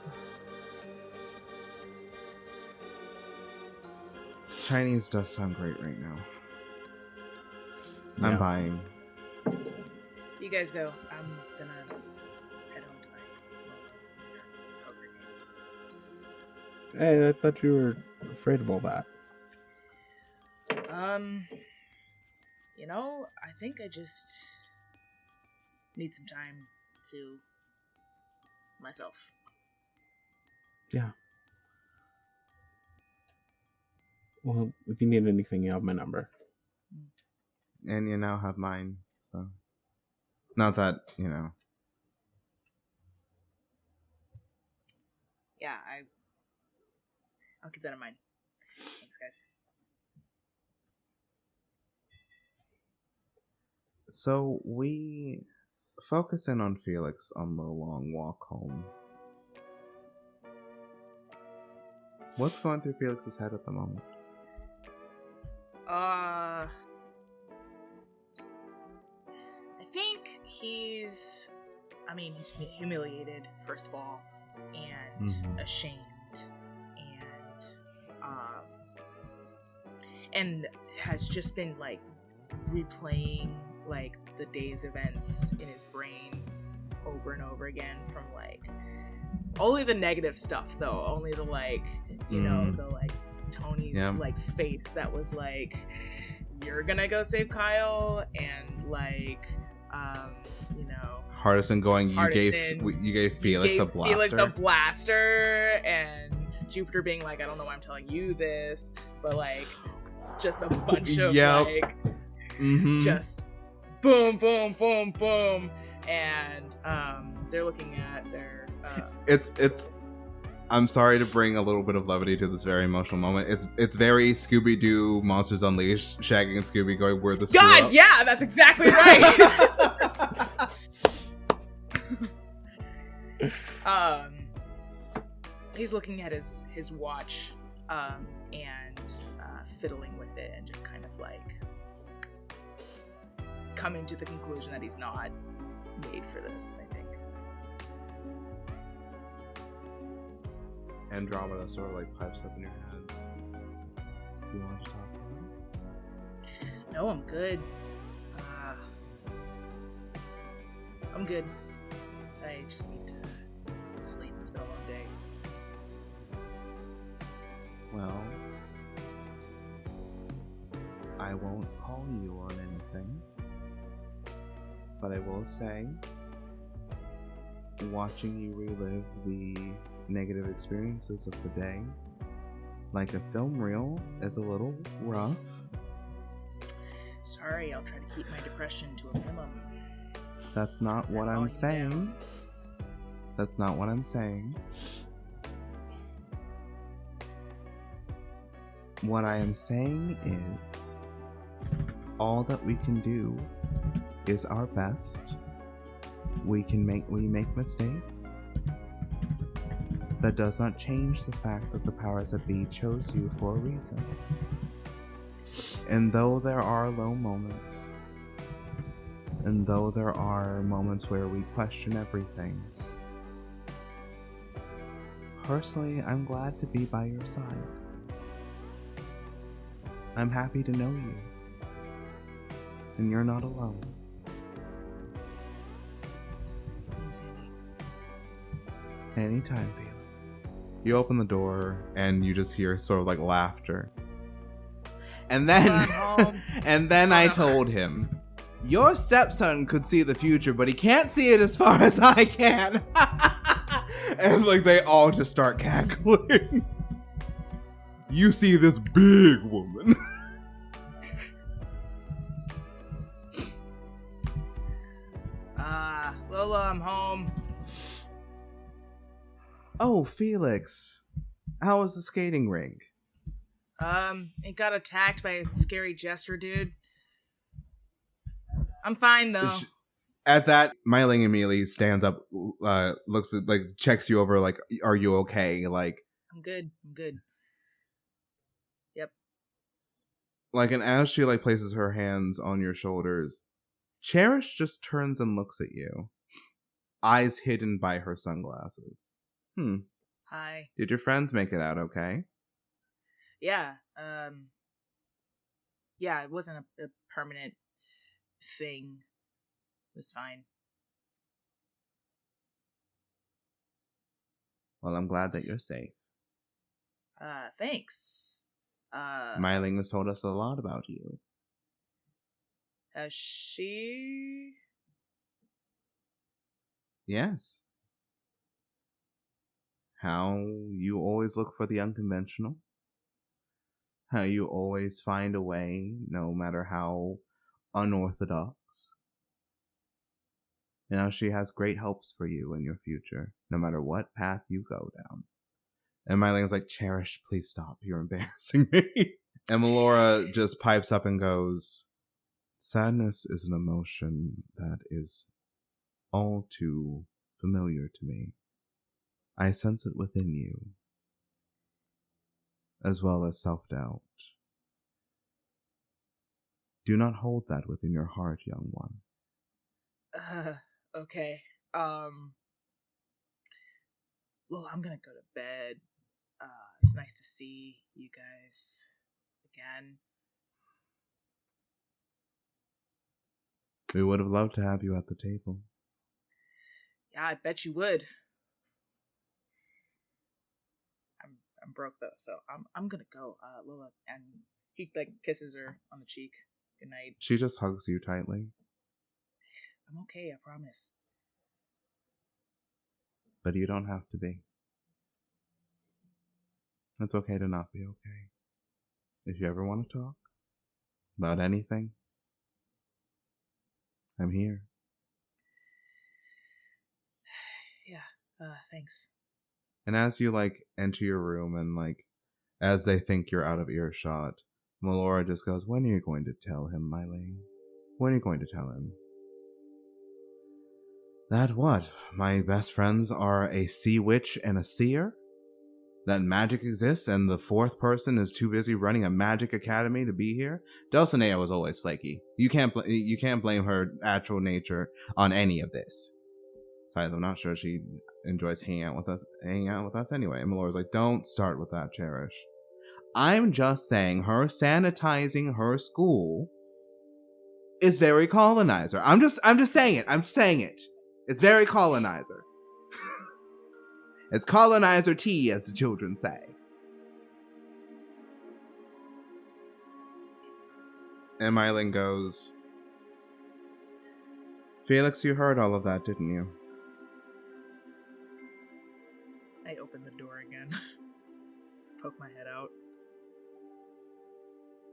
Chinese does sound great right now. I'm Yeah. buying. You guys go. I'm gonna head home to my Hey, I thought you were afraid of all that. I think I just need some time to myself. Yeah. Well, if you need anything, you have my number. And you now have mine, so. Not that, Yeah, I'll keep that in mind. Thanks, guys. So we focus in on Felix on the long walk home. What's going through Felix's head at the moment? I think he's humiliated, first of all, and ashamed, and has just been, replaying, the day's events in his brain over and over again from, only the negative stuff, though. Only the, Tony's, face that was, you're gonna go save Kyle, and, Hardison going, you gave Felix a blaster. Felix a blaster, and Jupiter being like, I don't know why I'm telling you this, but, just a bunch of, just boom, boom, boom, boom, and, they're looking at their, It's I'm sorry to bring a little bit of levity to this very emotional moment. It's very Scooby-Doo Monsters Unleashed, Shaggy and Scooby going, we're the screw God, up. yeah, that's exactly right. He's looking at his watch, and fiddling with it, and just kind of coming to the conclusion that he's not made for this, I think. Andromeda sort of pipes up in your head. Do you want to talk about it? No, I'm good. I'm good. I just need to sleep. It's been a long day. Well, I won't call you on anything, but I will say, watching you relive the negative experiences of the day, like a film reel, is a little rough. Sorry, I'll try to keep my depression to a minimum. That's not what I'm saying. That's not what I'm saying. What I am saying is, all that we can do is our best. We make mistakes. That does not change the fact that the powers that be chose you for a reason. And though there are low moments, and though there are moments where we question everything, personally, I'm glad to be by your side. I'm happy to know you. And you're not alone. Thanks, Andy. Anytime, baby. You open the door and you just hear sort of laughter. And then I told him, your stepson could see the future, but he can't see it as far as I can. And they all just start cackling. You see this big woman. Lola, I'm home. Oh, Felix. How was the skating rink? It got attacked by a scary jester dude. I'm fine though. At that, Myling immediately stands up, looks at, like, checks you over, like, are you okay? Like, I'm good. Yep. like, and as she, like, places her hands on your shoulders, Cherish just turns and looks at you, eyes hidden by her sunglasses. Hi. Did your friends make it out okay? Yeah. Yeah, it wasn't a permanent thing. It was fine. Well, I'm glad that you're safe. Thanks. Myling has told us a lot about you. Has she? Yes. How you always look for the unconventional. How you always find a way, no matter how unorthodox. And how she has great hopes for you in your future, no matter what path you go down. And Myling's like, Cherish, please stop. You're embarrassing me. And Melora just pipes up and goes, sadness is an emotion that is all too familiar to me. I sense it within you, as well as self-doubt. Do not hold that within your heart, young one. Okay. Well, I'm gonna go to bed. It's nice to see you guys again. We would have loved to have you at the table. Yeah, I bet you would. I'm broke though, so I'm gonna go, Lola, and he like kisses her on the cheek. Good night. She just hugs you tightly. I'm okay, I promise. But you don't have to be. It's okay to not be okay. If you ever want to talk about anything, I'm here. Yeah, thanks. And as you, like, enter your room and, like, as they think you're out of earshot, Melora just goes, when are you going to tell him, Myling? When are you going to tell him? That what? My best friends are a sea witch and a seer? That magic exists and the fourth person is too busy running a magic academy to be here? Dulcinea was always flaky. You can't blame her actual nature on any of this. Besides, I'm not sure she enjoys hanging out with us anyway. And Melora's like, don't start with that, Cherish. I'm just saying her sanitizing her school is very colonizer. I'm just saying it. I'm saying it. It's very colonizer. It's colonizer tea, as the children say. And Myling goes, Felix, you heard all of that, didn't you? I open the door again. Poke my head out.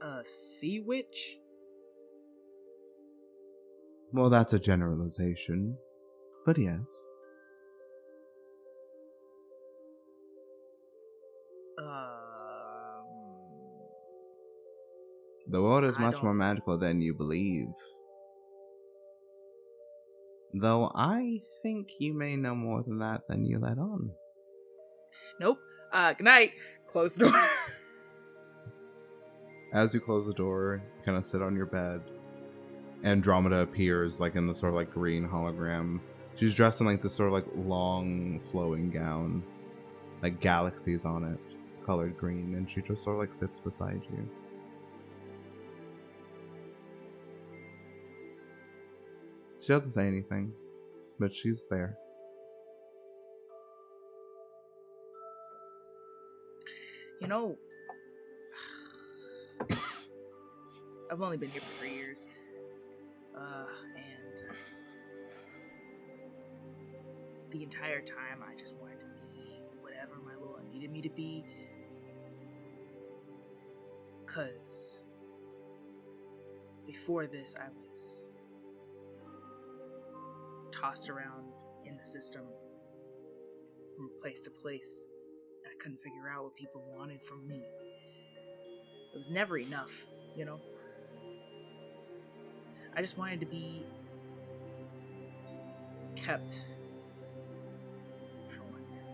A sea witch? Well, that's a generalization. But yes. The world is much more magical than you believe. Though I think you may know more than that than you let on. Nope. Good night. Close the door. As you close the door, you kind of sit on your bed. Andromeda appears, like, in the sort of, like, green hologram. She's dressed in, like, this sort of, like, long flowing gown. Like, galaxies on it. Colored green. And she just sort of, like, sits beside you. She doesn't say anything. But she's there. You know, I've only been here for 3 years. And the entire time I just wanted to be whatever my Lola needed me to be. 'Cause before this, I was tossed around in the system from place to place. I couldn't figure out what people wanted from me. It was never enough, you know? I just wanted to be kept for once.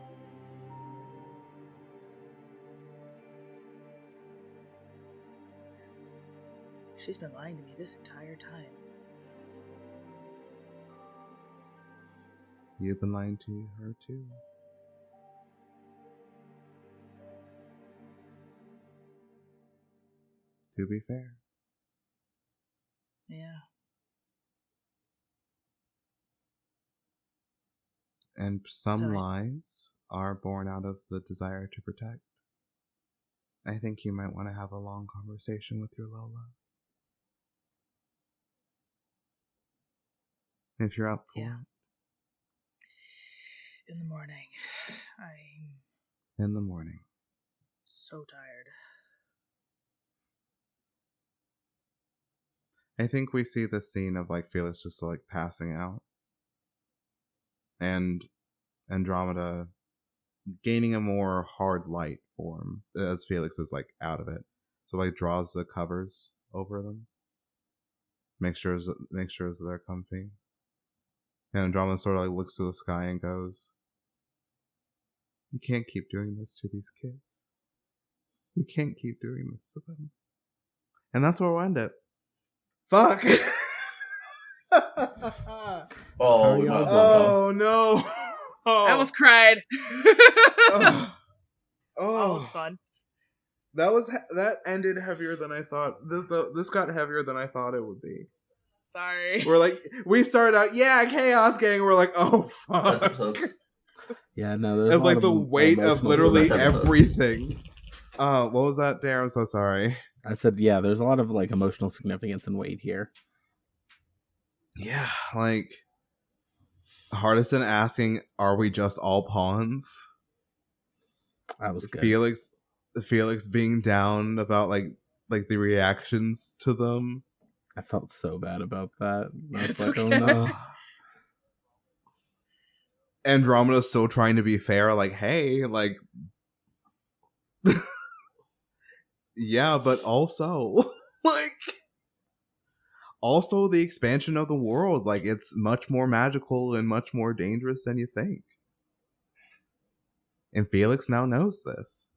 She's been lying to me this entire time. You've been lying to her too. To be fair. Yeah. And some So lies are born out of the desire to protect. I think you might want to have a long conversation with your Lola. If you're up for Yeah. it. In the morning, I'm In the morning. so tired. I think we see this scene of like Felix just like passing out. And Andromeda gaining a more hard light form as Felix is like out of it. So like draws the covers over them. Make sure they're comfy. And Andromeda sort of like looks to the sky and goes, "You can't keep doing this to these kids. You can't keep doing this to them." And that's where we'll end it. Fuck. Oh, we y'all might as well Oh no. I almost cried. Oh. That was fun. That ended heavier than I thought. This got heavier than I thought it would be. Sorry. We're like, we started out, yeah, Chaos Gang. We're like, oh fuck. Best episodes. Yeah, no, there's It's a lot like the weight of emotional literally Best episodes. everything. What was that, Dare? I'm so sorry. I said, yeah, there's a lot of like emotional significance and weight here. Yeah, like Hardison asking, "Are we just all pawns?" That was good. Felix being down about like the reactions to them. I felt so bad about that. That's It's like, okay. oh no. Andromeda's still trying to be fair, like, hey, like, yeah, but also, like, also the expansion of the world, like, it's much more magical and much more dangerous than you think. And Felix now knows this.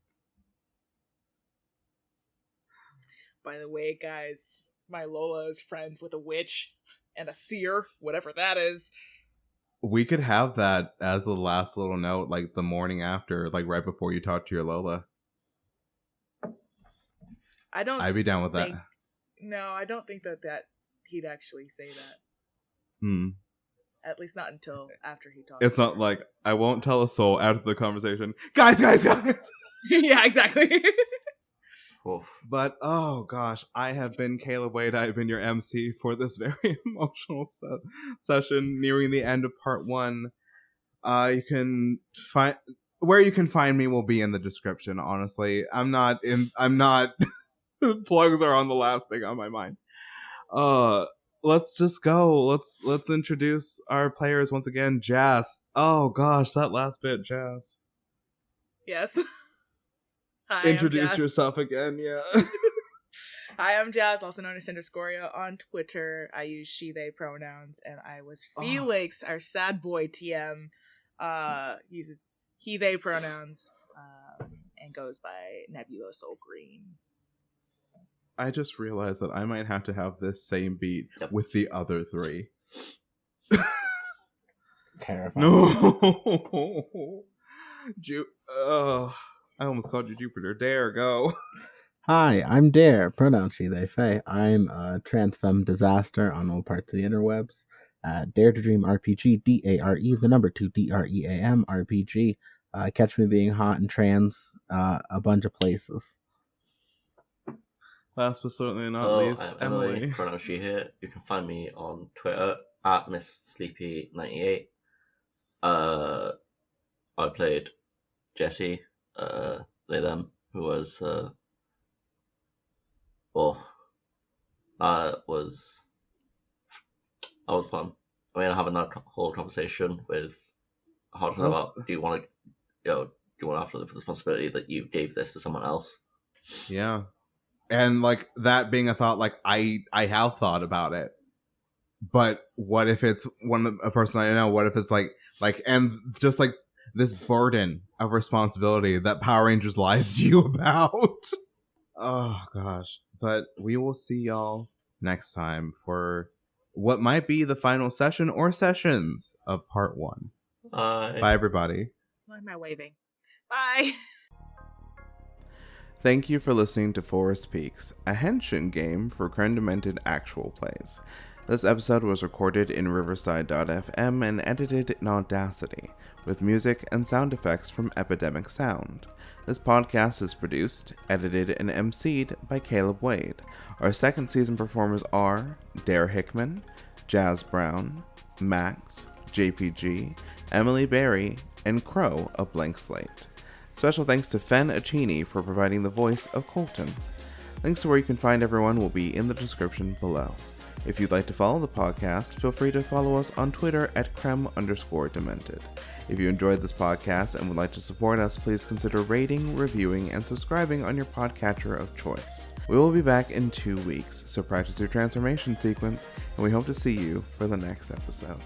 By the way, guys, my Lola is friends with a witch and a seer, whatever that is. We could have that as the last little note, like the morning after, like right before you talk to your Lola. I'd be down with that. No, I don't think that he'd actually say that. At least not until after he talks. It's not like, I won't tell a soul after the conversation. Guys! Yeah, exactly. Oof. But, oh gosh, I have been Caleb Wade. I have been your MC for this very emotional session, nearing the end of part 1. You can find... Where you can find me will be in the description, honestly. I'm not... Plugs are on the last thing on my mind. Let's just go. Let's introduce our players once again. Jazz. Oh gosh, that last bit, Jazz. Yes. Hi, Introduce I'm Jazz. yourself again, yeah. Hi, I'm Jazz, also known as Cinder Scoria on Twitter. I use she, they pronouns, and I was Felix, our sad boy TM, uses he, they pronouns, and goes by Nebula Soul Green. I just realized that I might have to have this same beat with the other 3. Terrifying. No. I almost called you Jupiter. Dare, go. Hi, I'm Dare, pronouns she, they, Faye. I'm a trans femme disaster on all parts of the interwebs. Dare to Dream RPG, DARE, the number 2, DREAM RPG. Catch me being hot and trans a bunch of places. Last but certainly not least, Emily. Pronouns she here. You can find me on Twitter at MissSleepy98. I played Jesse, they them, who was that was fun. I mean, having that whole conversation with Hodgson about, do you want to, do you want to have to live with the responsibility that you gave this to someone else? Yeah. And like that being a thought, like I have thought about it, but what if it's a person I know? What if it's like and just like this burden of responsibility that Power Rangers lies to you about? Oh gosh. But we will see y'all next time for what might be the final session or sessions of part 1. Bye everybody. Why am I waving? Bye. Thank you for listening to Forest Peaks, a henshin game for creme-demented actual plays. This episode was recorded in Riverside.fm and edited in Audacity, with music and sound effects from Epidemic Sound. This podcast is produced, edited, and emceed by Caleb Wade. Our second season performers are Dare Hickman, Jazz Brown, Max, JPG, Emily Berry, and Crow of Blank Slate. Special thanks to Fen Achini for providing the voice of Colton. Links to where you can find everyone will be in the description below. If you'd like to follow the podcast, feel free to follow us on Twitter at creme_demented. If you enjoyed this podcast and would like to support us, please consider rating, reviewing, and subscribing on your podcatcher of choice. We will be back in 2 weeks, so practice your transformation sequence, and we hope to see you for the next episode.